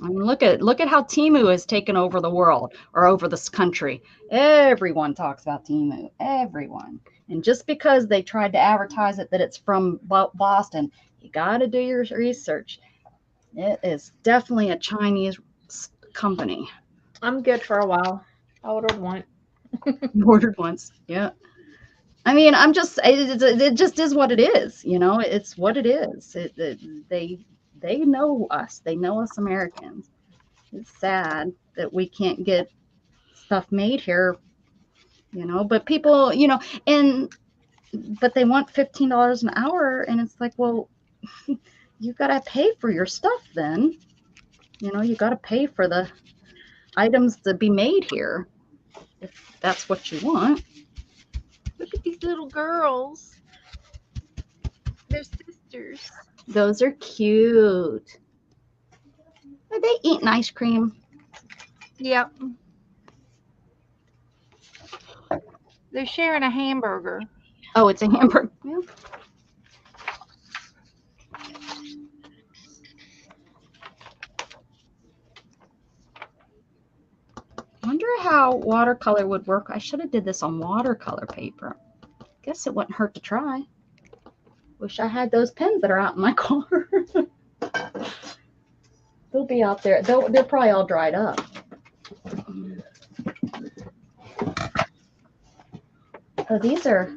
I mean, look at how Temu has taken over the world or over this country. Everyone talks about Temu. Everyone. And just because they tried to advertise it that it's from Boston, you got to do your research. It is definitely a Chinese company. I'm good for a while. I ordered one. You ordered once. Yeah. I mean, it just is what it is. You know, it's what it is. They know us. They know us Americans. It's sad that we can't get stuff made here, you know, but people, you know, but they want $15 an hour. And it's like, well, you got to pay for your stuff then. You know, you got to pay for the items to be made here if that's what you want. Look at these little girls. They're sisters. Those are cute. Are they eating ice cream? Yep. They're sharing a hamburger. Oh, it's a hamburger. Yeah. Wonder how watercolor would work. I should have did this on watercolor paper. Guess it wouldn't hurt to try. Wish I had those pens that are out in my car. They'll be out there. They're probably all dried up. Oh, these are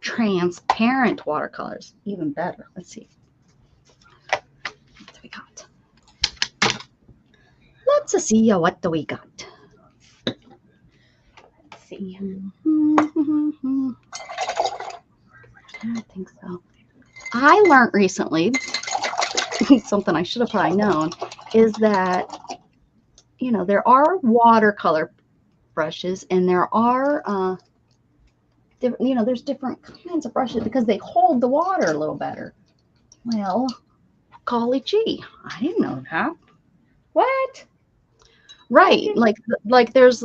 transparent watercolors. Even better. Let's see. What do we got? Let's see what do we got. Let's see. I think so. I learned recently something I should have probably known is that, you know, there are watercolor brushes and there are you know, there's different kinds of brushes because they hold the water a little better. Well, golly gee, I didn't know that. What? Right, like there's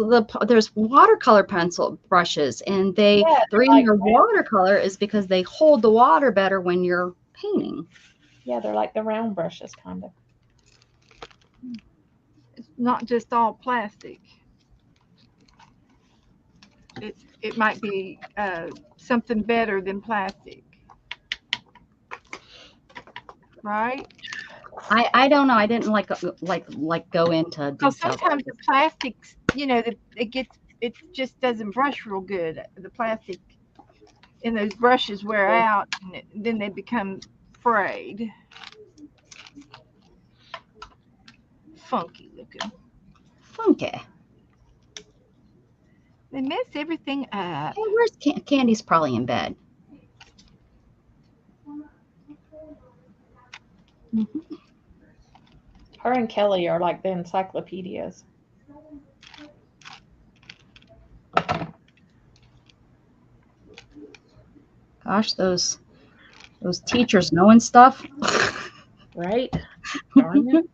watercolor pencil brushes, and the reason like they're watercolor is because they hold the water better when you're painting. Yeah, they're like the round brushes, kind of. It's not just all plastic. It might be something better than plastic, right? I don't know. I didn't like go into Because details. sometimes the plastics, you know, it just doesn't brush real good. The plastic in those brushes wear out, and then they become frayed. Funky looking. Funky. They mess everything up. Hey, where's Candy's probably in bed. Her and Kelly are like the encyclopedias. Gosh, those teachers knowing stuff. Right? Darn it.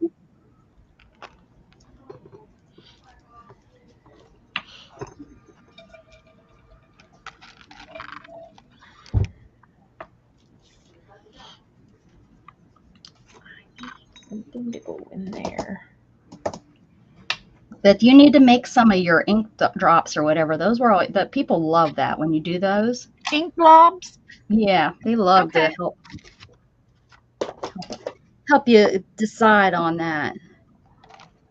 Something to go in there. But you need to make some of your ink drops or whatever. Those were all the people love that when you do those. Ink blobs. Yeah, they love to Okay. help you decide on that.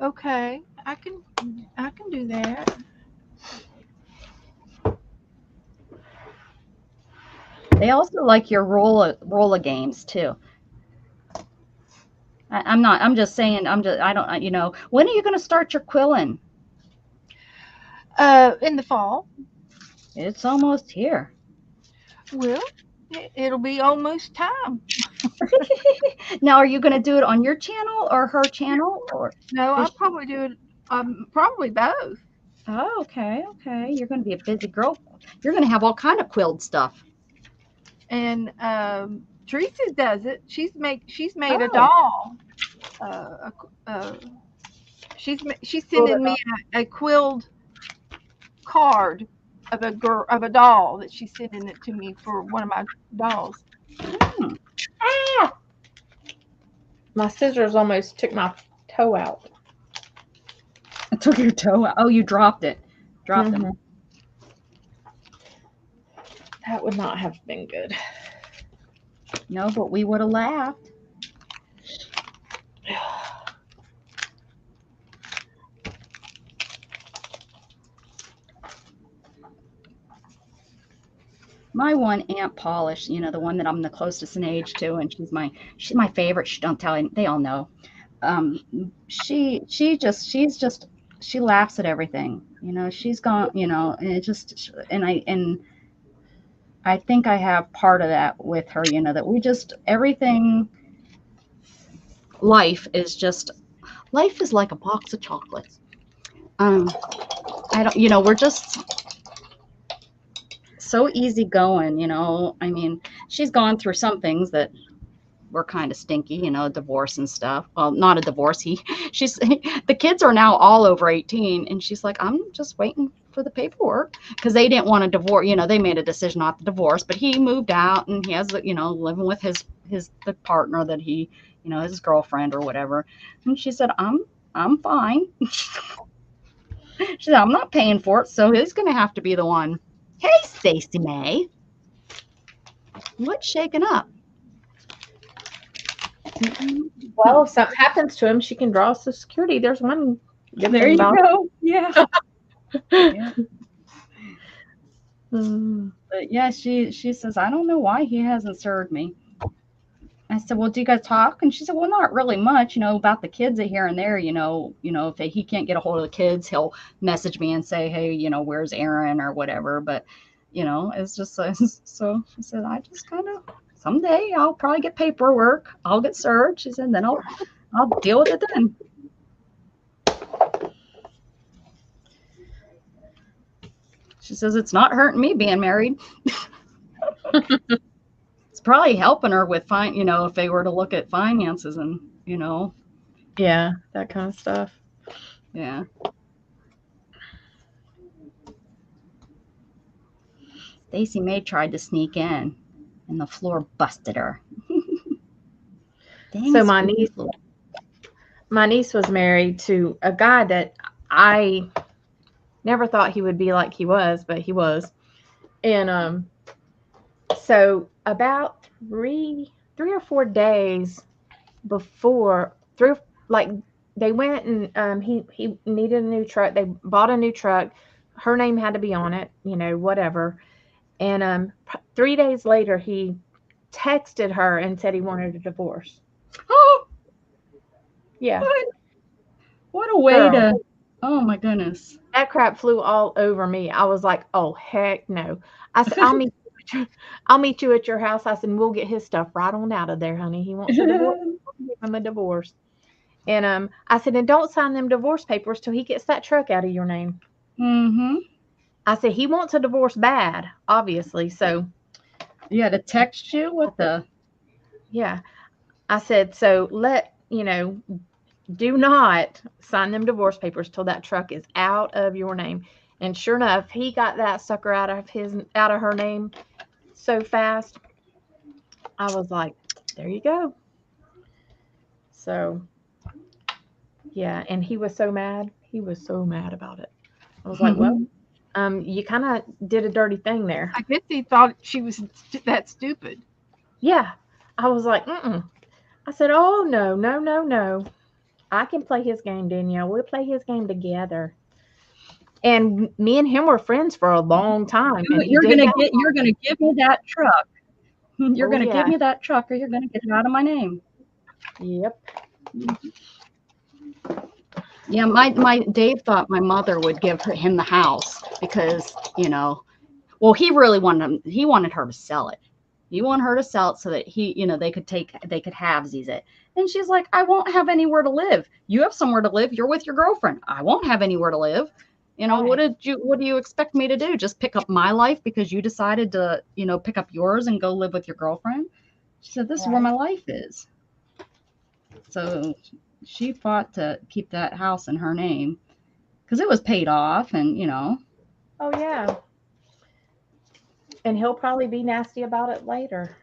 Okay. I can do that. They also like your roller games too. I'm just saying. I don't. When are you going to start your quilling? In the fall. It's almost here. Well, it'll be almost time. Now, are you going to do it on your channel or her channel? Or No, I'll probably do it. Probably both. oh, okay. You're going to be a busy girl. You're going to have all kind of quilled stuff. And Teresa does it. She's made a Oh. doll. She's sending me a quilled card of a doll that she's sending it to me for one of my dolls. My scissors almost took my toe out. I took your toe out. Oh, you dropped it. Dropped them. That would not have been good. No, but we would have laughed. My one Aunt Polish, the one that I'm the closest in age to, and she's my favorite. She don't tell, they all know. She laughs at everything. She's gone. And it just and I think I have part of that with her. That we just everything. Life is like a box of chocolates. I don't. We're just so easygoing, I mean, she's gone through some things that were kind of stinky, divorce and stuff. Well, not a divorce. The kids are now all over 18, and she's like, I'm just waiting for the paperwork because they didn't want to divorce. They made a decision not to divorce, but he moved out and he has, living with the partner that he, his girlfriend or whatever. And she said, I'm fine. She said, I'm not paying for it, so he's going to have to be the one. Hey, Stacey May. What's shaking up? Well, if something happens to him, she can draw Social Security. There's one. There you go. Yeah. Yeah. But yeah, she says, I don't know why he hasn't served me. I said, well, do you guys talk? And she said, well, not really much, about the kids here and there, if he can't get a hold of the kids, he'll message me and say, hey, where's Aaron or whatever. But, it's just so she said, I just kind of, someday I'll probably get paperwork. I'll get served. She said, then I'll deal with it then. She says, it's not hurting me being married. It's probably helping her with if they were to look at finances and, Yeah, that kind of stuff. Yeah. Stacey May tried to sneak in and the floor busted her. Dang, So my niece was married to a guy that I never thought he would be like he was, but he was. And so about three or 4 days before, they went and he needed a new truck. They bought a new truck. Her name had to be on it, whatever. And 3 days later, he texted her and said he wanted a divorce. Oh, yeah. What a way to, oh my goodness. That crap flew all over me. I was like, oh, heck no. I said, I'll meet you at your house. I said, we'll get his stuff right on out of there, honey. He wants a divorce. We'll give him a divorce. And I said, and don't sign them divorce papers till he gets that truck out of your name. Mm-hmm. I said, he wants a divorce bad, obviously. So Yeah, to text you? What the? Yeah. I said, so do not sign them divorce papers till that truck is out of your name. And sure enough, he got that sucker out of her name so fast. I was like, there you go. So yeah, and he was so mad. He was so mad about it. I was like, well, you kind of did a dirty thing there. I guess he thought she was that stupid. Yeah. I was like, mm-mm. I said, oh, no, no, no, no. I can play his game, Danielle. We'll play his game together. And me and him were friends for a long time. And You're gonna give me that truck. You're Oh, gonna yeah. give me that truck, or you're gonna get it out of my name. Yep. Yeah, my Dave thought my mother would give him the house because, well, he wanted her to sell it. He wanted her to sell it so that they could halvesies it. And she's like, I won't have anywhere to live. You have somewhere to live. You're with your girlfriend. I won't have anywhere to live. What do you expect me to do? Just pick up my life because you decided to, pick up yours and go live with your girlfriend? She said, this is where my life is. So she fought to keep that house in her name because it was paid off and, Oh, yeah. And he'll probably be nasty about it later.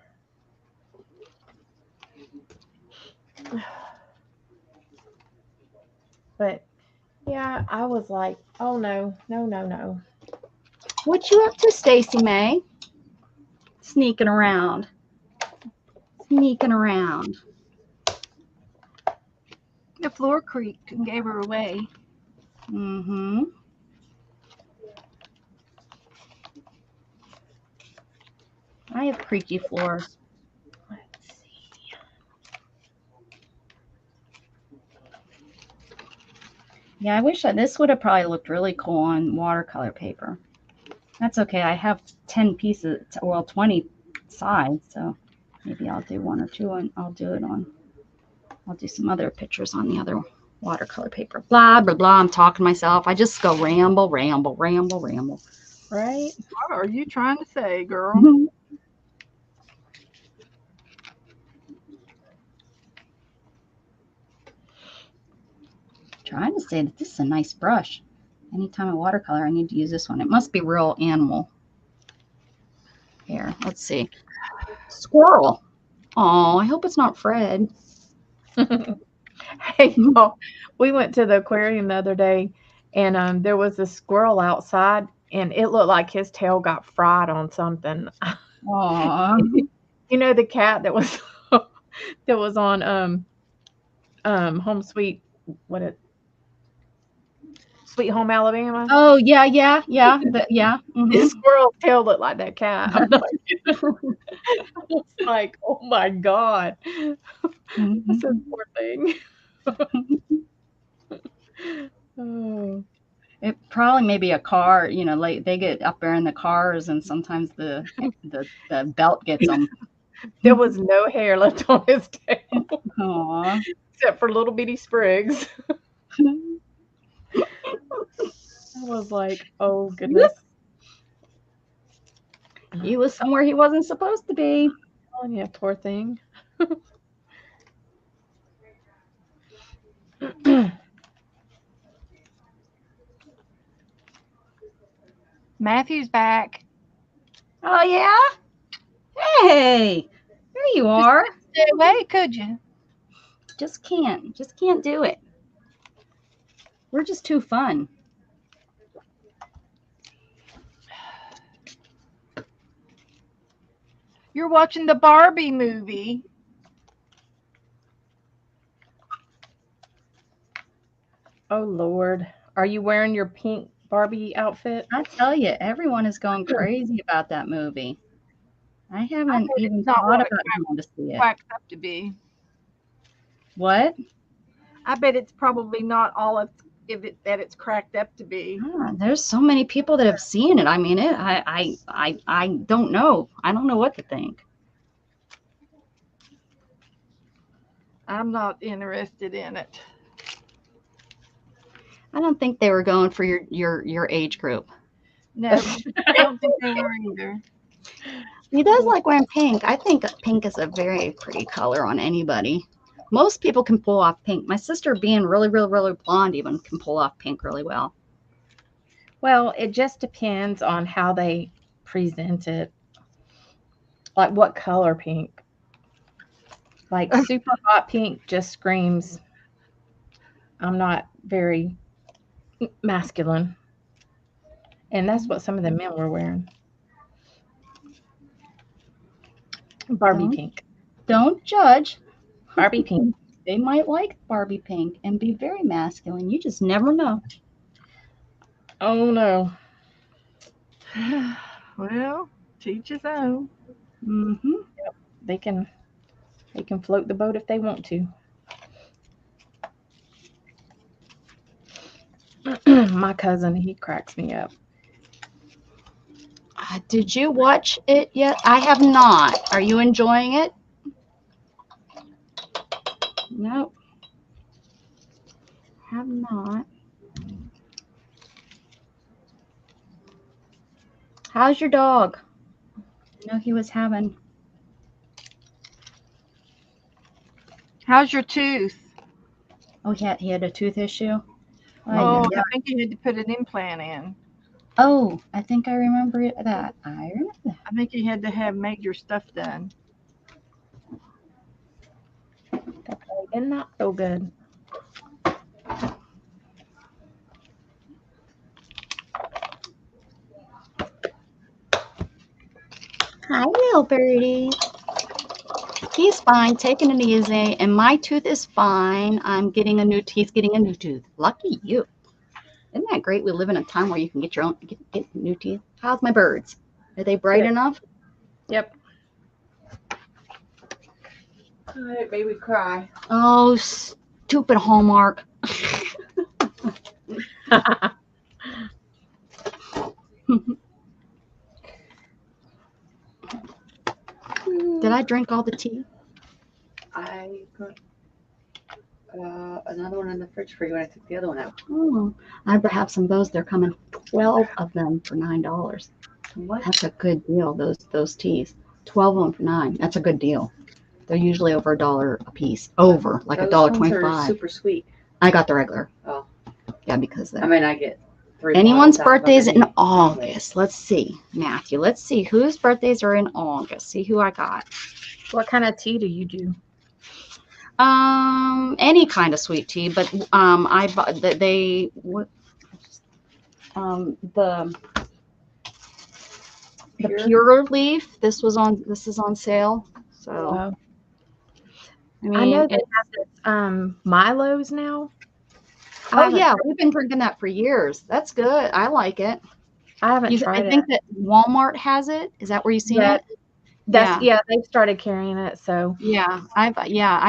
But yeah, I was like, oh, no, no, no, no. What you up to, Stacy May? Sneaking around. Sneaking around. The floor creaked and gave her away. Mm-hmm. I have creaky floors. Let's see. Yeah, I wish this would have probably looked really cool on watercolor paper. That's okay. I have 10 pieces, 20 sides, so maybe I'll do one or two and I'll do some other pictures on the other watercolor paper. Blah, blah, blah. I'm talking to myself. I just go ramble, ramble, ramble, ramble. Right? What are you trying to say, girl? Trying to say that this is a nice brush. Anytime I watercolor, I need to use this one. It must be real animal. Here, let's see. Squirrel. Oh, I hope it's not Fred. Hey, y'all, we went to the aquarium the other day, and there was a squirrel outside, and it looked like his tail got fried on something. Aw. The cat that was that was on Home Sweet Sweet Home Alabama. Oh, yeah. Yeah. Mhm. His squirrel's tail looked like that cat. I'm not kidding. I was like, oh my God, that's a poor thing. Oh. It probably maybe a car, like they get up there in the cars and sometimes the belt gets them. There was no hair left on his tail Aw. except for little bitty sprigs. I was like, oh goodness. He was somewhere he wasn't supposed to be. Oh yeah, poor thing. Matthew's back. Oh, yeah? Hey, there you are. Stay away, could you? Just can't do it. We're just too fun. You're watching the Barbie movie. Oh Lord, are you wearing your pink Barbie outfit? I tell you, everyone is going crazy about that movie. I haven't even not thought what about going to see it. Quacked up to be. What? I bet it's probably not all of it that it's cracked up to be. There's so many people that have seen it. I mean, I don't know. I don't know what to think. I'm not interested in it. I don't think they were going for your age group. No, I don't think they were either. He does like wearing pink. I think pink is a very pretty color on anybody. Most people can pull off pink. My sister, being really, really, really blonde, even can pull off pink really well. Well, it just depends on how they present it. Like what color pink. Like super hot pink just screams, I'm not very masculine. And that's what some of the men were wearing. Barbie Don't- pink. Don't judge. Barbie pink. They might like Barbie pink and be very masculine. You just never know. Oh no. Well, teach his own. Mm-hmm. They can float the boat if they want to. My cousin, he cracks me up. Did you watch it yet? I have not. Are you enjoying it? Nope. Have not. How's your dog? I know he was having. How's your tooth? Oh, he had a tooth issue. Oh, Yeah. I think you had to put an implant in. Oh, I think I remember that. I remember that. I think you had to have major stuff done. That probably did not feel good. Hi, little birdie. He's fine, taking it easy, and my tooth is fine. He's getting a new tooth. Lucky you. Isn't that great? We live in a time where you can get your own, get new teeth. How's my birds? Are they bright Good. enough? Yep. It made me cry. Oh, stupid Hallmark. Did I drink all the tea? I put another one in the fridge for you when I took the other one out. Oh, I have some of those. They're coming 12 of them for $9. What? That's a good deal, those teas. 12 of them for $9. That's a good deal. They're usually over $1 a piece. Over, like Those ones are $1.25. super sweet. I got the regular. Oh. Yeah, because I mean, I get 3 anyone's bottles out of birthday's in underneath. August. Let's see, Matthew. Let's see whose birthdays are in August. See who I got. What kind of tea do you do? Any kind of sweet tea, but I bought the pure leaf. This is on sale. So I mean, I know they have this Milo's now. oh yeah, we've been drinking that for years. That's good. I like it. I haven't tried I think that Walmart has it. Is that where you've seen it? Yeah, they've started carrying it. So Yeah, I've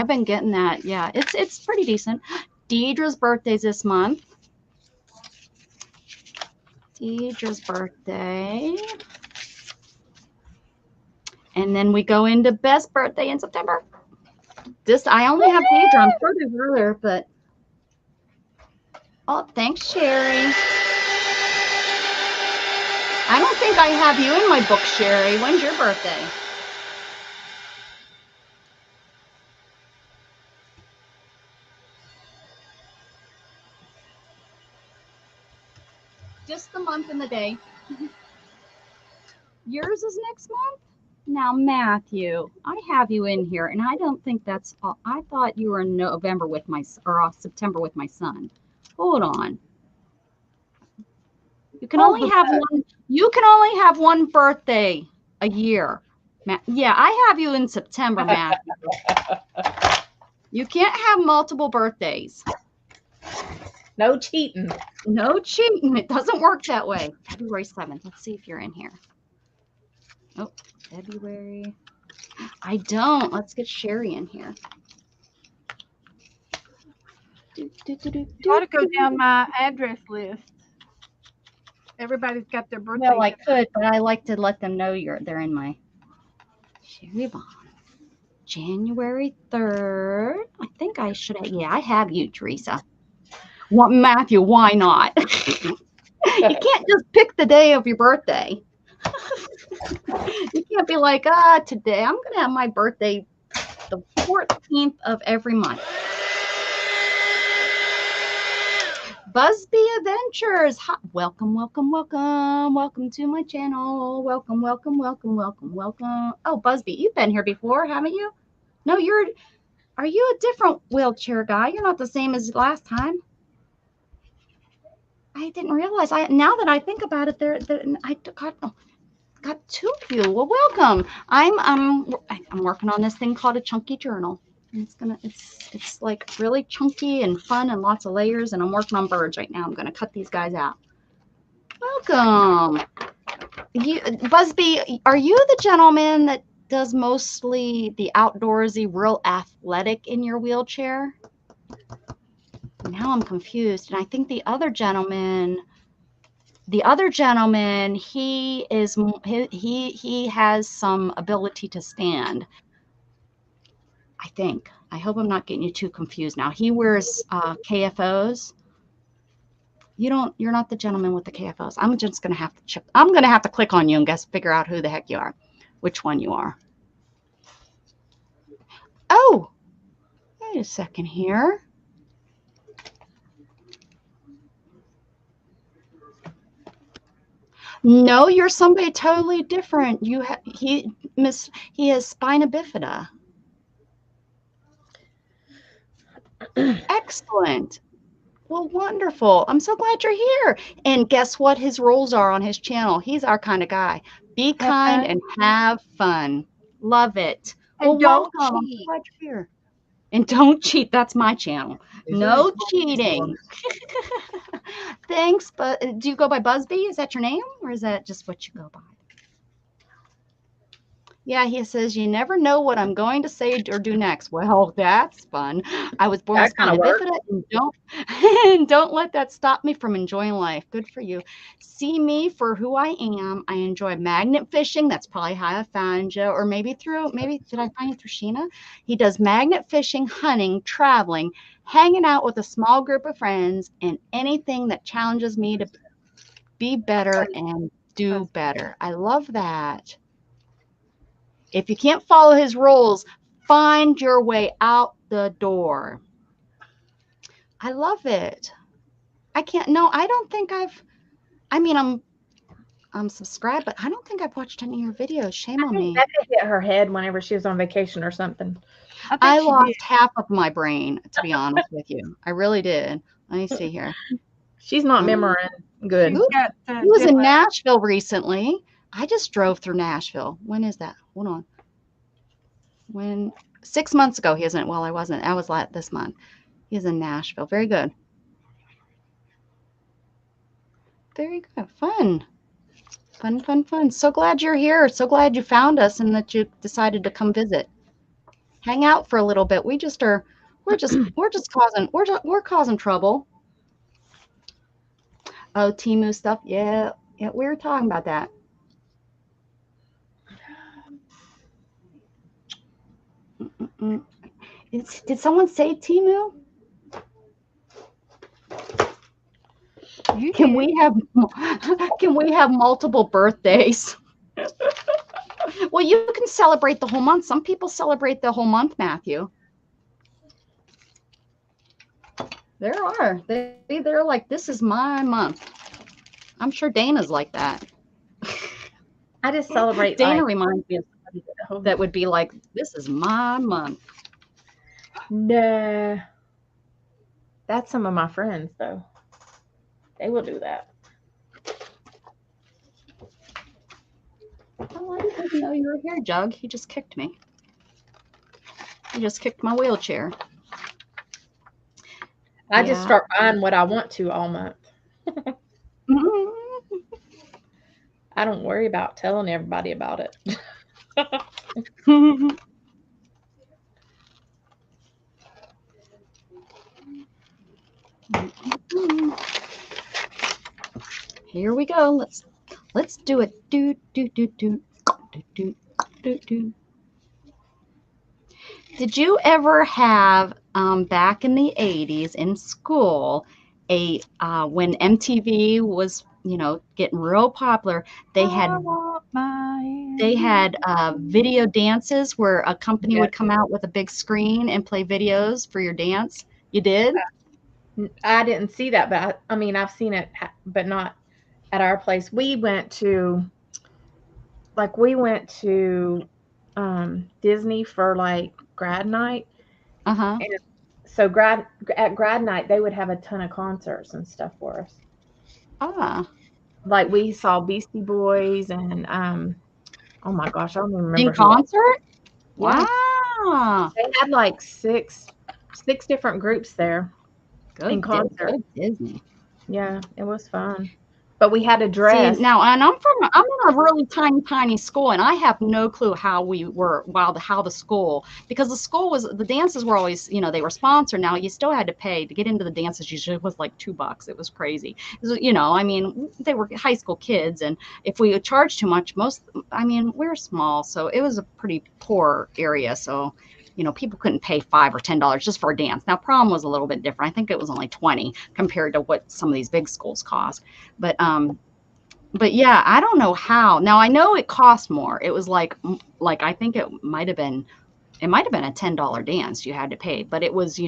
been getting that. Yeah, it's pretty decent. Deidre's birthday's this month. Deidre's birthday. And then we go into Beth's birthday in September. I only have Deidre. I'm sure there's earlier, but oh, thanks, Sherry. I don't think I have you in my book, Sherry. When's your birthday? Just the month and the day. Yours is next month? Now, Matthew, I have you in here, and I don't think that's all. I thought you were in November with September with my son. Hold on. You can only have one. You can only have one birthday a year. Yeah, I have you in September, Matthew. You can't have multiple birthdays. no cheating. No cheating. It doesn't work that way. February 7th. Let's see if you're in here. Oh, February. I don't. Let's get Sherry in here. You ought to go down my address list. Everybody's got their birthday. Well, I could, but I like to let them know they're in my Sherry Bond. January 3rd. I think I should have. Yeah, I have you, Teresa. What, Matthew? Why not? You can't just pick the day of your birthday. You can't be like, today I'm going to have my birthday the 14th of every month. Busby Adventures. Hi. Welcome, welcome, welcome. Welcome to my channel. Welcome, welcome, welcome, welcome, welcome. Oh, Busby, you've been here before, haven't you? No, are you a different wheelchair guy? You're not the same as last time. I didn't realize. Now that I think about it, I got two of you. Well, welcome. I'm working on this thing called a chunky journal. And it's like really chunky and fun and lots of layers. And I'm working on birds right now. I'm gonna cut these guys out. Welcome. Busby, are you the gentleman that does mostly the outdoorsy, real athletic in your wheelchair? Now I'm confused. And I think the other gentleman, he has some ability to stand. I think. I hope I'm not getting you too confused now. He wears KFOs. You're not the gentleman with the KFOs. I'm just gonna have to click on you and figure out who the heck you are, which one you are. Oh, wait a second here. No, you're somebody totally different. He has spina bifida. Excellent. Well, wonderful. I'm so glad you're here. And guess what his rules are on his channel? He's our kind of guy. Be kind and have fun. Love it. And Well, don't welcome. I'm so cheat. glad you're here. And don't cheat. That's my channel. No cheating. Thanks, but do you go by Busby? Is that your name, or is that just what you go by? Yeah, he says, you never know what I'm going to say or do next. Well, that's fun. I was born with spina bifida, and don't let that stop me from enjoying life. Good for you. See me for who I am. I enjoy magnet fishing. That's probably how I found you. Or maybe did I find you through Sheena? He does magnet fishing, hunting, traveling, hanging out with a small group of friends, and anything that challenges me to be better and do better. I love that. If you can't follow his rules, find your way out the door. I love it. I don't think I'm subscribed, but I don't think I've watched any of your videos. Shame on me. Becca hit her head whenever she was on vacation or something. I lost half of my brain, to be honest with you. I really did. Let me see here. She's not memorizing good. He was in Nashville recently. I just drove through Nashville. When is that? Hold on. 6 months ago, he isn't. Well, I wasn't. I was this month. He's in Nashville. Very good. Very good. Fun. Fun, fun, fun. So glad you're here. So glad you found us and that you decided to come visit. Hang out for a little bit. We're just causing trouble. Oh, Temu stuff. Yeah, we were talking about that. Did someone say Temu? Can we have multiple birthdays? Well, you can celebrate the whole month. Some people celebrate the whole month, Matthew. There are. They're like, this is my month. I'm sure Dana's like that. I just celebrate. Dana reminds me of somebody that would be like, this is my month. No. That's some of my friends, though. They will do that. Oh, I didn't know you were here, Jug. He just kicked me. He just kicked my wheelchair. I just start buying what I want to all month. I don't worry about telling everybody about it. Here we go. Let's do it. Do. Did you ever have back in the 80s in school when MTV was getting real popular, they had they had video dances where a company Yeah. would come out with a big screen and play videos for your dance. You did? I didn't see that, but I mean, I've seen it, but not at our place. We went to Disney for like grad night. Uh-huh. And so at grad night, they would have a ton of concerts and stuff for us. Ah. Like we saw Beastie Boys and oh my gosh, I don't even remember In who else. concert? Yeah. Wow. They had like six different groups there in concert. Good Disney. Yeah, it was fun. But we had to See, dress. now, and I'm in a really tiny school, and I have no clue how the school, because the dances were always, they were sponsored. Now you still had to pay to get into the dances. Usually it was like $2. It was crazy. I mean, they were high school kids, and if we charged too much, we're small, so it was a pretty poor area. So, people couldn't pay $5 or $10 just for a dance. Now prom was a little bit different. I think it was only 20 compared to what some of these big schools cost. But yeah, I don't know how. Now I know it cost more. It was like I think it might have been a $10 dance you had to pay, but it was,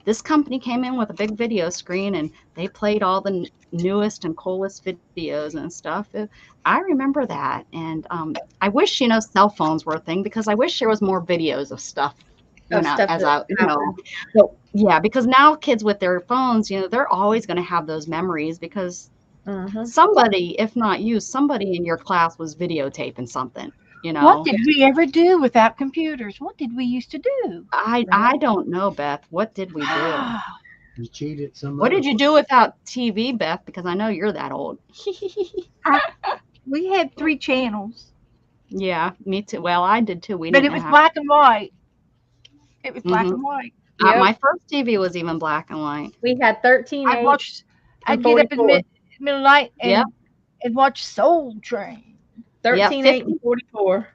this company came in with a big video screen and they played all the newest and coolest videos and stuff. I remember that. And I wish, cell phones were a thing, because I wish there was more videos of stuff, so yeah, because now kids with their phones, they're always going to have those memories, because somebody, if not you, somebody in your class was videotaping something, What did we ever do without computers? What did we used to do? I don't know, Beth. What did we do? You cheated some. What did you do without TV, Beth? Because I know you're that old. We had 3 channels. Yeah, me too. Well, I did too. But it was black and white. It was black and white. Yep. My first TV was even black and white. We had 13. I'd get up in the middle of the night and watch Soul Train. 13, 8, and 44.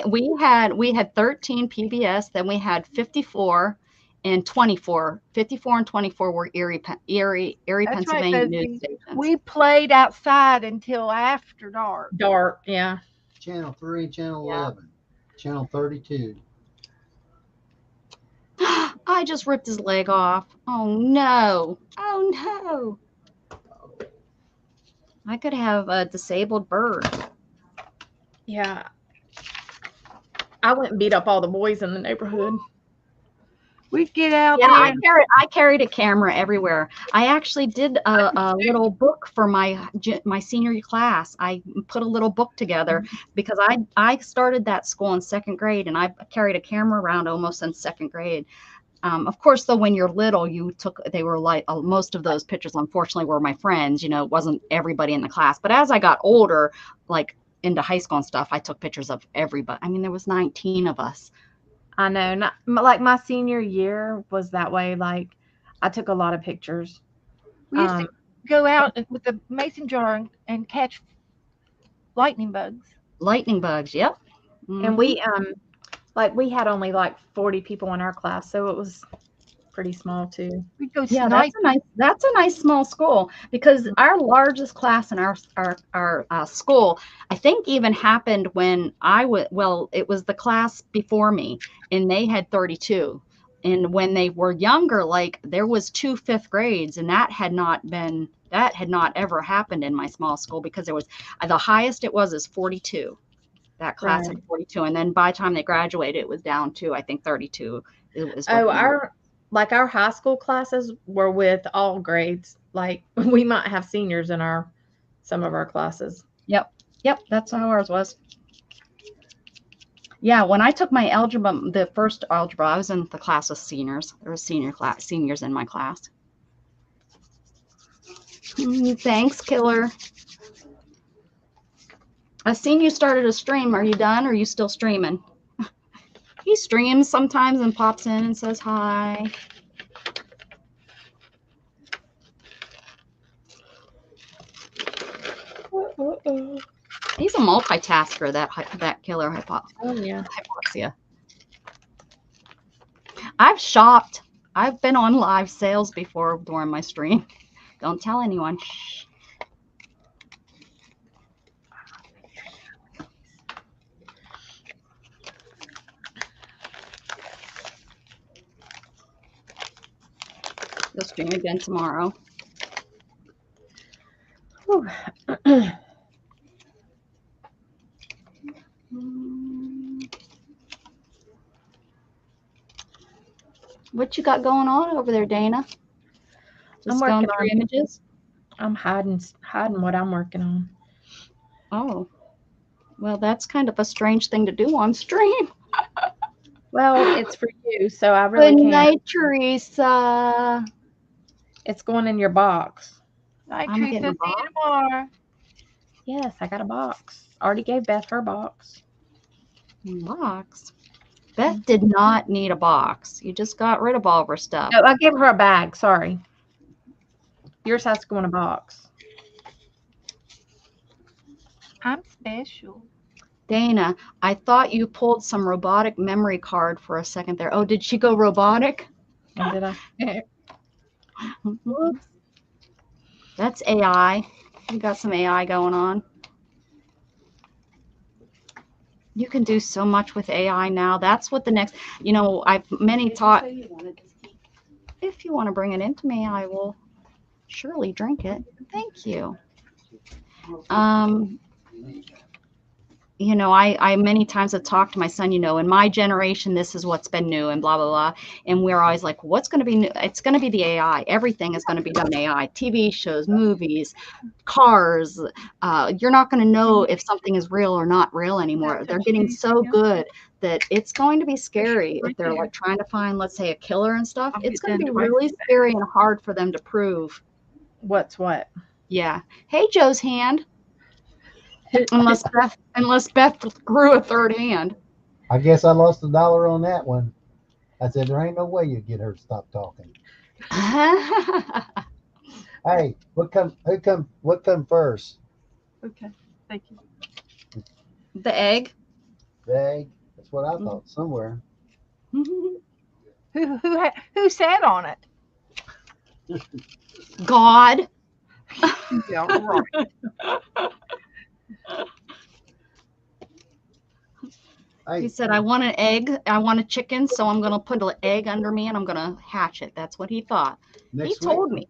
We had 13 PBS, then we had 54 and 24. 54 and 24 were Erie, Pennsylvania news stations. We played outside until after dark. Dark, yeah. Channel 3, Channel 11, Channel 32. I just ripped his leg off. Oh no. Oh no. I could have a disabled bird. Yeah. I went and beat up all the boys in the neighborhood. We'd get out there. I carried a camera everywhere. I actually did a little book for my senior class. I put a little book together because I started that school in 2nd grade, and I carried a camera around almost in 2nd grade. Of course, though, when you're little, they were like, most of those pictures, unfortunately, were my friends. It wasn't everybody in the class. But as I got older, like into high school and stuff, I took pictures of everybody. I mean, there was 19 of us. I know. Like my senior year was that way. Like I took a lot of pictures. We used to go out with the mason jar and catch lightning bugs. Lightning bugs, yep. Mm-hmm. And we had only like 40 people in our class, so it was pretty small too. Yeah, that's a nice small school, because our largest class in our school, I think, even happened when it was the class before me, and they had 32. And when they were younger, like there was 2 5th grades, and that had not ever happened in my small school, because it was the highest it was is 42. That class of 42, and then by the time they graduated, it was down to, I think, 32. Our high school classes were with all grades. Like we might have seniors in some of our classes. Yep, that's how ours was. Yeah, when I took my algebra, the first algebra, I was in the class of seniors. There were seniors in my class. Thanks, Killer. I've seen you started a stream. Are you done, or are you still streaming? He streams sometimes and pops in and says hi. He's a multitasker, that Killer Hypoxia. I've shopped. I've been on live sales before during my stream. Don't tell anyone. Shh. You'll stream again tomorrow. Whew. What you got going on over there, Dana? I'm Just going working through on- images. I'm hiding what I'm working on. Oh, well, that's kind of a strange thing to do on stream. Well, it's for you, so I really Good can't. night, Teresa. It's going in your box. Night, I'm Teresa. getting a See you box. tomorrow. Yes, I got a box. Already gave Beth her box. Box. Beth did not need a box. You just got rid of all of her stuff. No, I gave her a bag. Sorry. Yours has to go in a box. I'm special. Dana, I thought you pulled some robotic memory card for a second there. Oh, did she go robotic? Oh, did I? Whoops. That's AI. You got some AI going on. You can do so much with AI now. That's what the next, I've many taught. If you want to bring it into me, I will surely drink it. Thank you. I many times have talked to my son, in my generation, this is what's been new and blah, blah, blah. And we're always like, what's going to be new? It's going to be the AI. Everything is going to be done AI. TV shows, movies, cars. You're not going to know if something is real or not real anymore. They're getting so good that it's going to be scary if they're like trying to find, let's say, a killer and stuff. It's going to be really scary and hard for them to prove. What's what? Yeah. Hey, Joe's hand. Unless Beth grew a third hand. I guess I lost $1 on that one. I said, there ain't no way you'd get her to stop talking. Hey, what come first? Okay, thank you. The egg. The egg? That's what I thought somewhere. Who sat on it? God. Yeah, right. He said, I want an egg. I want a chicken, so I'm going to put an egg under me and I'm going to hatch it. That's what he thought. He told me.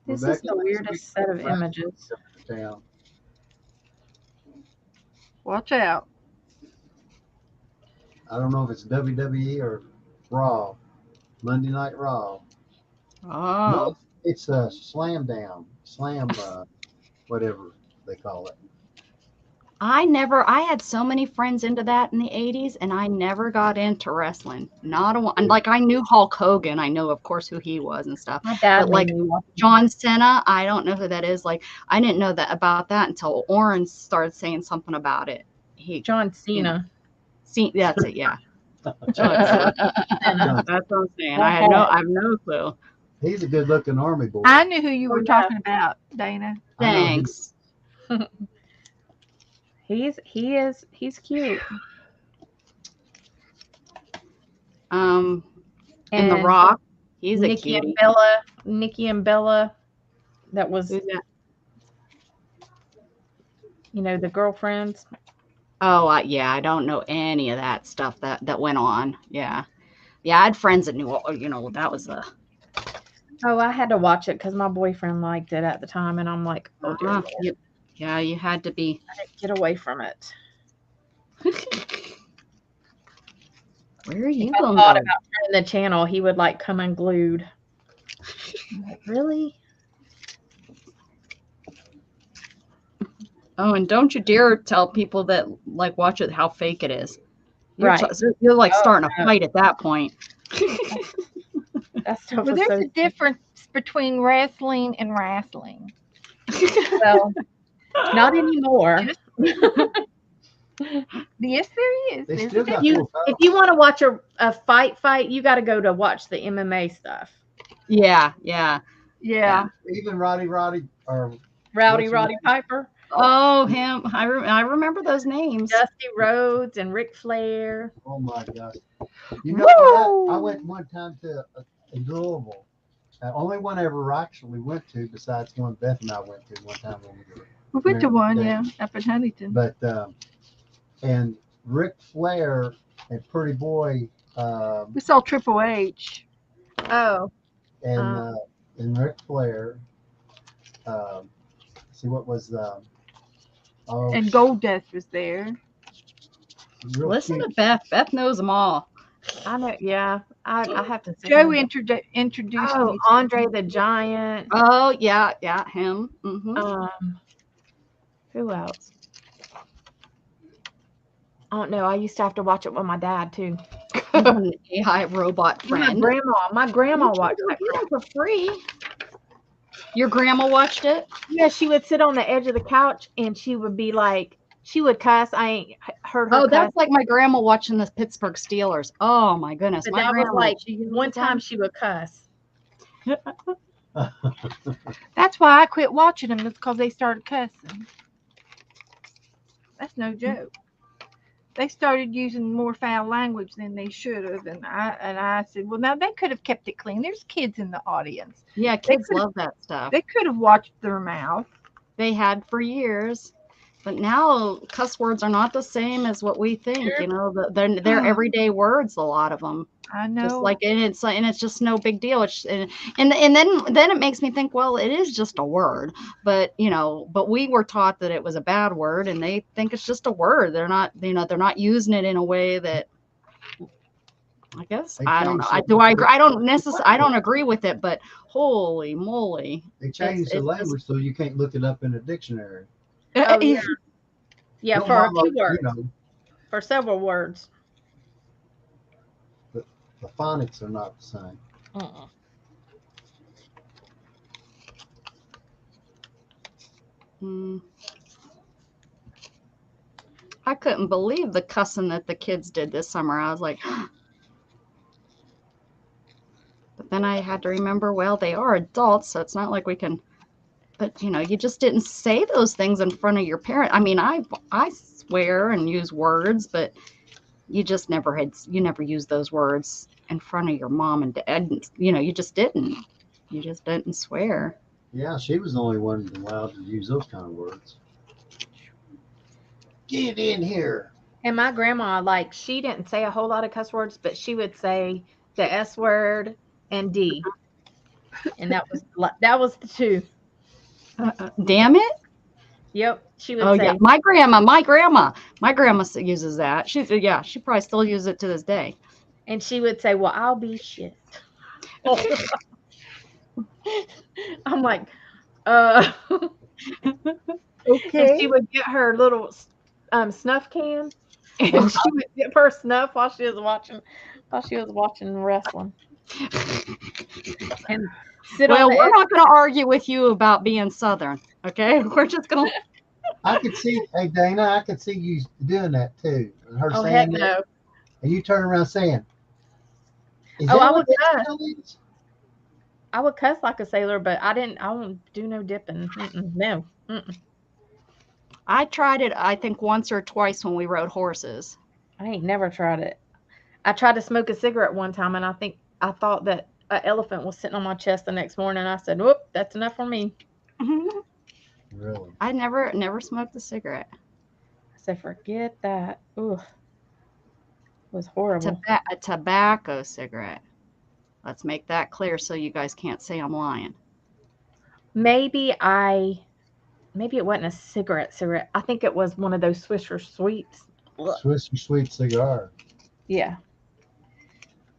This is the weirdest set of images. Town. Watch out. I don't know if it's WWE or Raw. Monday Night Raw. Oh. No, it's a slam, whatever they call it. I had so many friends into that in the 80s, and I never got into wrestling. Not a one. Like, I knew Hulk Hogan. I know, of course, who he was and stuff. My dad But, like, made me watch it. John Cena, I don't know who that is. Like, I didn't know about that until Oren started saying something about it. John Cena. That's it, yeah. John Cena. That's what I'm saying. I have no clue. He's a good-looking army boy. I knew who you were talking about, Dana. Thanks. He's cute. And The Rock, he's a Nikki cutie. and Bella, that was, Who's that? the girlfriends. Oh, yeah, I don't know any of that stuff that went on. Yeah. Yeah, I had friends that knew, that was a... Oh, I had to watch it because my boyfriend liked it at the time, and I'm like, oh, dear Lord. Yeah, you had to be. I had to get away from it. Where are you If I going? thought about turning the channel, he would like come unglued. I'm like, really? Oh, and don't you dare tell people that like watch it how fake it is. You're like starting a fight at that point. That stuff Well, was there's so a difference between wrestling and wrestling. well, not anymore. Yes, there is. They There's still a got difference. If you want to watch a fight, you got to go to watch the MMA stuff. Yeah. Yeah. Even Roddy or Roddy What's his name? Piper, Oh, him. I remember those names. Dusty Rhodes, and Ric Flair. oh my gosh. You know what? I went one time to in Louisville. Only one I ever actually went to, besides one Beth and I went to one time when We went to one, Yeah. up in Huntington. But and Ric Flair and Pretty Boy. We saw Triple H. Oh, and Uh. and Ric Flair. See what was oh And sh- Goldust was there. real Listen cute. to Beth. Beth knows them all. I know. Yeah, I have to sit Joe here. introduced Oh, me. Andre the Giant. Oh, yeah, yeah, him. Mm-hmm. Who else? I don't know. I used to have to watch it with my dad too. An AI robot My friend. grandma You can watched go that. get 'em for free. Your grandma watched it? Yeah, she would sit on the edge of the couch and she would be like, she would cuss. I ain't heard her Oh, cuss. that's like my grandma watching the Pittsburgh Steelers. Oh my goodness. But My that was grandma, like she one was time on- she would cuss. That's why I quit watching them. It's because they started cussing. That's no joke. They started using more foul language than they should have, and I said, well, now they could have kept it clean. There's kids in the audience. Yeah, kids could've- love that stuff. They could have watched their mouth. They had for years. But now cuss words are not the same as what we think. You know, they're everyday words. A lot of them, I know. just like, and it's just no big deal. It's and then it makes me think, well, it is just a word. But but we were taught that it was a bad word, and they think it's just a word. They're not, they're not using it in a way that. I guess They I don't know. changed Do I it. agree? I don't agree with it. But holy moly! They changed the it's language so you can't look it up in a dictionary. Oh yeah, yeah, Your for a mama, few words, you know, for several words. the phonics are not the same. I couldn't believe the cussing that the kids did this summer. I was like, but then I had to remember, well, they are adults, so it's not like we can. But you just didn't say those things in front of your parent. I mean, I swear and use words, but you just never used those words in front of your mom and dad. You just didn't. You just didn't swear. Yeah, she was the only one allowed to use those kind of words. Get in here. And my grandma, like, she didn't say a whole lot of cuss words, but she would say the S word and D, and that was the two. Damn it. Yep, she would Oh say. yeah, my grandma uses that. She probably still uses it to this day. And she would say, "Well, I'll be shit." I'm like, Okay. And she would get her little snuff can, and she would dip her snuff while she was watching wrestling. And sit Well, on the we're edge. not going to argue with you about being Southern, okay? We're just going to. I could see, hey Dana, I could see you doing that too. Her Oh saying heck that, no! and you turn around saying, "Is Oh, that I what would that cuss. is?" I would cuss like a sailor, but I won't do no dipping. No. I tried it, I think, once or twice when we rode horses. I ain't never tried it. I tried to smoke a cigarette one time, and I thought that an elephant was sitting on my chest the next morning. I said, "Whoop, that's enough for me." Really? I never smoked a cigarette. I said, "Forget that." Ooh, it was horrible. A tobacco cigarette. Let's make that clear so you guys can't say I'm lying. Maybe it wasn't a cigarette. I think it was one of those Swisher Sweets. Swiss sweet cigar. Yeah.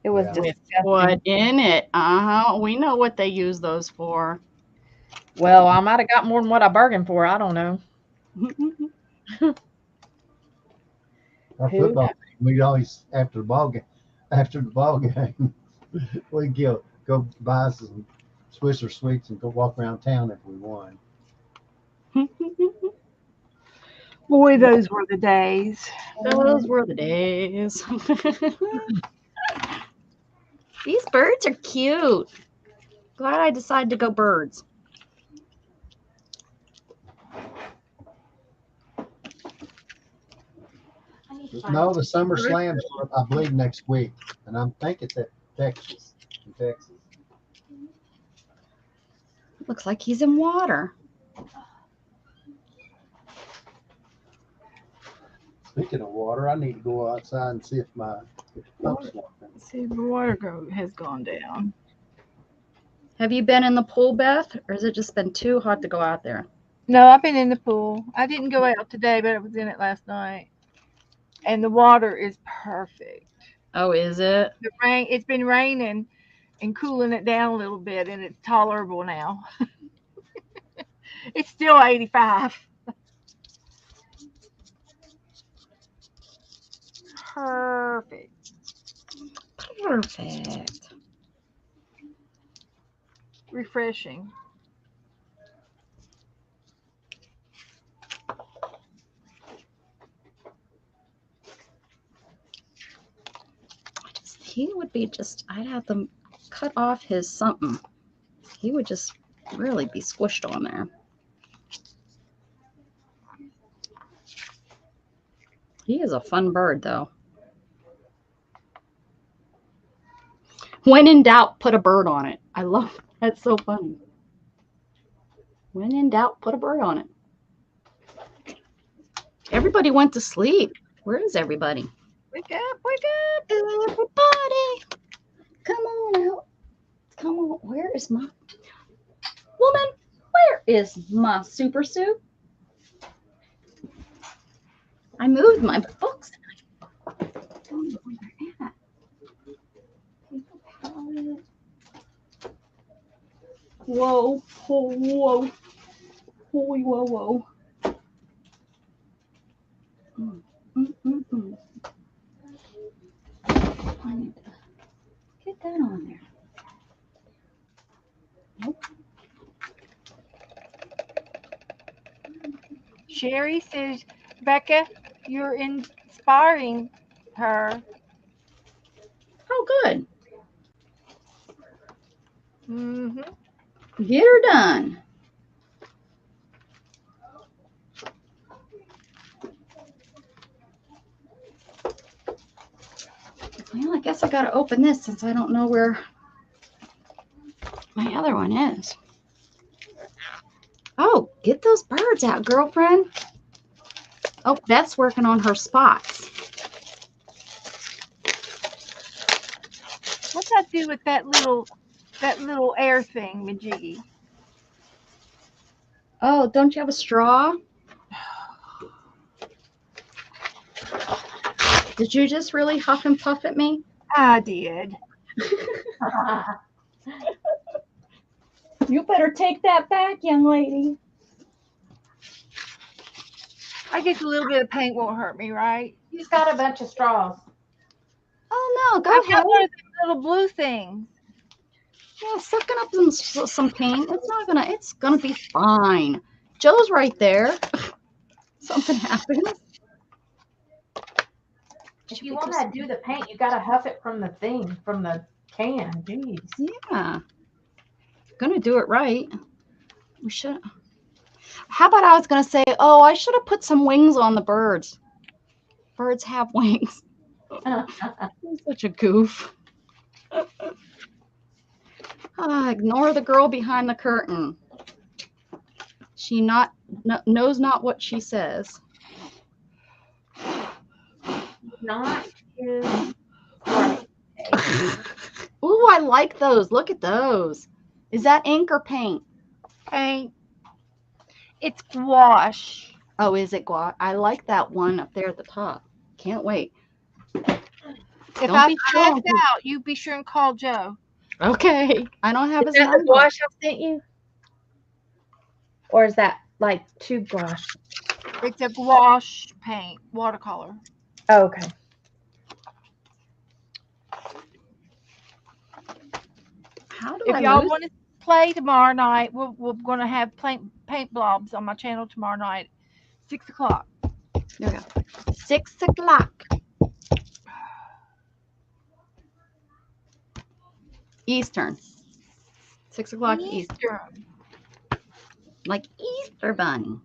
It was Yeah. disgusting. What in it? We know what they use those for. Well, I might have got more than what I bargained for. I don't know. Our Who football team, we always after the ball game, we go buy some Swisher sweets and go walk around town if we won. Boy, those were the days. Those were the days. These birds are cute. Glad I decided to go birds. No, the Summer Slams are, I believe, next week, and I think it's at Texas. In Texas. Looks like he's in water. Speaking of water, I need to go outside and see if my pups walking. See, the water has gone down. Have you been in the pool, Beth, or has it just been too hot to go out there? No, I've been in the pool. I didn't go out today, but I was in it last night. And the water is perfect. Oh, is it? The rain, it's been raining and cooling it down a little bit, and it's tolerable now. It's still 85. Perfect. Perfect. Refreshing. He would be just, I'd have them cut off his something. He would just really be squished on there. He is a fun bird, though. When in doubt, put a bird on it. I love that's so funny. When in doubt, put a bird on it. Everybody went to sleep. Where is everybody? Wake up, wake up. Everybody, come on out. Come on. Where is my woman? Where is my super suit? I moved my books. I don't know where they're at. Paper palette. Whoa, whoa, whoa. Whoa, whoa, whoa. I need to get that on there. Nope. Sherry says, Becca, you're inspiring her. Oh, good. Mm-hmm. Get her done. Well, I guess I got to open this since I don't know where my other one is. Oh, get those birds out, girlfriend. Oh, Beth's working on her spots. What's that do with that little air thing, Majiggy? Oh, don't you have a straw? Did you just really huff and puff at me? I did. You better take that back, young lady. I guess a little bit of paint won't hurt me, right? He's got a bunch of straws. Oh no, go I've ahead. got one of those little blue things. Yeah, sucking up some paint. It's gonna be fine. Joe's right there. Something happens. If you want to do the paint, you got to huff it from the thing, from the can. Jeez. Yeah. Gonna do it right. We should. How about I was gonna say, oh, I should have put some wings on the birds. Birds have wings. I'm such a goof. Ignore the girl behind the curtain. She knows not what she says. Not is right. Ooh, I like those. Look at those. Is that ink or paint? Paint. It's gouache. Oh, is it gouache? I like that one up there at the top. Can't wait. If Don't I be pass shy. out, you be sure and call Joe. Okay. I don't have his Is that the number. gouache I sent you? Or is that like tube gouache? It's a gouache paint, watercolor. Oh, okay. How do If I y'all lose? want to play tomorrow night, we're going to have paint blobs on my channel tomorrow night, 6 o'clock. There we go. 6 o'clock. Eastern. 6 o'clock Eastern. Like Easter bunny.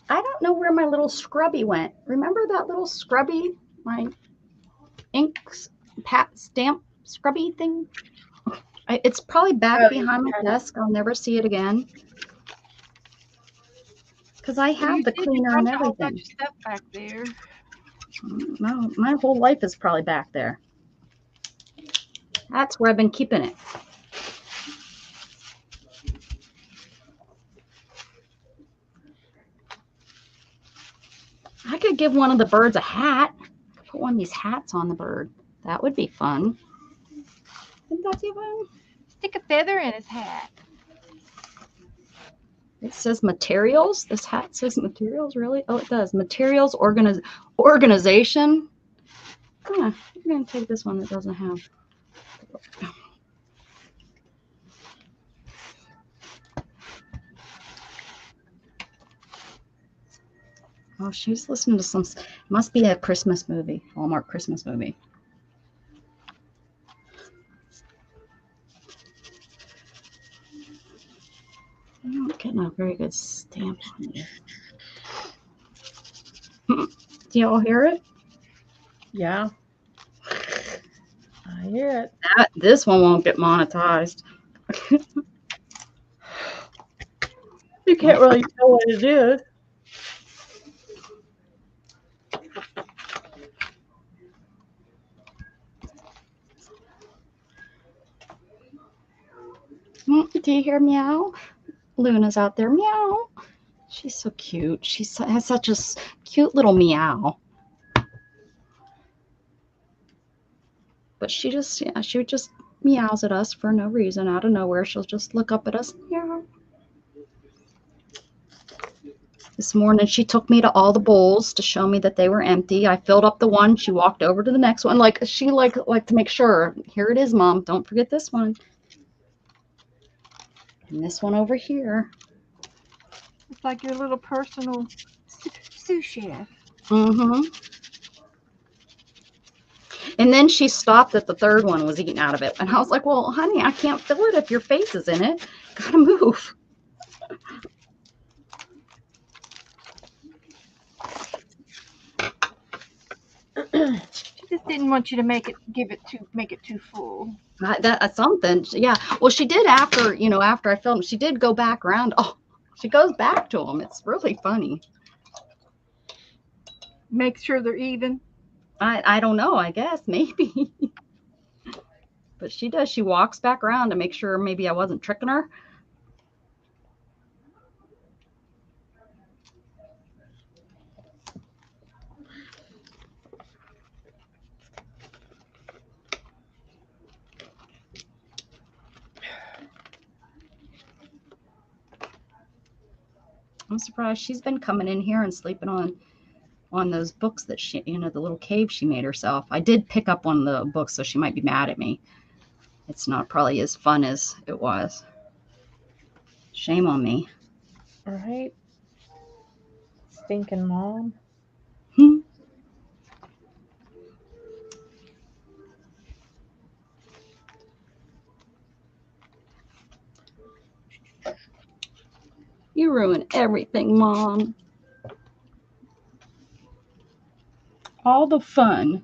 I don't know where my little scrubby went. Remember that little scrubby? My ink stamp scrubby thing? It's probably back Oh, behind my okay. desk. I'll never see it again. Because I Well, have you the said you cleaner and dumped a whole everything. bunch of stuff back there. No, my whole life is probably back there. That's where I've been keeping it. I could give one of the birds a hat. Put one of these hats on the bird. That would be fun. Wouldn't that be fun? Stick a feather in his hat. It says materials. This hat says materials, really? Oh, it does. Materials organization. Huh, I'm going to take this one that doesn't have. Oh, she's listening to some. Must be a Christmas movie, Hallmark Christmas movie. I'm not getting a very good stamp on you. Do y'all hear it? Yeah. I hear it. This one won't get monetized. You can't really tell what it is. Do you hear meow? Luna's out there. Meow. She's so cute. She has such a cute little meow. But she just meows at us for no reason. Out of nowhere, she'll just look up at us. Meow. This morning, she took me to all the bowls to show me that they were empty. I filled up the one. She walked over to the next one. Like she like to make sure. Here it is, Mom. Don't forget this one. And this one over here. It's like your little personal sous chef. Mm-hmm. And then she stopped at the third one, was eating out of it. And I was like, well, honey, I can't fill it if your face is in it. Gotta move. She just didn't want you to make it too full. That's something. Yeah. Well, she did after I filmed, she did go back around. Oh, she goes back to them. It's really funny. Make sure they're even. I don't know. I guess maybe. But she does. She walks back around to make sure maybe I wasn't tricking her. I'm surprised she's been coming in here and sleeping on those books that she, the little cave she made herself. I did pick up one of the books, so she might be mad at me. It's not probably as fun as it was. Shame on me. All right. Stinking mom. You ruin everything, Mom. All the fun.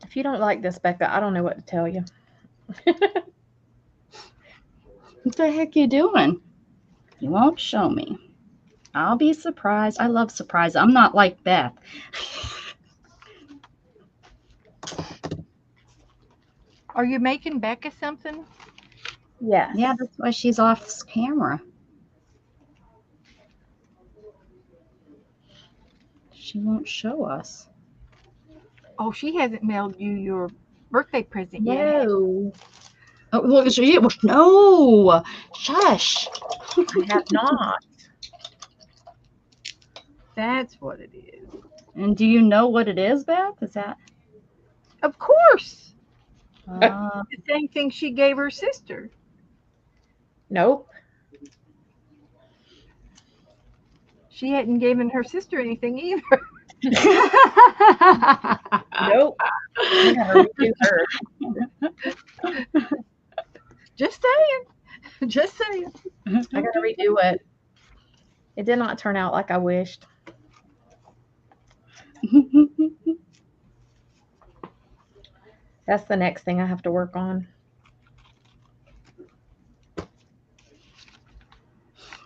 If you don't like this, Becca, I don't know what to tell you. What the heck you doing? You won't show me. I'll be surprised. I love surprise. I'm not like Beth. Are you making Becca something? Yes. Yeah, that's why she's off camera. She won't show us. Oh, she hasn't mailed you your birthday present yet. No, Oh, well, no. Shush. I have not. That's what it is. And do you know what it is, Beth? Is that? Of course. Uh, The same thing she gave her sister. Nope. she hadn't given her sister anything either. Nope. I gotta redo her. Just saying. Just saying. I gotta redo it. It did not turn out like I wished. That's the next thing I have to work on.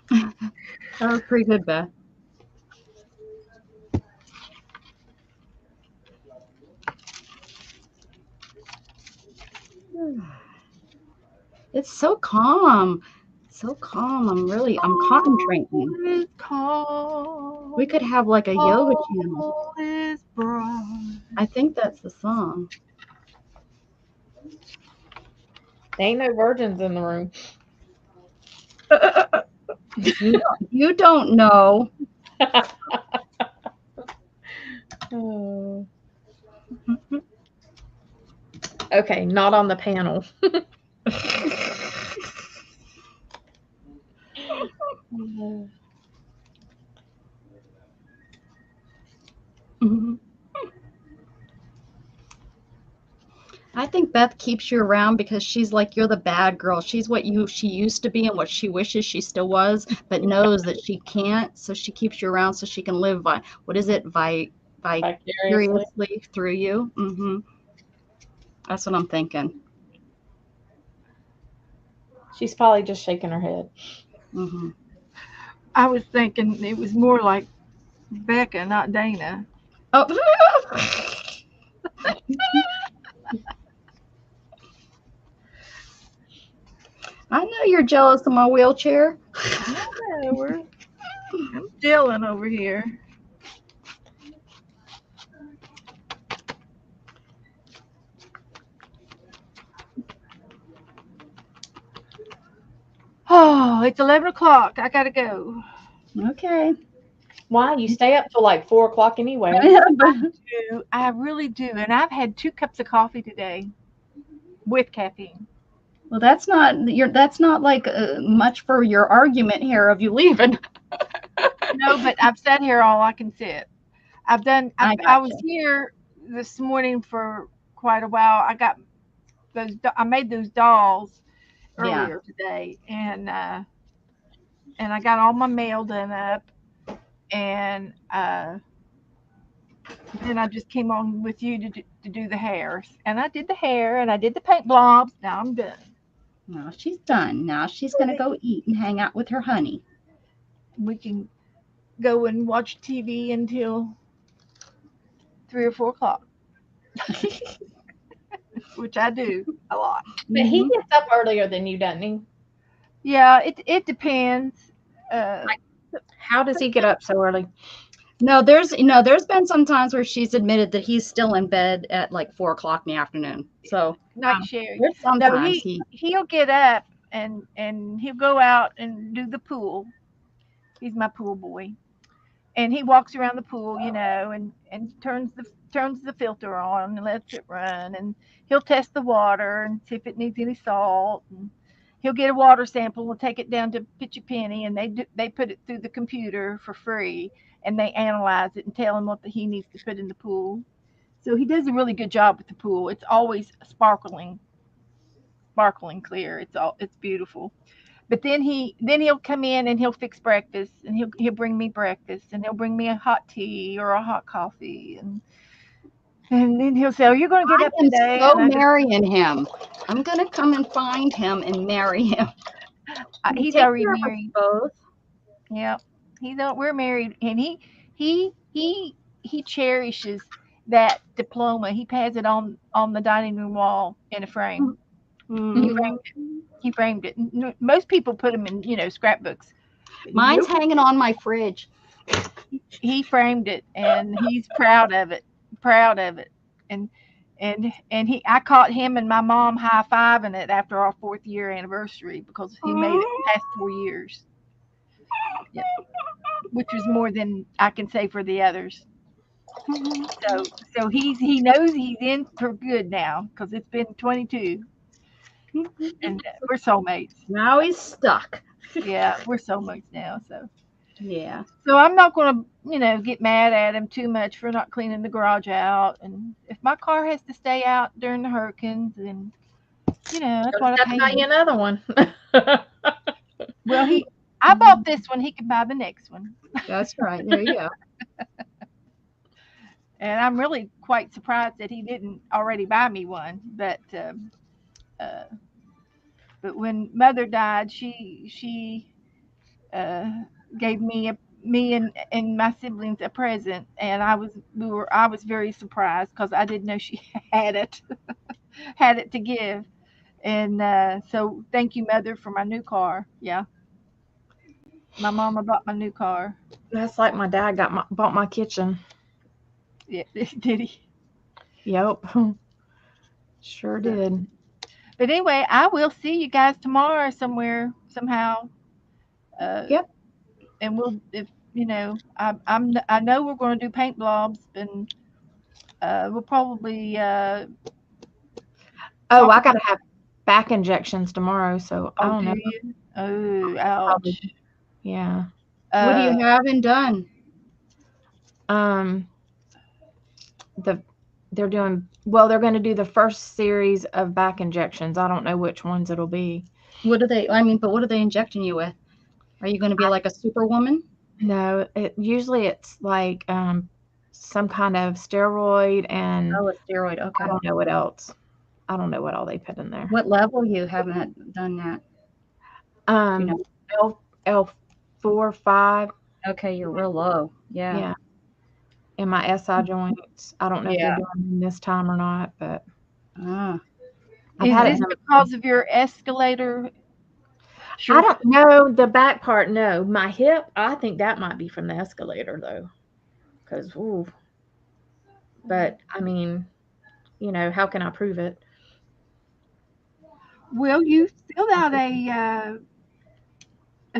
That was pretty good, Beth. It's so calm. So calm. I'm concentrating. Is calm. We could have like a yoga channel. All is bright. I think that's the song. There ain't no virgins in the room. You don't know. Oh. Okay, not on the panel. I think Beth keeps you around because she's like you're the bad girl. She's what she used to be and what she wishes she still was, but knows that she can't. So she keeps you around so she can live vicariously through you. That's what I'm thinking. She's probably just shaking her head. I was thinking it was more like Becca, not Dana. Oh. I know you're jealous of my wheelchair. I'm chilling over here. Oh, it's 11 o'clock. I gotta go. Okay. Why? You stay up till like 4 o'clock anyway. I really do. And I've had 2 cups of coffee today with caffeine. Well, that's not like much for your argument here of you leaving. No, but I've sat here all I can sit. I was here this morning for quite a while. I made those dolls earlier today, and I got all my mail done up, and then I just came on with you to do the hairs, and I did the hair, and I did the paint blobs. Now I'm done. No, she's done. Now she's gonna go eat and hang out with her honey. We can go and watch TV until 3 or 4 o'clock, which I do a lot. But he gets up earlier than you, doesn't he? Yeah, it depends. How does he get up so early? No, there's been some times where she's admitted that he's still in bed at like 4 o'clock in the afternoon. So Night Sherry. there's sometimes He'll get up and he'll go out and do the pool. He's my pool boy, and he walks around the pool, and turns the filter on and lets it run, and he'll test the water and see if it needs any salt, and he'll get a water sample and take it down to Pitch a Penny, and they put it through the computer for free, and they analyze it and tell him what he needs to put in the pool. So he does a really good job with the pool. It's always sparkling clear. It's beautiful. But then he'll come in and he'll fix breakfast, and he'll bring me breakfast, and he'll bring me a hot tea or a hot coffee, and then he'll say, "Are you going to get up today?" So marrying him. I'm gonna come and find him and marry him. He's already Take care of us married. both. Yeah, we're married, and he cherishes that diploma. He has it on the dining room wall in a frame. He framed it. Most people put them in, scrapbooks. Mine's hanging on my fridge. He framed it, and he's proud of it. And I caught him and my mom high-fiving it after our 4th year anniversary because he made it past 4 years. Yep. Which was more than I can say for the others. So he knows he's in for good now because it's been 22. And we're soulmates. Now he's stuck. Yeah, we're soulmates now. So Yeah. So I'm not going to, get mad at him too much for not cleaning the garage out. And if my car has to stay out during the hurricanes, then, that's what I Have to pay buy him. you another one. Well, I bought this one. He can buy the next one. That's right. There you go. And I'm really quite surprised that he didn't already buy me one. Uh, but when Mother died, she uh, gave me and my siblings a present, and I was very surprised because I didn't know she had it had it to give. And so thank you, Mother, for my new car. Yeah, my mama bought my new car. That's like my dad bought my kitchen. Yeah, did he? Yep. Sure did. But anyway, I will see you guys tomorrow somewhere somehow. Yep. And we'll if I know we're going to do paint blobs, and we'll probably Oh, talk I about. gotta have back injections tomorrow, so I Oh, don't do know. you? Oh, Probably. ouch. Yeah. What do you haven't done? Um, they're going to do the first series of back injections. I don't know which ones it'll be. What are they injecting you with? Are you going to be like a superwoman? No, usually it's like some kind of steroid, and Oh, a steroid. Okay. I don't know what else. I don't know what all they put in there. What level you haven't done that? Um, know. L4, 5, Okay, you're real low. Yeah. yeah, in my SI joints. I don't know if they're Yeah. doing them this time or not, but Ah. I've Is had this it. because of your escalator? I Sure. don't know the back part. No, my hip. I think that might be from the escalator though, because ooh. But I mean, how can I prove it? Well, you filled out a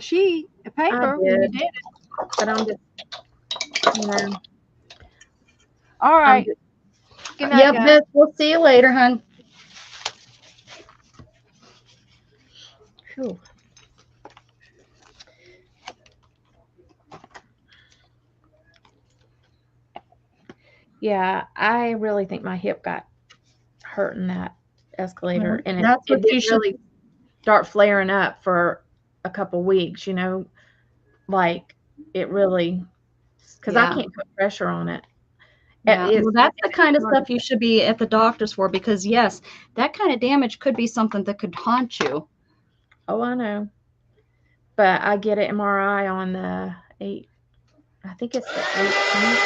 sheet, a I paper when you did, did it. but I'm just, All I'm right. just, Good night, Yep, guys. Beth, we'll see you later, hon. whew. Yeah, I really think my hip got hurt in that escalator, and That's it what did you should. really start flaring up for a couple weeks. Like it really, because I Yeah. can't put pressure on it. Yeah. It's Well, that's the kind of stuff you should be at the doctor's for, because yes, that kind of damage could be something that could haunt you. Oh, I know. But I get an MRI on the 8th. I think it's the 18th.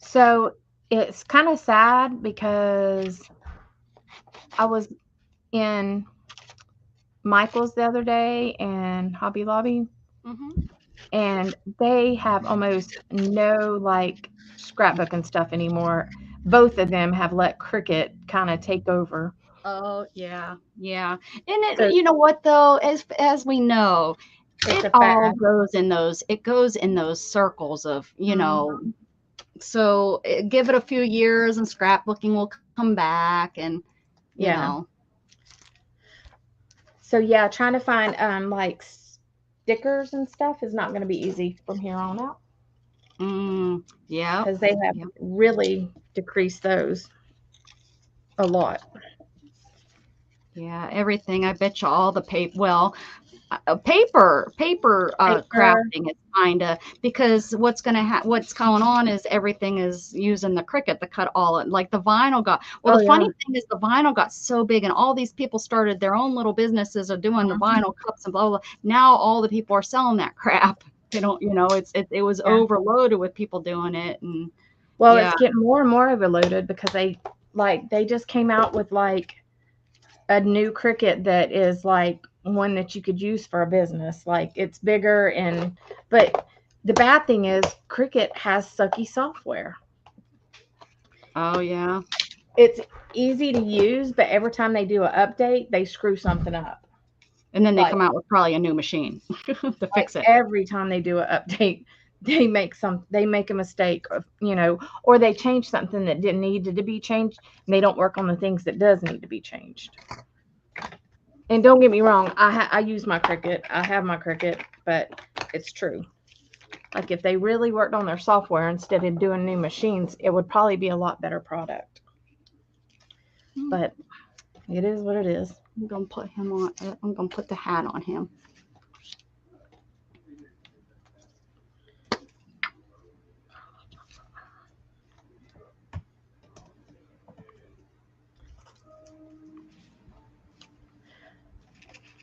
So it's kind of sad because I was in Michael's the other day and Hobby Lobby, and they have almost no like scrapbook and stuff anymore. Both of them have let Cricut kind of take over. Oh, yeah. Yeah. And So- you know what though, as we know, It's it a fad. all goes in those circles of, so give it a few years and scrapbooking will come back, and you Yeah. know. So yeah, trying to find like stickers and stuff is not going to be easy from here on out Yeah. because they have really decreased those a lot. Yeah, everything. I bet you all the paper. Well, paper Paper. crafting is kind of, because what's going on is everything is using the Cricut to cut all it, like the vinyl got, well, Oh, the yeah. funny thing is the vinyl got so big and all these people started their own little businesses of doing the vinyl cups and blah, blah, blah. Now all the people are selling that crap. They don't, it was Yeah. overloaded with people doing it. And Well, yeah. it's getting more and more overloaded because they just came out with like a new Cricut that is like one that you could use for a business. Like it's bigger but the bad thing is Cricut has sucky software. Oh yeah. It's easy to use, but every time they do an update, they screw something up. And then they Like- come out with probably a new machine to fix it. Every time they do an update, they make a mistake, or they change something that didn't need to be changed, and they don't work on the things that does need to be changed. And don't get me wrong, I use my Cricut. I have my Cricut, but it's true. Like if they really worked on their software instead of doing new machines, it would probably be a lot better product. But it is what it is. I'm gonna put him on. I'm gonna put the hat on him.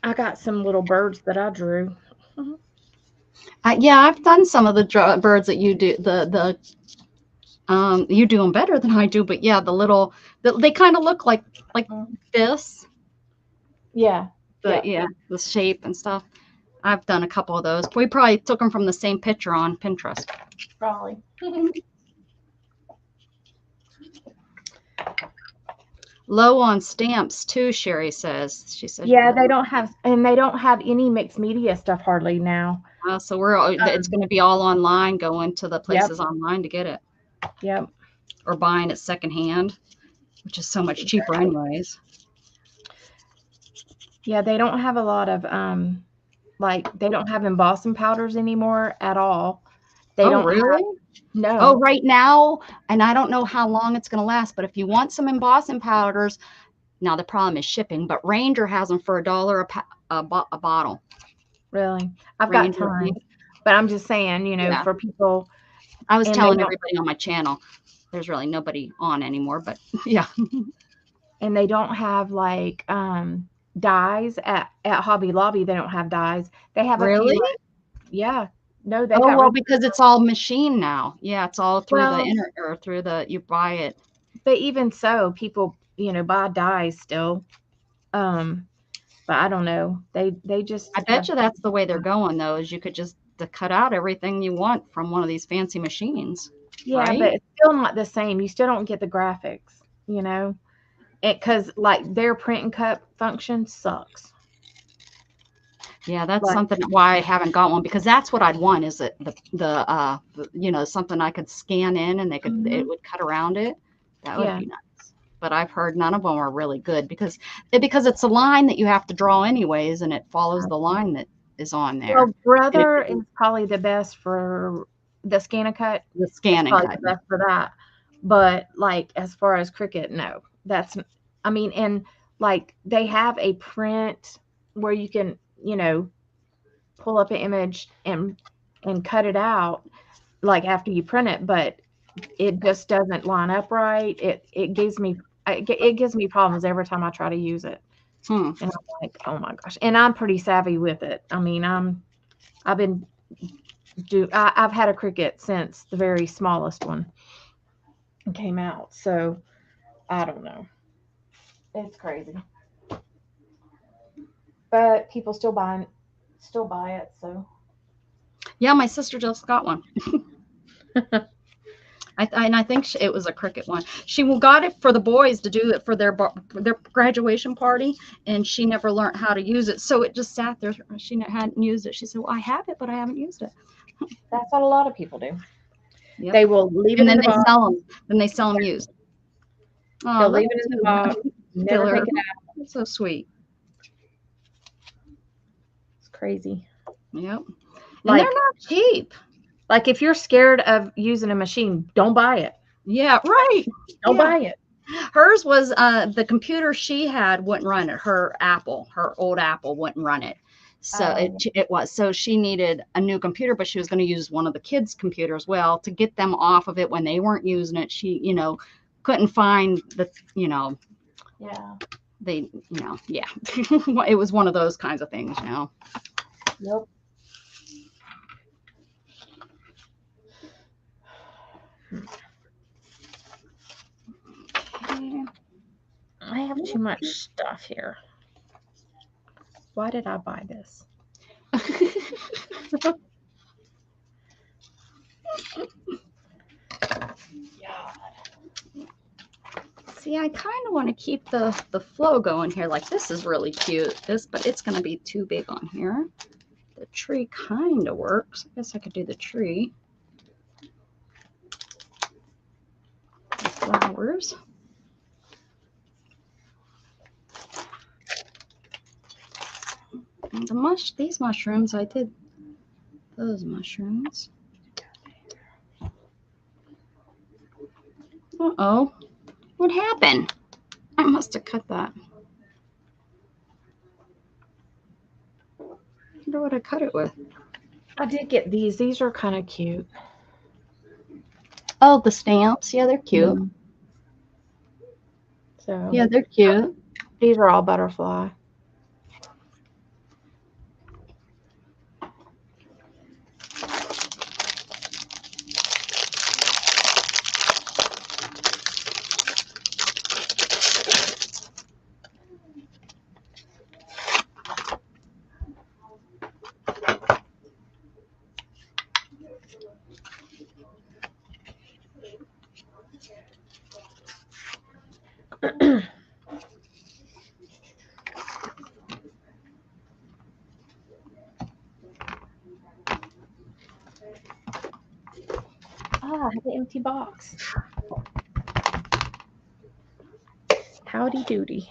I got some little birds that I drew. Yeah, I've done some of the birds that you do. You do them better than I do. But yeah, they kind of look like this. Yeah. But yeah, the shape and stuff. I've done a couple of those. We probably took them from the same picture on Pinterest. Probably. Low on stamps too, Sherry says. She said. Yeah, they don't have any mixed media stuff hardly now. So it's going to be all online, going to the places online to get it. Yep. Or buying it secondhand, which is so much cheaper anyways. Yeah, they don't have a lot of they don't have embossing powders anymore at all. They don't really? No. Oh, right now, and I don't know how long it's going to last, but if you want some embossing powders, now the problem is shipping, but Ranger has them for $1 a bottle. Really? I've got time, but I'm just saying, for people. I was telling everybody on my channel, there's really nobody on anymore, but yeah. And they don't have like dyes at Hobby Lobby. They don't have dyes. They have really? Yeah. No, they because it's all machine now. Yeah, it's all through you buy it. But even so, people, buy dyes still. But I don't know. They just. I bet you that's the way they're going though. Is you could just cut out everything you want from one of these fancy machines. Yeah, right? But it's still not the same. You still don't get the graphics, because like their print and cut function sucks. Yeah, that's something why I haven't got one, because that's what I'd want, is it the something I could scan in and it would cut around it. That would be nice. But I've heard none of them are really good because it's a line that you have to draw anyways, and it follows the line that is on there. Well, Brother is probably the best for the scan and cut. The scan and cut. The best for that. But like as far as Cricut, no. And like they have a print where you can pull up an image and cut it out like after you print it, but it just doesn't line up right. It gives me problems every time I try to use it. And I'm like, oh my gosh. And I'm pretty savvy with it. I mean, I've had a Cricut since the very smallest one came out. So I don't know. It's crazy. But people still buy it, so. Yeah, my sister just got one. I think it was a Cricut one. She got it for the boys to do it for their graduation party, and she never learned how to use it. So it just sat there. She hadn't used it. She said, well, I have it, but I haven't used it. That's what a lot of people do. Yep. They will leave it in the box. Then they sell them used. Oh, they'll leave it in the box. Never take it out. That's so sweet. It's crazy. Yep. Like, and they're not cheap. Like if you're scared of using a machine, don't buy it. Yeah, right. Don't buy it. Hers was the computer she had wouldn't run it. Her old Apple wouldn't run it. So it was. So she needed a new computer, but she was going to use one of the kids' computers. Well, to get them off of it when they weren't using it, she, couldn't find Yeah. yeah. It was one of those kinds of things, Yep. Okay. I have too much stuff here. Why did I buy this? See, I kind of want to keep the flow going here. Like, this is really cute, but it's going to be too big on here. The tree kind of works. I guess I could do the tree. The flowers. And these mushrooms, I did those mushrooms. Uh-oh. What happened? I must have cut that. I wonder what I cut it with. I did get these. These are kind of cute. Oh, the stamps. Yeah, they're cute. So Yeah, they're cute. these are all butterfly. I have an empty box. Howdy doody.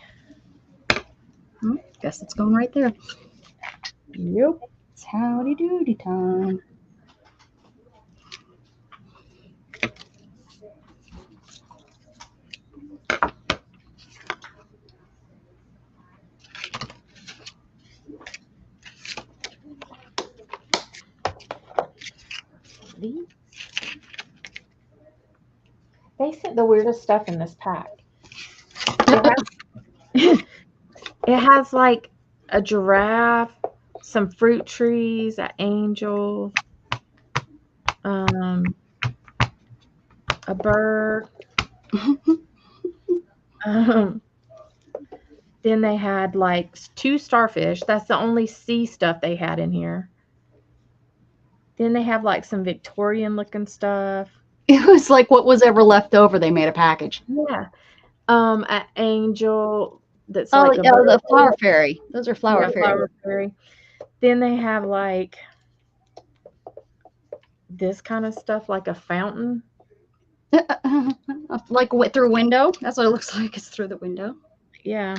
Guess it's going right there. Yep. It's howdy doody time. They sent the weirdest stuff in this pack. It has like a giraffe, some fruit trees, an angel, a bird. Then they had like 2 starfish. That's the only sea stuff they had in here. Then they have like some Victorian looking stuff. It was like what was ever left over, they made a package. Yeah. An angel that's Oh, like a yeah, bird. the flower fairy. Those are flower Yeah, fairy. flower fairy. Then they have like this kind of stuff, like a fountain. Like through a window. That's what it looks like. It's through the window. Yeah.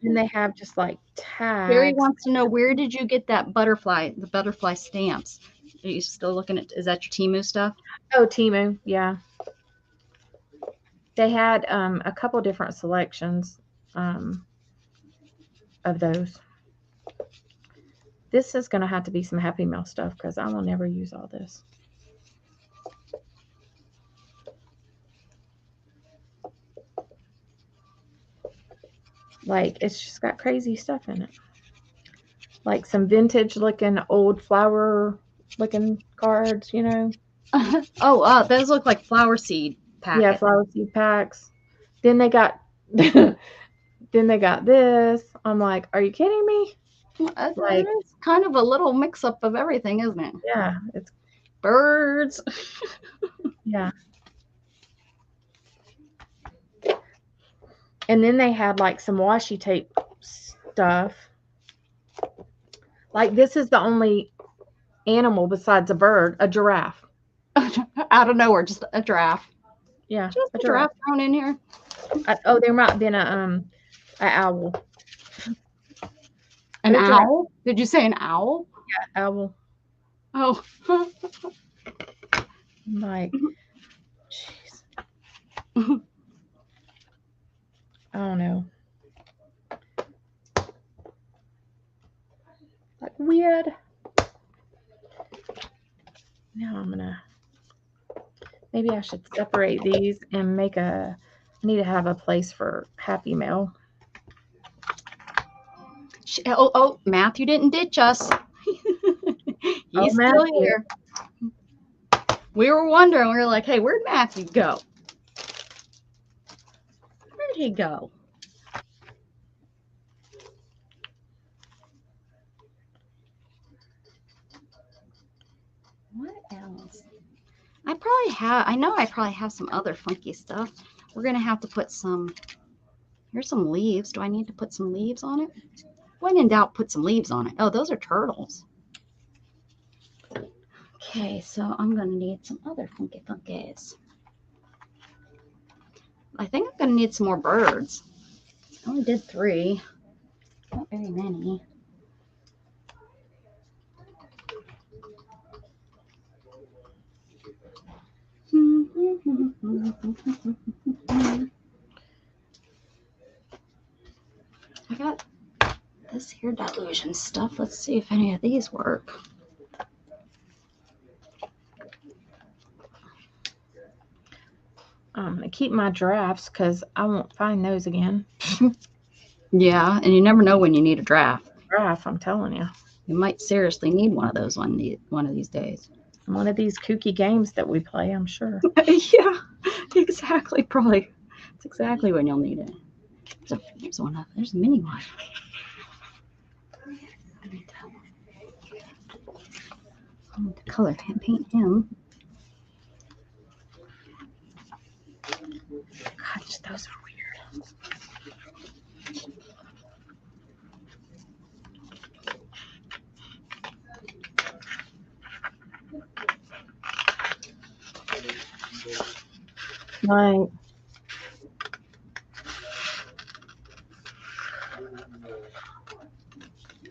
And they have just like Barry tags. wants to know, where did you get the butterfly stamps? Are you still looking at, is that your Temu stuff? Oh, Temu, yeah. They had a couple different selections of those. This is going to have to be some Happy Meal stuff because I will never use all this. Like, it's just got crazy stuff in it. Like some vintage looking old flower looking cards, you know. Oh, those look like flower seed packets. Yeah, flower seed packs. Then they got this. I'm like, are you kidding me? Like, it's kind of a little mix up of everything, isn't it? yeah, it's Birds. yeah. And then they had like some washi tape stuff. Like, this is the only animal besides a bird, a giraffe. Out of nowhere, just a giraffe. Yeah, Just a giraffe thrown in here. Oh, there might have been a owl. An owl? Did you say an owl? Yeah, owl. Oh. I'm like, jeez. I don't know. Like weird. Now I'm gonna, maybe I should separate these and make I need to have a place for Happy Mail. Oh, Matthew didn't ditch us. He's still Matthew. here. We were wondering, we were like, hey, where'd Matthew go? Where'd he go? What else? I know I probably have some other funky stuff. We're going to have to put here's some leaves. Do I need to put some leaves on it? When in doubt, put some leaves on it. Oh, those are turtles. Okay, so I'm going to need some other funky funkies. I think I'm going to need some more birds. I only did 3. Not very many. I got this here delusion stuff. Let's see if any of these work. I'm going to keep my giraffes because I won't find those again. Yeah, and you never know when you need a draft. Giraffe, I'm telling you. You might seriously need one of those one of these days. One of these kooky games that we play, I'm sure. Yeah, exactly. Probably. That's exactly when you'll need it. There's a mini one. I need to color paint him. Gosh, those are weird. Right.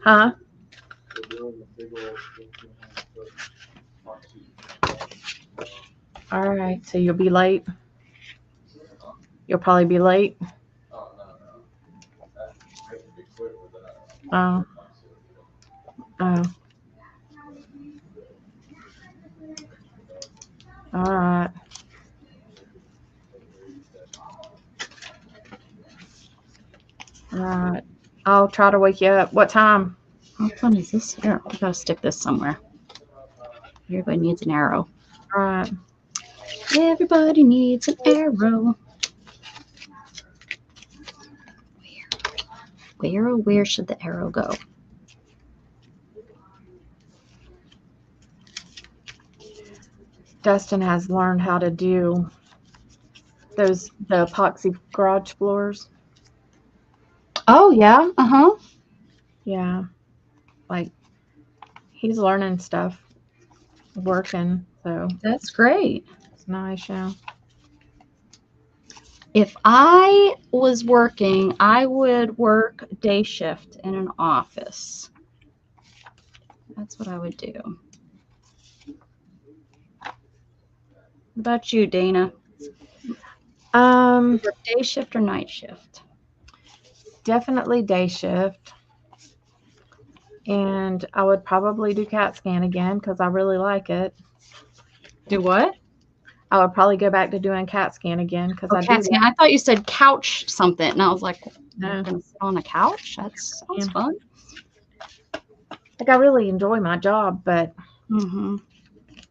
Huh? All right, so you'll be late. You'll probably be late. Oh. Oh. All right. All right. I'll try to wake you up. What time? How fun is this here? I gotta stick this somewhere. Everybody needs an arrow. All right. Everybody needs an arrow. Where should the arrow go? Dustin has learned how to do the epoxy garage floors. Oh yeah. Uh-huh. Yeah. Like he's learning stuff, working, so That's great. it's nice, yeah. If I was working, I would work day shift in an office. That's what I would do. What about you, Dana? Work day shift or night shift? Definitely day shift. And I would probably do CAT scan again because I really like it. Do what? I would probably go back to doing CAT scan again because I CAT do. scan. I thought you said couch something, and I was like, No. "You're gonna sit on a couch? That sounds Yeah. fun." Like I really enjoy my job, but Mm-hmm.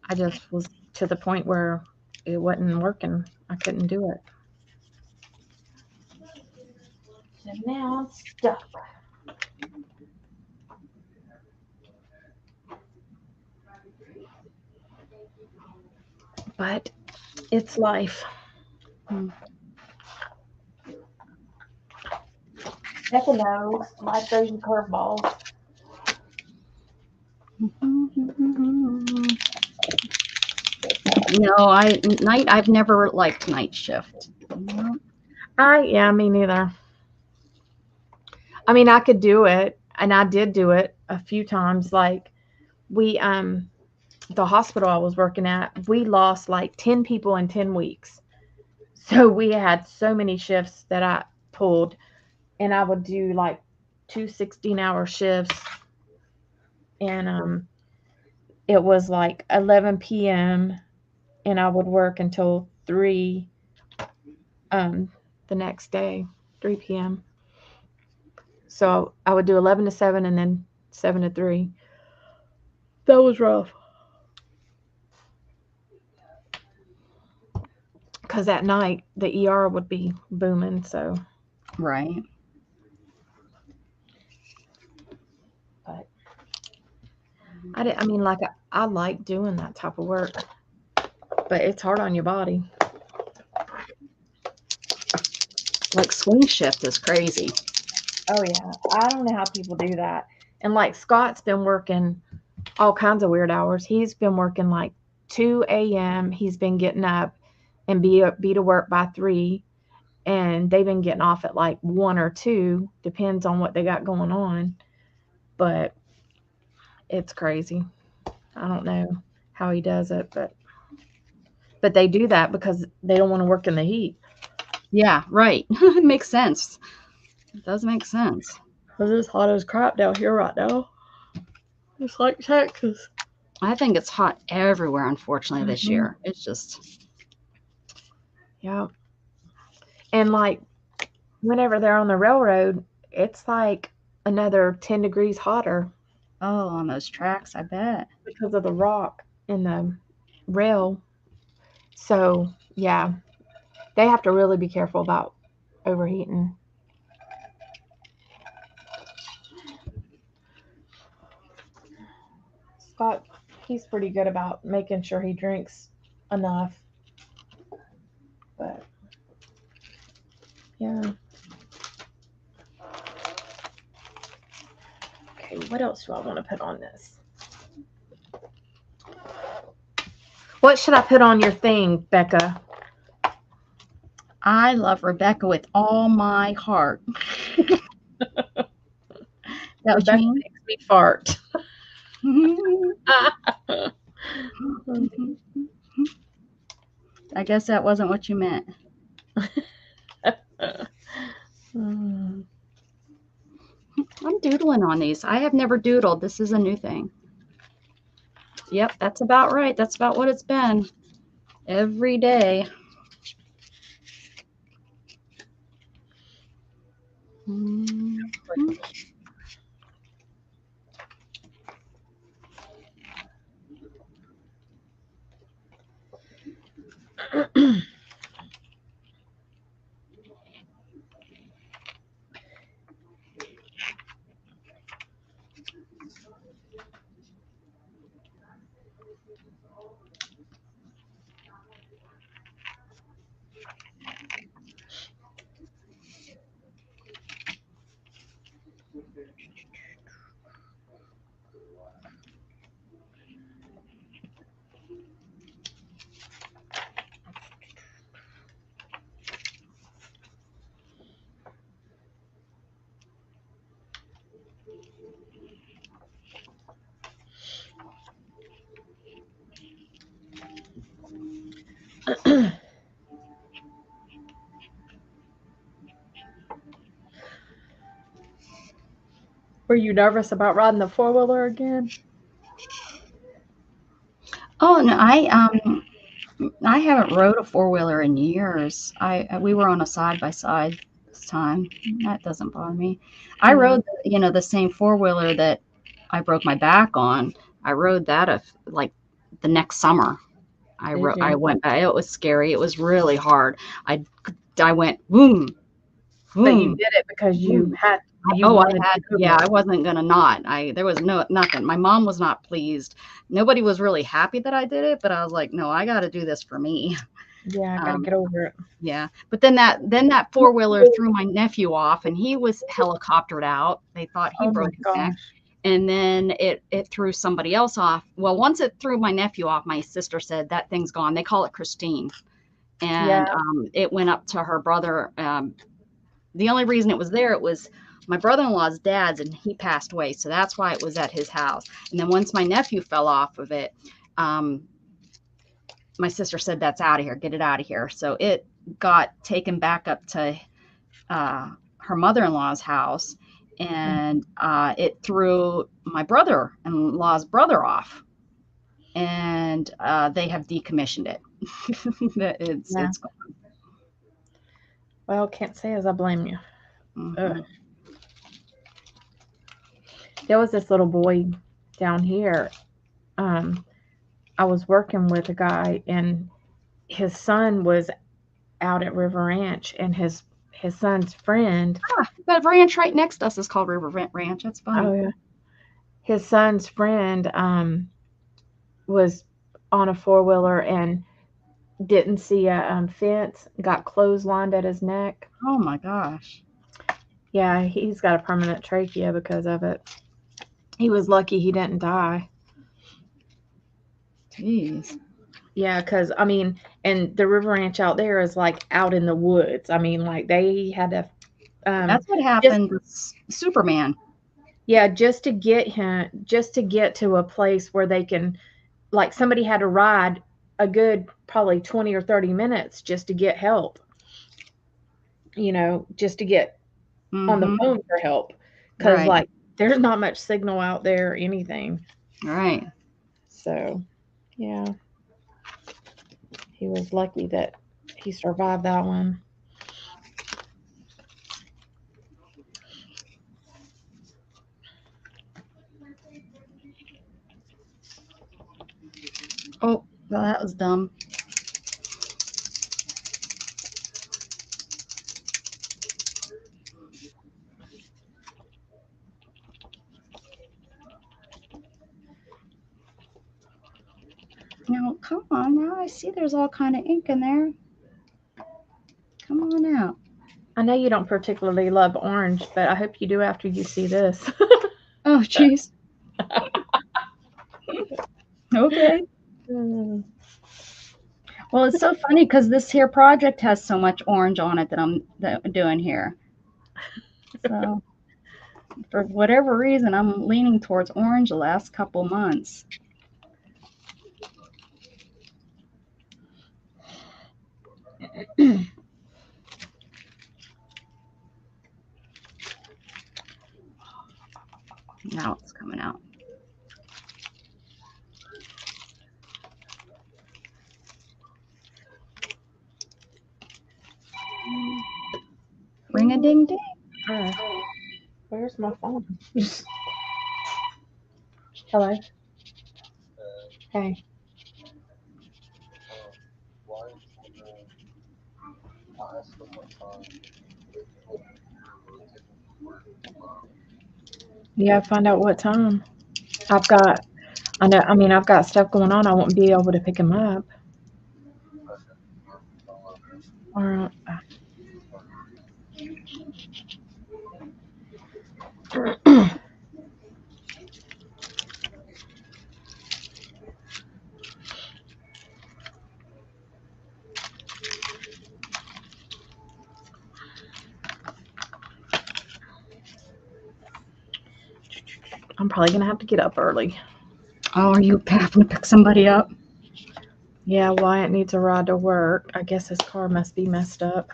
I just was to the point where it wasn't working. I couldn't do it. So now I'm stuck. But it's life. Never know. Life throws you curveballs. No, I've never liked night shift. Yeah, me neither. I mean, I could do it, and I did do it a few times. Like we, the hospital I was working at, we lost like 10 people in 10 weeks. So we had so many shifts that I pulled, and I would do like 2 16-hour shifts. and it was like 11 p.m. and I would work until 3 the next day, 3 p.m. So I would do 11 to 7 and then 7 to 3. That was rough. Because at night, the ER would be booming. So, Right. but I mean, like, I like doing that type of work, but it's hard on your body. Like swing shift is crazy. Oh, yeah. I don't know how people do that. And like Scott's been working all kinds of weird hours. He's been working like 2 a.m. He's been getting up and be to work by 3. And they've been getting off at like 1 or 2, depends on what they got going on. But it's crazy. I don't know how he does it, but they do that because they don't want to work in the heat. Yeah, right. It makes sense. It does make sense. Because it's hot as crap down here right now. It's like Texas. I think it's hot everywhere, unfortunately, this Mhm. year. It's just, Yeah. And like whenever they're on the railroad, it's like another 10 degrees hotter oh, on those tracks, I bet. because of the rock in the rail. So, yeah, they have to really be careful about overheating. Scott, he's pretty good about making sure he drinks enough. But, yeah. Okay, what else do I want to put on this? What should I put on your thing, Becca? I love Rebecca with all my heart. That what you Rebecca mean? makes me fart. I guess that wasn't what you meant. Mm. I'm doodling on these. I have never doodled. This is a new thing. Yep, that's about right. That's about what it's been every day. Mhm. Were you nervous about riding the 4-wheeler again? Oh no, I haven't rode a 4-wheeler in years. We were on a side by side this time. That doesn't bother me. I rode, the same 4-wheeler that I broke my back on. I rode that like the next summer. Did you? I went back. It was scary. It was really hard. I went boom, But you boom. did it because you boom. had you Oh, I wanted had, to do yeah, it. I wasn't gonna not. There was nothing. My mom was not pleased. Nobody was really happy that I did it, but I was like, no, I got to do this for me. Yeah, I gotta get over it. Yeah. But then that 4-wheeler threw my nephew off, and he was helicoptered out. They thought he Oh my broke his neck. gosh. And then it threw somebody else off. Well, once it threw my nephew off, my sister said that thing's gone. They call it Christine, and Yeah. it went up to her brother. The only reason it was there, it was my brother-in-law's dad's, and he passed away, so that's why it was at his house. And then once my nephew fell off of it, my sister said, that's out of here, get it out of here. So it got taken back up to her mother-in-law's house, and it threw my brother-in-law's brother off, and they have decommissioned it. it's Yeah. it's gone. Well, can't say as I blame you. Mhm. There was this little boy down here. I was working with a guy, and his son was out at River Ranch, and his son's friend. That ranch right next to us is called River Ranch. That's funny. Oh yeah. His son's friend was on a 4-wheeler and didn't see a fence, got clotheslined at his neck. Oh my gosh. Yeah, he's got a permanent trachea because of it. He was lucky he didn't die. Jeez. Yeah, because I mean, and the River Ranch out there is like out in the woods. I mean, like they had to. That's what happened with Superman. Yeah, just to get to a place where they can, like, somebody had to ride a good probably 20 or 30 minutes just to get help. You know, just to get on the Mhm. phone for help, because Right. like there's not much signal out there or anything. Right. So, yeah, he was lucky that he survived that one. Oh, well, that was dumb. Now, come on. Now I see there's all kind of ink in there. Come on out. I know you don't particularly love orange, but I hope you do after you see this. Oh, jeez. Okay. Well, it's so funny because this here project has so much orange on it that I'm doing here. So, for whatever reason, I'm leaning towards orange the last couple months. Now it's coming out. Ring a ding ding. Where's my phone? Hello. Hey. Yeah, find out what time. I've got stuff going on. I won't be able to pick him up. All right. I'm probably gonna have to get up early. Oh, are you having to pick somebody up? Yeah, Wyatt needs a ride to work. I guess his car must be messed up.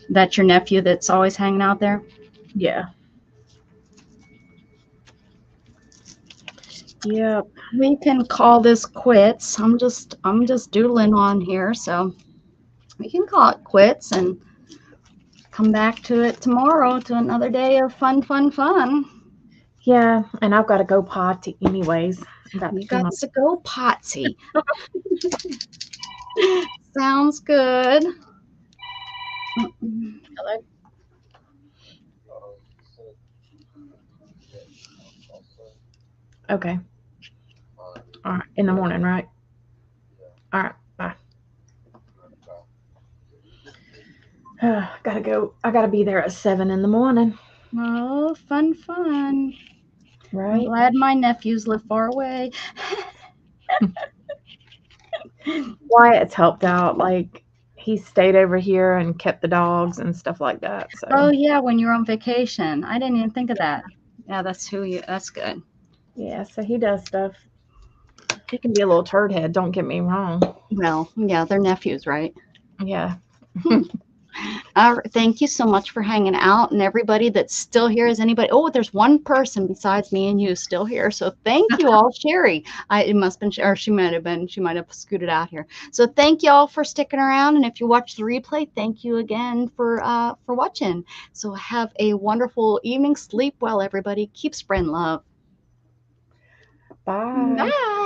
That's your nephew that's always hanging out there? Yeah. Yep. We can call this quits. I'm just doodling on here, so we can call it quits and come back to it tomorrow to another day of fun. Yeah, and I've got to go potty anyways. You got to go potty. Sounds good. Hello. Okay. All right. In the morning, right? All right. Bye. Gotta go. I gotta be there at 7 in the morning. Oh, fun. Right. I'm glad my nephews live far away. Wyatt's helped out. Like, he stayed over here and kept the dogs and stuff like that. So. Oh yeah, when you're on vacation. I didn't even think of that. Yeah, that's good. Yeah, so he does stuff. He can be a little turd head, don't get me wrong. Well, yeah, they're nephews, right? Yeah. Thank you so much for hanging out, and everybody that's still here. Is anybody? Oh, there's one person besides me and you still here. So thank you all, Sherry. It must have been, or she might have been. She might have scooted out here. So thank you all for sticking around, and if you watch the replay, thank you again for watching. So have a wonderful evening. Sleep well, everybody. Keep spreading love. Bye. Bye.